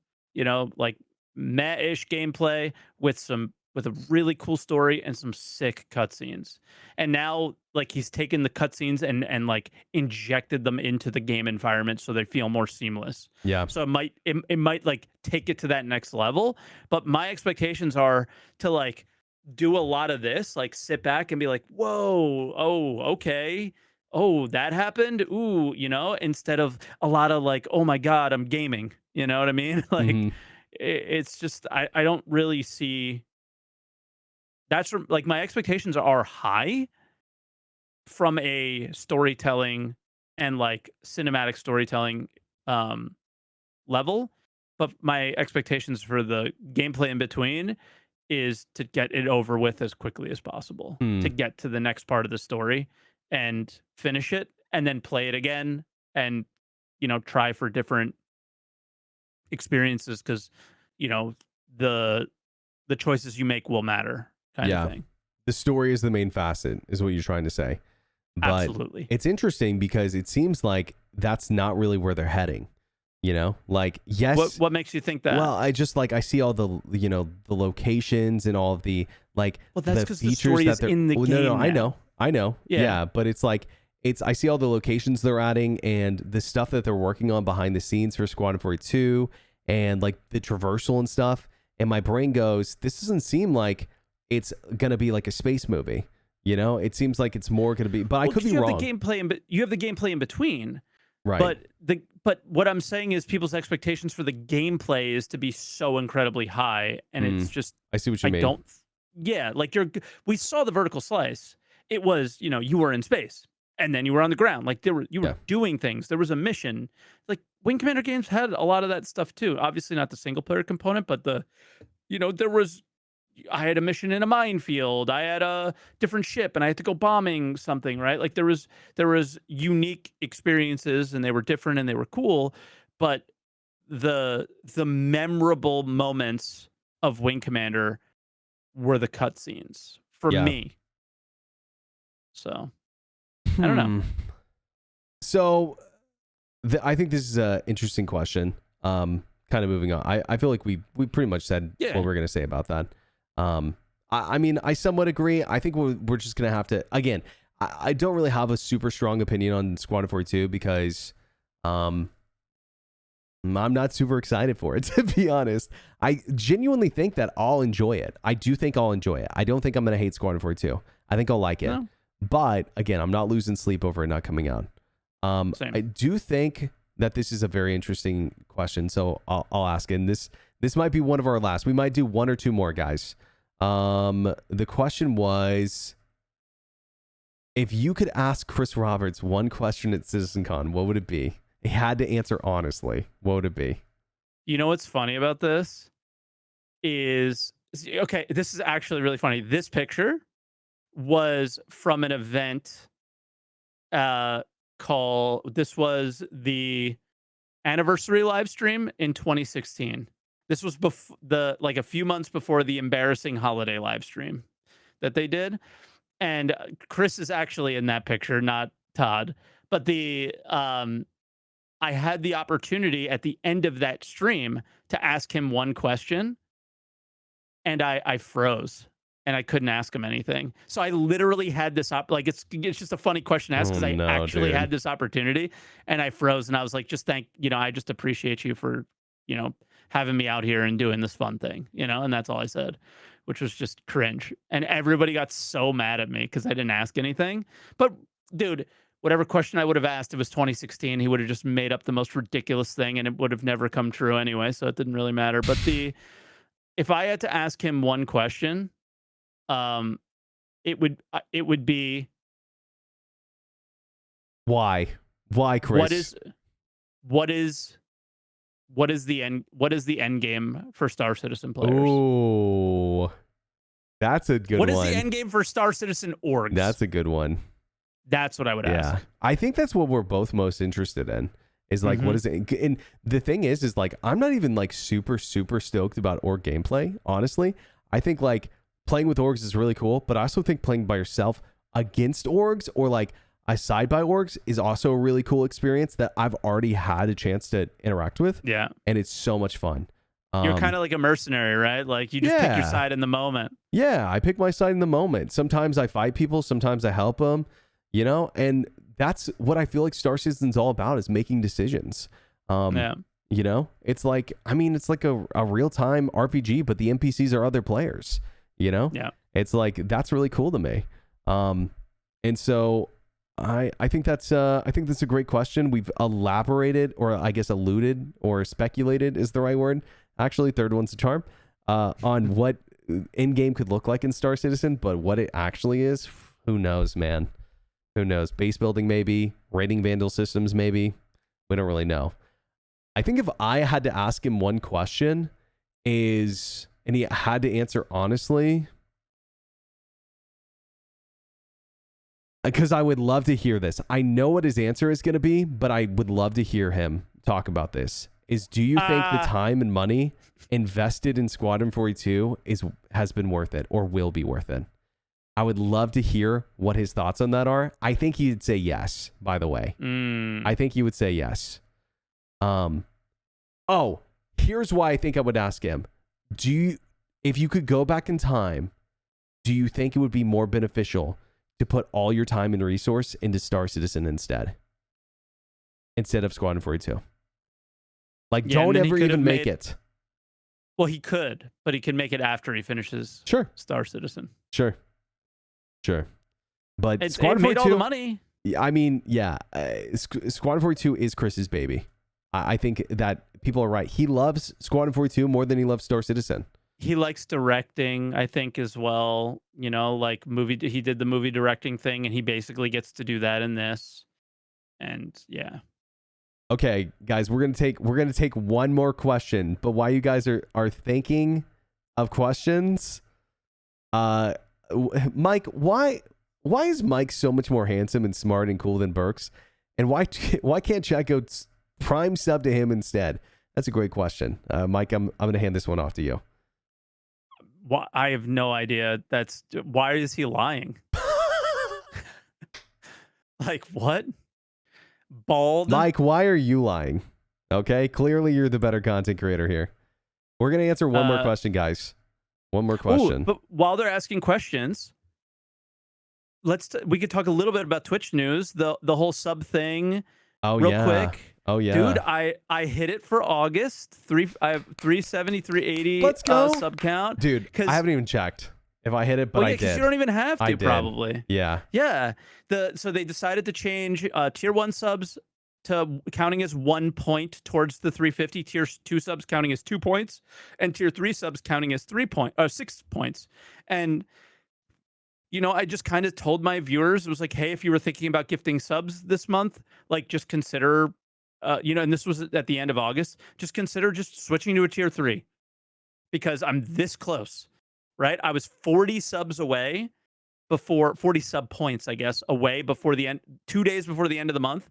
like meh-ish gameplay with some with a really cool story and some sick cutscenes. And now like he's taken the cutscenes and like injected them into the game environment so they feel more seamless. Yeah. So it might like take it to that next level. But my expectations are to like do a lot of this, like sit back and be like, whoa, oh, okay. Oh, that happened. Ooh, instead of a lot of like, oh my God, I'm gaming. You know what I mean? Like Hmm. it's just I don't really see like my expectations are high from a storytelling and like cinematic storytelling um level, but my expectations for the gameplay in between is to get it over with as quickly as possible, to Hmm. get to the next part of the story and finish it and then play it again and try for different experiences cuz you know the the choices you make will matter kind of Yeah. thing. The story is the main facet, is what you're trying to say. But Absolutely. it's interesting because it seems like that's not really where they're heading. Like, yes. What makes you think that? Well, I just like I see all the locations and all of the like Well, that's the because the features story that is they're. in the Well, no, game now. I know, Yeah. yeah, but it's like I see all the locations they're adding and the stuff that they're working on behind the scenes for Squadron 42 and like the traversal and stuff. And my brain goes, this doesn't seem like it's gonna be like a space movie. It seems like it's more gonna be, but I Well, could because be you have the wrong. gameplay, you have the gameplay in between. Right. But what I'm saying is people's expectations for the gameplay is to be so incredibly high, and it's Mm, just I see what you I mean. don't. Yeah, like we saw the vertical slice. It was you were in space and then you were on the ground. Like you were Yeah. doing things. There was a mission. Like Wing Commander games had a lot of that stuff too. Obviously not the single player component, but there was I had a mission in a minefield. I had a different ship and I had to go bombing something, right? Like there was unique experiences and they were different and they were cool, but the memorable moments of Wing Commander were the cutscenes for Yeah. me. So, I don't know. Hmm. So I think this is an interesting question. Kind of moving on. I feel like we pretty much said what Yeah. we're gonna say about that. I mean, I somewhat agree. I think we're just gonna have to again. I don't really have a super strong opinion on Squadron 42 because, I'm not super excited for it to be honest. I genuinely think that I'll enjoy it. I do think I'll enjoy it. I don't think I'm gonna hate Squadron 42. I think I'll like it. No, But again, I'm not losing sleep over it not coming out. I same. do think that this is a very interesting question, so I'll ask it. And this might be one of our last. We might do one or two more, guys. The question was, if you could ask Chris Roberts one question at CitizenCon, what would it be? He had to answer honestly. What would it be? You know what's funny about this is okay, this is actually really funny. This picture was from an event uh this was the anniversary live stream in 2016. This was like a few months before the embarrassing holiday live stream that they did. And Chris is actually in that picture, not Todd. But I had the opportunity at the end of that stream to ask him one question, and I froze and I couldn't ask him anything. So I literally had this like it's just a funny question to ask Oh because I no, actually dude. had this opportunity and I froze and I was like, just I just appreciate you for, you know, having me out here and doing this fun thing, and that's all I said, which was just cringe. And everybody got so mad at me because I didn't ask anything. But dude, whatever question I would have asked, it was 2016. He would have just made up the most ridiculous thing and it would have never come true anyway. So it didn't really matter. But if I had to ask him one question, um, it would be Why? Why, what Chris? is what is what is the end game for Star Citizen players? Oh, that's a good What is the one. end game for Star Citizen orgs? That's a good one. That's what I would Yeah. ask. I think that's what we're both most interested in is like, what Mhm. is it? And the thing is like, I'm not even like super, super stoked about org gameplay. Honestly, I think like playing with orgs is really cool, but I also think playing by yourself against orgs or like a side by orgs is also a really cool experience that I've already had a chance to interact with. Yeah. And it's so much fun. You're kind of like a mercenary, right? Like you just pick your Yeah. side in the moment. Yeah, I pick my side in the moment. Sometimes I fight people, sometimes I help them, and that's what I feel like Star Citizen's all about, is making decisions. Yeah. It's like, it's like a real-time RPG, but the NPCs are other players, Yeah. It's like, that's really cool to me. And so I think that's a great question. We've elaborated, or I guess alluded, or speculated is the right word. Actually, third one's a charm, on what in-game could look like in Star Citizen, but what it actually is, who knows, man? Who knows? Base building, maybe. Raiding Vandal systems, maybe. We don't really know. I think if I had to ask him one question, and he had to answer honestly, because I would love to hear this. I know what his answer is going to be, but I would love to hear him talk about this. Do you think the time and money invested in Squadron 42 has been worth it, or will be worth it? I would love to hear what his thoughts on that are. I think he'd say yes, by the way. I think he would say yes. Here's why I think I would ask him. If you could go back in time, do you think it would be more beneficial to put all your time and resource into Star Citizen instead of Squadron 42? Like, don't ever even make it. Well, he could, but he can make it after he finishes Star Citizen. Sure. But it Squadron 42 made all the money. Squadron 42 is Chris's baby. I think that people are right. He loves Squadron 42 more than he loves Star Citizen. He likes directing, I think, as well. Like he did the movie directing thing, and he basically gets to do that in this. And yeah. Okay, guys, we're gonna take one more question. But while you guys are thinking of questions, Mike, why is Mike so much more handsome and smart and cool than Berks? And why can't Chat go prime sub to him instead? That's a great question, Mike. I'm gonna hand this one off to you. I have no idea. Why is he lying? Like what? Bald? Mike, why are you lying? Okay, clearly you're the better content creator here. We're gonna answer one more question, guys. One more question. But while they're asking questions, we could talk a little bit about Twitch news. The whole sub thing. Real quick. Oh yeah, dude, I hit it for August. I have 370, 380. Let's go. Sub count, dude. I haven't even checked if I hit it, but I did. You don't even have to, probably. Yeah. So they decided to change tier 1 subs to counting as 1 point towards the 350. Tier 2 subs counting as 2 points, and tier 3 subs counting as 6 points. And I just kind of told my viewers, it was like, hey, if you were thinking about gifting subs this month, like just consider, and this was at the end of August, just consider just switching to a tier 3 because I'm this close, right? I was 40 subs away before 40 sub points, I guess, away before the end, 2 days before the end of the month.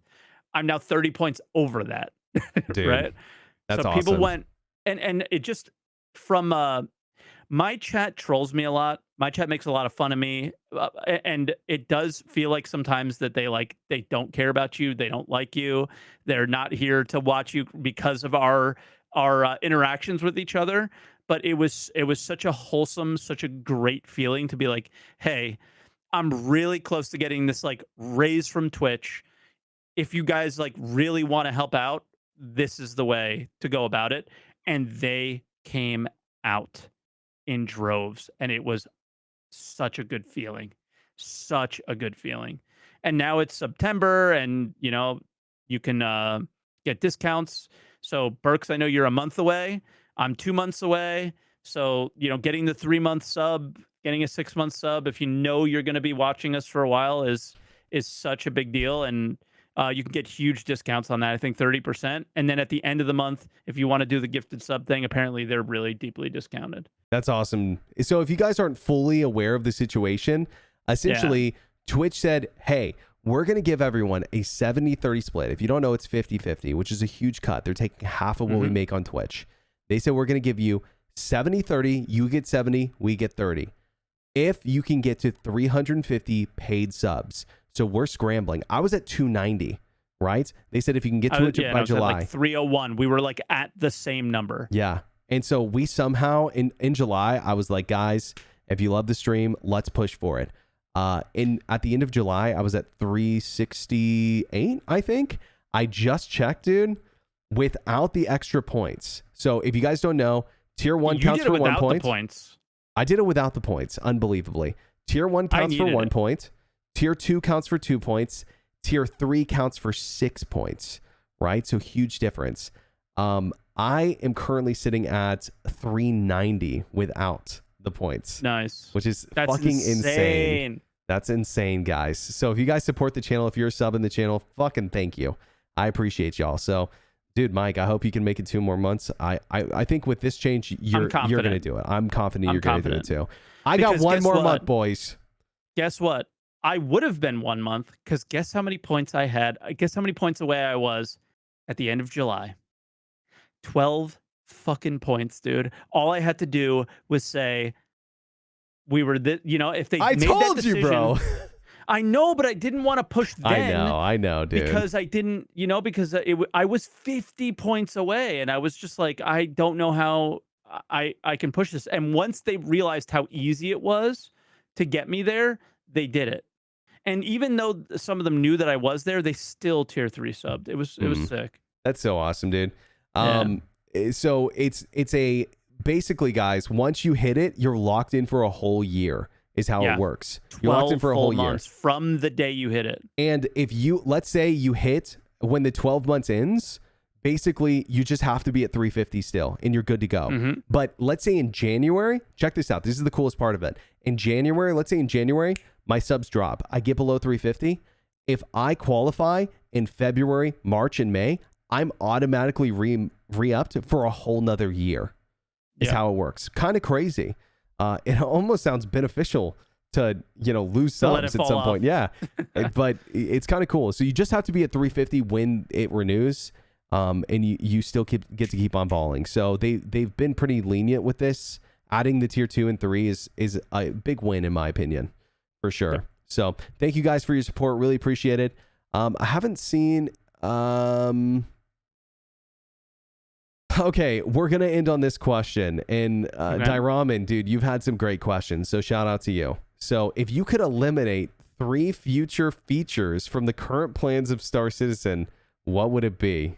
I'm now 30 points over that, dude, right? That's so awesome. People went, and it just from my chat trolls me a lot. My chat makes a lot of fun of me, and it does feel like sometimes that they don't care about you, they don't like you, they're not here to watch you because of our interactions with each other. But it was such a wholesome, such a great feeling to be like, hey, I'm really close to getting this like raise from Twitch. If you guys like really want to help out, this is the way to go about it. And they came out in droves, and it was such a good feeling. And now it's September, and you can get discounts. So Berks, I know you're a month away. I'm 2 months away. So getting the 3-month sub, getting a 6-month sub, if you're going to be watching us for a while, is such a big deal. And you can get huge discounts on that. I think 30%. And then at the end of the month, if you want to do the gifted sub thing, apparently they're really deeply discounted. That's awesome. So if you guys aren't fully aware of the situation, essentially Twitch said, hey, we're going to give everyone a 70-30 split. If you don't know, it's 50-50, which is a huge cut. They're taking half of what we make on Twitch. They said, we're going to give you 70-30. You get 70, we get 30. If you can get to 350 paid subs. So we're scrambling. I was at 290, right? They said if you can get to it by July. At like 301. We were like at the same number. Yeah. And so we somehow in July, I was like, guys, if you love the stream, let's push for it. At the end of July, I was at 368, I think. I just checked, dude, without the extra points. So if you guys don't know, tier 1 counts for 1 point. Points. I did it without the points, unbelievably. Tier 1 counts for 1 point. Tier 2 counts for 2 points. Tier 3 counts for 6 points, right? So huge difference. I am currently sitting at 390 without the points. Nice. Which is That's fucking insane. That's insane, guys. So if you guys support the channel, if you're a sub in the channel, fucking thank you. I appreciate y'all. So, dude, Mike, I hope you can make it 2 more months. I think with this change, you're going to do it. I'm confident you're going to do it too. I got 1 more month, boys. Guess what? I would have been 1 month because guess how many points I had? Guess how many points away I was at the end of July? 12 fucking points, dude. All I had to do was say we were if they made that decision, you, bro. I know, but I didn't want to push then. I know, dude. Because I didn't, because I was 50 points away, and I was just like, I don't know how I can push this. And once they realized how easy it was to get me there, they did it. And even though some of them knew that I was there, they still tier 3 subbed. It was sick. That's so awesome, dude. So it's basically, guys, once you hit it, you're locked in for a whole year is how it works. You're locked in for a whole year from the day you hit it. And if let's say you hit when the 12 months ends, basically you just have to be at 350 still and you're good to go. Mm-hmm. But let's say in January, check this out. This is the coolest part of it. Let's say in January, my subs drop. I get below 350. If I qualify in February, March, and May, I'm automatically re-upped for a whole nother year is how it works. Kind of crazy. It almost sounds beneficial to, lose subs at some point. Yeah. But it's kind of cool. So you just have to be at 350 when it renews. And you still get to keep on balling. So they've been pretty lenient with this. Adding the tier 2 and 3 is a big win in my opinion, for sure. Yeah. So thank you guys for your support. Really appreciate it. I haven't seen... Okay, we're going to end on this question. And Dyraman, dude, you've had some great questions. So shout out to you. So if you could eliminate 3 future features from the current plans of Star Citizen, what would it be?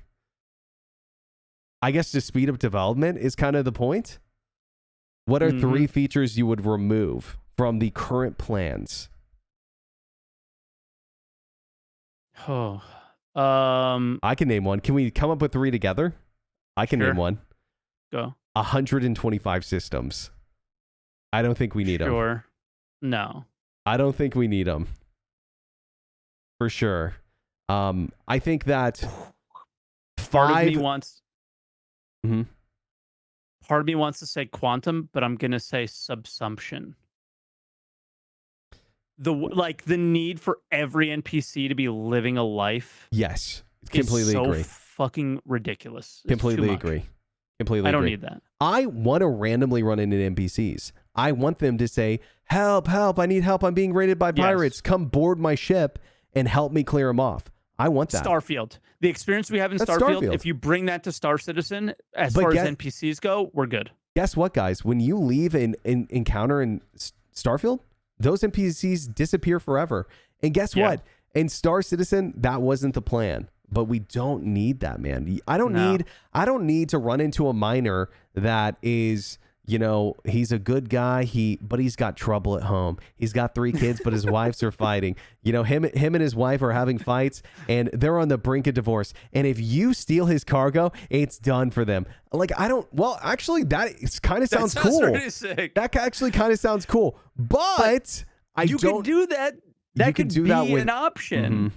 I guess to speed up development is kind of the point. What are 3 features you would remove from the current plans? Oh, I can name one. Can we come up with 3 together? I can name one. Go. 125 systems. I don't think we need them. Sure. No. I don't think we need them. For sure. I think that part of me wants to say quantum, but I'm gonna say subsumption. The need for every NPC to be living a life. Yes, completely agree. Fucking ridiculous. Completely agree. I don't need that. I want to randomly run into NPCs. I want them to say, "Help! Help! I need help! I'm being raided by pirates. Yes. Come board my ship and help me clear them off." I want that. Starfield. The experience we have in Starfield, if you bring that to Star Citizen, as far as NPCs go, we're good. Guess what, guys? When you leave an encounter in Starfield, those NPCs disappear forever. And guess what? In Star Citizen, that wasn't the plan. But we don't need that, man. I don't need to run into a miner that is, he's a good guy, but he's got trouble at home. He's got 3 kids, but his wives are fighting. Him and his wife are having fights and they're on the brink of divorce. And if you steal his cargo, it's done for them. Actually that kind of sounds cool. Really sick. That actually kind of sounds cool. But you can do that. That could be an option. Mm-hmm.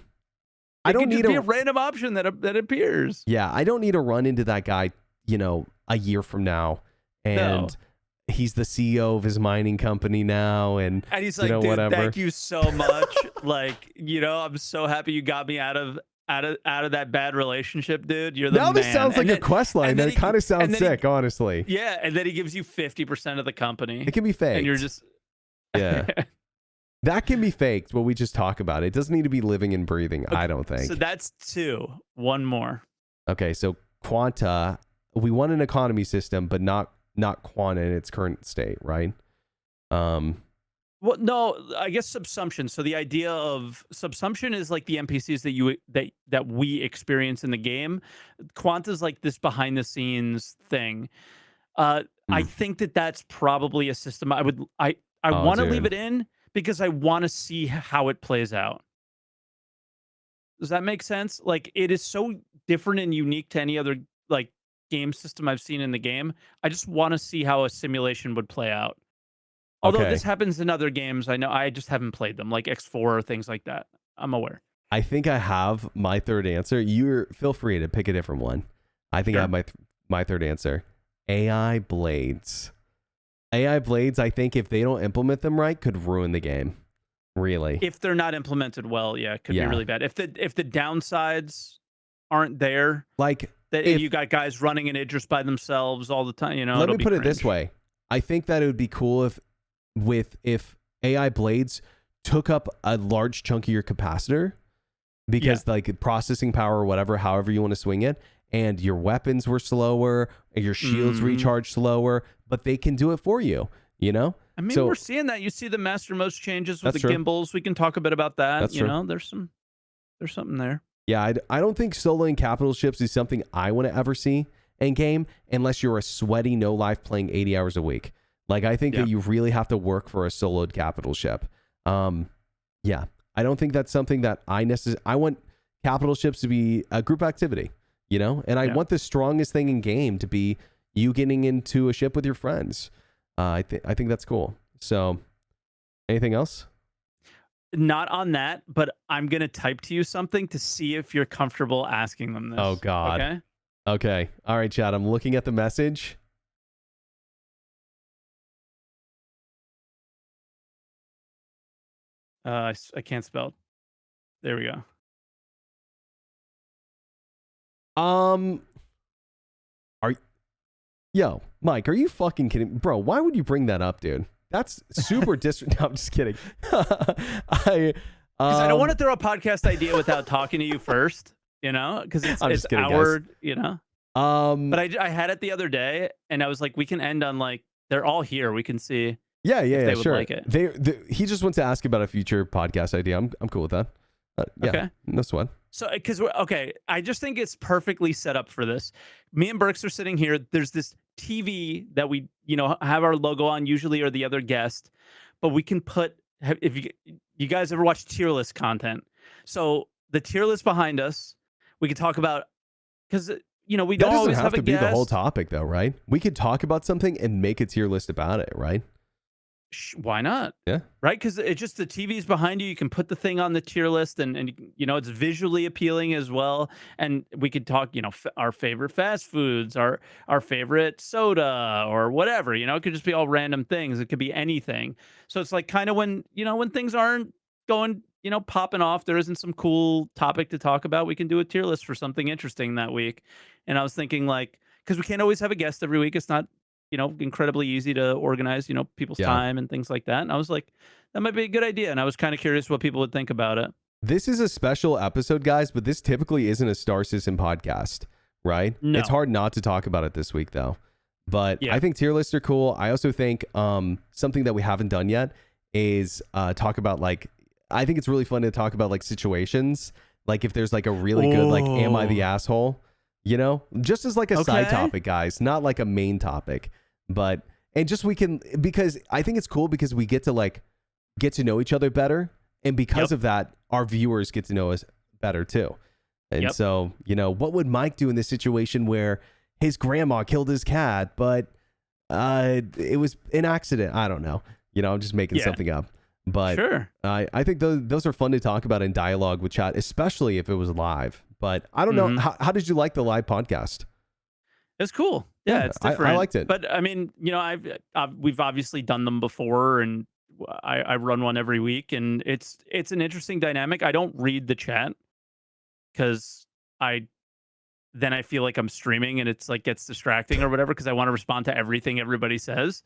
I don't need a random option that appears. Yeah, I don't need to run into that guy, a year from now, and he's the CEO of his mining company now, and he's like, dude, whatever. Thank you so much. I'm so happy you got me out of that bad relationship, dude. You're the man. This sounds like a quest line. That kind of sounds sick, honestly. Yeah, and then he gives you 50% of the company. It can be fake, and you're just That can be faked, but we just talk about it. It doesn't need to be living and breathing, I don't think. So that's 2. One more. Okay, so Quanta, we want an economy system, but not quant in its current state, right? Well, no, I guess subsumption. So the idea of subsumption is like the NPCs that we experience in the game. Quant is like this behind the scenes thing. I Hmm. think that's probably a system I Oh, want to leave dude. it in because I want to see how it plays out. Does that make sense? Like it is so different and unique to any other like game system I've seen in the game. I just want to see how a simulation would play out. Although this Okay. happens in other games, I know I just haven't played them, like X4 or things like that. I'm aware. I think I have my third answer. You feel free to pick a different one. I think I have Sure. my third answer. AI blades. AI blades, I think if they don't implement them right, could ruin the game. Really. If they're not implemented well, yeah, it could be Yeah. really bad. If the downsides aren't there, Like that if you got guys running an Idris by themselves all the time, let it'll me be put it this cringe. way. I think that it would be cool if AI blades took up a large chunk of your capacitor because like processing power or whatever, however you want to swing it, and your weapons were slower, and your shields Mhm. recharge slower, but they can do it for you, you know? I mean, So we're seeing that. You see the master most changes with that's the true. gimbals. We can talk a bit about that. That's true. There's something there. Yeah, I don't think soloing capital ships is something I want to ever see in game unless you're a sweaty no life playing 80 hours a week. Like I think Yeah. that you really have to work for a soloed capital ship. Yeah, I don't think that's something that I want capital ships to be a group activity, and I Yeah. want the strongest thing in game to be you getting into a ship with your friends. I think that's cool. So, anything else? Not on that, but I'm gonna type to you something to see if you're comfortable asking them Oh this. God. Okay. Okay. All right, Chad. I'm looking at the message. I can't spell. There we go. Um, are yo, Mike, are you fucking kidding, bro? Why would you bring that up, dude? That's super No, I'm just kidding. I Because I don't want to throw a podcast idea without talking to you first. Because I'm it's just kidding, our. guys. Um, But I had it the other day, and I was like, we can end on like they're all here. We can see yeah, if they would sure. like it. He just wants to ask about a future podcast idea. I'm cool with that. Yeah, Okay. no sweat. So, because I just think it's perfectly set up for this. Me and Berks are sitting here. There's this TV that we, have our logo on usually, or the other guest, but we can put. If you guys ever watch tier list content, so the tier list behind us, we could talk about because we That don't doesn't always have have a to be the whole guest. topic, though, right? We could talk about something and make a tier list about it, right? Why not? Yeah. Right, because it's just the TV's behind you. You can put the thing on the tier list, and it's visually appealing as well. And we could talk, our favorite fast foods, our favorite soda, or whatever. It could just be all random things. It could be anything. So it's like kind of when things aren't going, popping off, there isn't some cool topic to talk about. We can do a tier list for something interesting that week. And I was thinking like, because we can't always have a guest every week. It's not incredibly easy to organize, people's Yeah. time and things like that. And I was like, that might be a good idea. And I was kind of curious what people would think about it. This is a special episode, guys, but this typically isn't a Star System podcast, right? No. It's hard not to talk about it this week, though. But Yeah. I think tier lists are cool. I also think something that we haven't done yet is talk about I think it's really fun to talk about situations. Like if there's a really good am I the asshole? Just as a side Okay. topic, guys, not like a main topic. But and just we can because I think it's cool because we get to get to know each other better. And because Yep. of that, our viewers get to know us better too. And Yep. so, what would Mike do in this situation where his grandma killed his cat, but it was an accident? I don't know. I'm just making Yeah. something up. But Sure. I think those are fun to talk about in dialogue with chat, especially if it was live. But I don't Mhm. know. How did you like the live podcast? It's cool. Yeah, Yeah, it's I different. liked it. But I mean, we've obviously done them before, and I run one every week, and it's an interesting dynamic. I don't read the chat because then I feel like I'm streaming, and it's gets distracting or whatever because I want to respond to everything everybody says,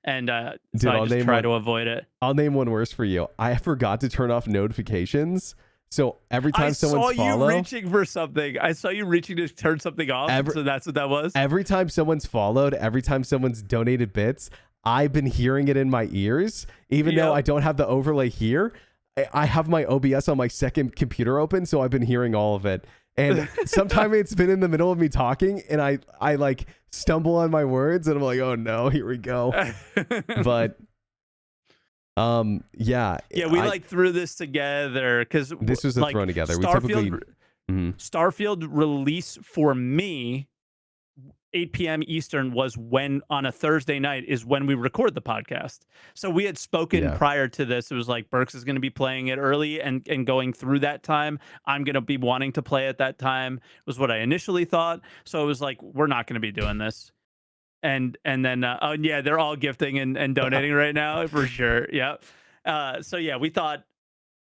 and Dude, so I I'll just name try one. to avoid it. I'll name one worse for you. I forgot to turn off notifications So every I time saw someone's you follow, reaching for something. I saw you reaching to turn something off. every So that's what that was. every time someone's followed, every time someone's donated bits, I've been hearing it in my ears, even though I Yep. don't have the overlay here. I have my OBS on my second computer open, so I've been hearing all of it. And sometimes it's been in the middle of me talking, and I like stumble on my words, and I'm like, oh no, here we go. But yeah, Yeah, we like threw this together because this was a like thrown together. We Starfield typically Mhm. Starfield release for me 8 p.m. Eastern was when on a Thursday night is when we record the podcast. So we had spoken Yeah. prior to this. It was like Berks is going to be playing it early and going through that time. I'm going to be wanting to play at that time was what I initially thought. So it was like, we're not going to be doing this. And then oh yeah, they're all gifting and donating right now for sure. Yeah. So yeah, we thought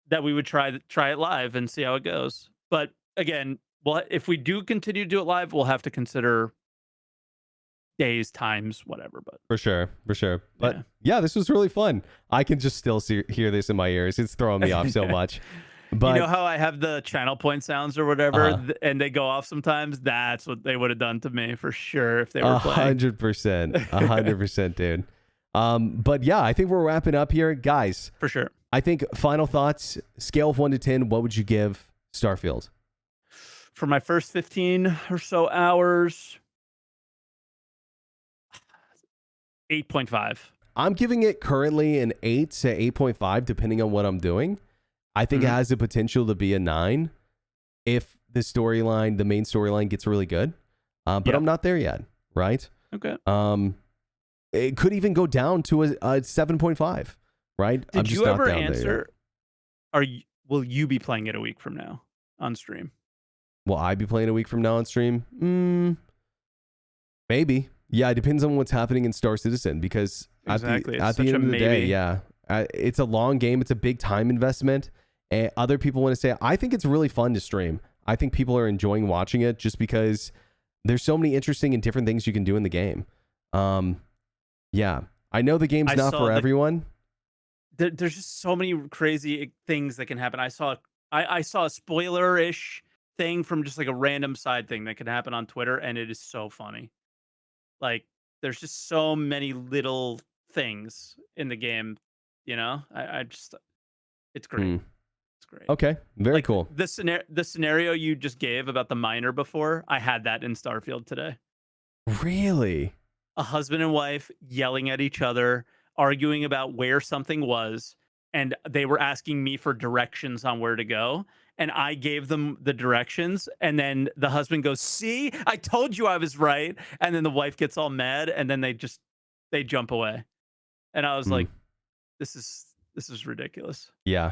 that we would try it live and see how it goes. But again, well, if we do continue to do it live, we'll have to consider days, times, whatever. But For sure, for sure. But yeah. yeah, this was really fun. I can just still hear this in my ears. It's throwing me off so much. But You know how I have the channel point sounds or whatever, and they go off sometimes? That's what they would have done to me for sure if they were playing. 100%, 100%, dude. But yeah, I think we're wrapping up here, guys. For sure. I think final thoughts, scale of 1 to 10, what would you give Starfield? For my first 15 or so hours, 8.5. I'm giving it currently an 8 to 8.5, depending on what I'm doing. I think it has the potential to be a 9 if the storyline, the main storyline gets really good. But I'm not there yet, right? Okay. It could even go down to a 7.5, right? Did I'm just you not ever down there answer? Will you be playing it a week from now on stream? Will I be playing a week from now on stream? Maybe. Yeah, it depends on what's happening in Star Citizen because Exactly. at the end of the day, yeah, it's a long game. It's a big time investment. And other people want to say, I think it's really fun to stream. I think people are enjoying watching it just because there's so many interesting and different things you can do in the game. Yeah, I know the game's not for everyone. There's just so many crazy things that can happen. I saw a spoiler-ish thing from just like a random side thing that can happen on Twitter, and it is so funny. Like, there's just so many little things in the game, you know? I just it's great. It's great. Okay, very Like cool. the scenario you just gave about the miner before, I had that in Starfield today. Really? A husband and wife yelling at each other, arguing about where something was, and they were asking me for directions on where to go. And I gave them the directions, and then the husband goes, "See, I told you I was right." And then the wife gets all mad, and then they jump away. And I was like, "This is ridiculous." Yeah.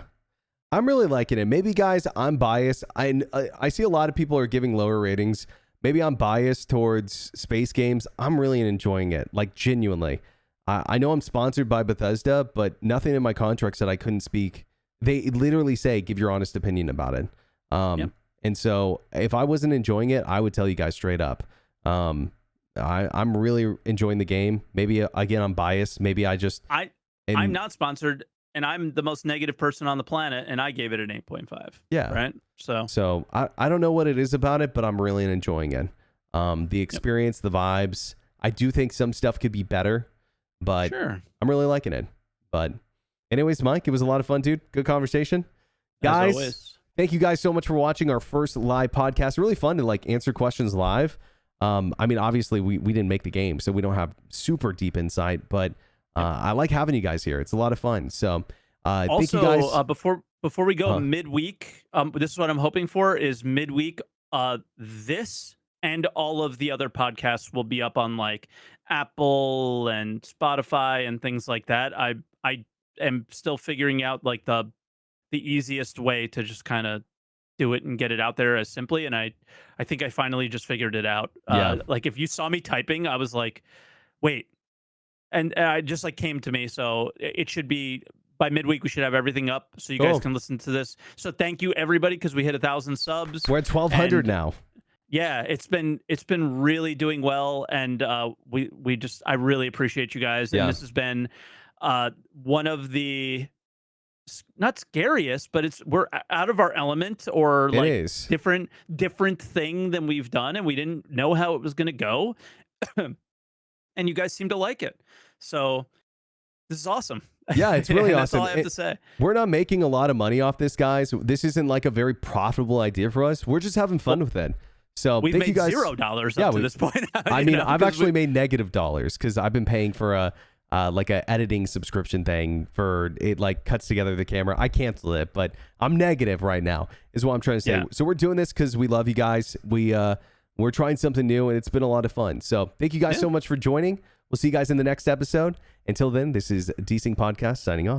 I'm really liking it. Maybe, guys, I'm biased. I see a lot of people are giving lower ratings. Maybe I'm biased towards space games. I'm really enjoying it, like genuinely. I know I'm sponsored by Bethesda, but nothing in my contract said I couldn't speak. They literally say, give your honest opinion about it. And so if I wasn't enjoying it, I would tell you guys straight up. I'm really enjoying the game. Maybe, again, I'm biased. Maybe I'm not sponsored, and I'm the most negative person on the planet, and I gave it an 8.5. Yeah. Right? So I don't know what it is about it, but I'm really enjoying it. The experience, the vibes. I do think some stuff could be better, but sure. I'm really liking it. But anyways, Mike, it was a lot of fun, dude. Good conversation. Guys, thank you guys so much for watching our first live podcast. Really fun to like answer questions live. I mean, obviously we didn't make the game, so we don't have super deep insight, but I like having you guys here. It's a lot of fun. So thank you guys. Before we go midweek, this is what I'm hoping for is midweek. This and all of the other podcasts will be up on like Apple and Spotify and things like that. I am still figuring out like the easiest way to just kind of do it and get it out there as simply. And I think I finally just figured it out. Like if you saw me typing, I was like, wait, and I just like came to me. So it should be by midweek. We should have everything up so you guys can listen to this. So thank you everybody because we hit 1,000 subs. We're at 1,200 now. Yeah, it's been really doing well, and we just I really appreciate you guys. And this has been one of the not scariest, but we're out of our element, or It like is. different thing than we've done, and we didn't know how it was going to go. And you guys seem to like it. So this is awesome. Yeah, it's really And that's all awesome. I have to say. We're not making a lot of money off this, guys. This isn't like a very profitable idea for us. We're just having fun with it. So We've thank you made guys. $0 Yeah, up to this point. I mean, I've actually made negative dollars because I've been paying for a like a editing subscription thing for it, like cuts together the camera. I canceled it, but I'm negative right now is what I'm trying to say. Yeah. So we're doing this because we love you guys. We're trying something new, and it's been a lot of fun. So thank you guys so much for joining. We'll see you guys in the next episode. Until then, this is Desync Podcast signing off.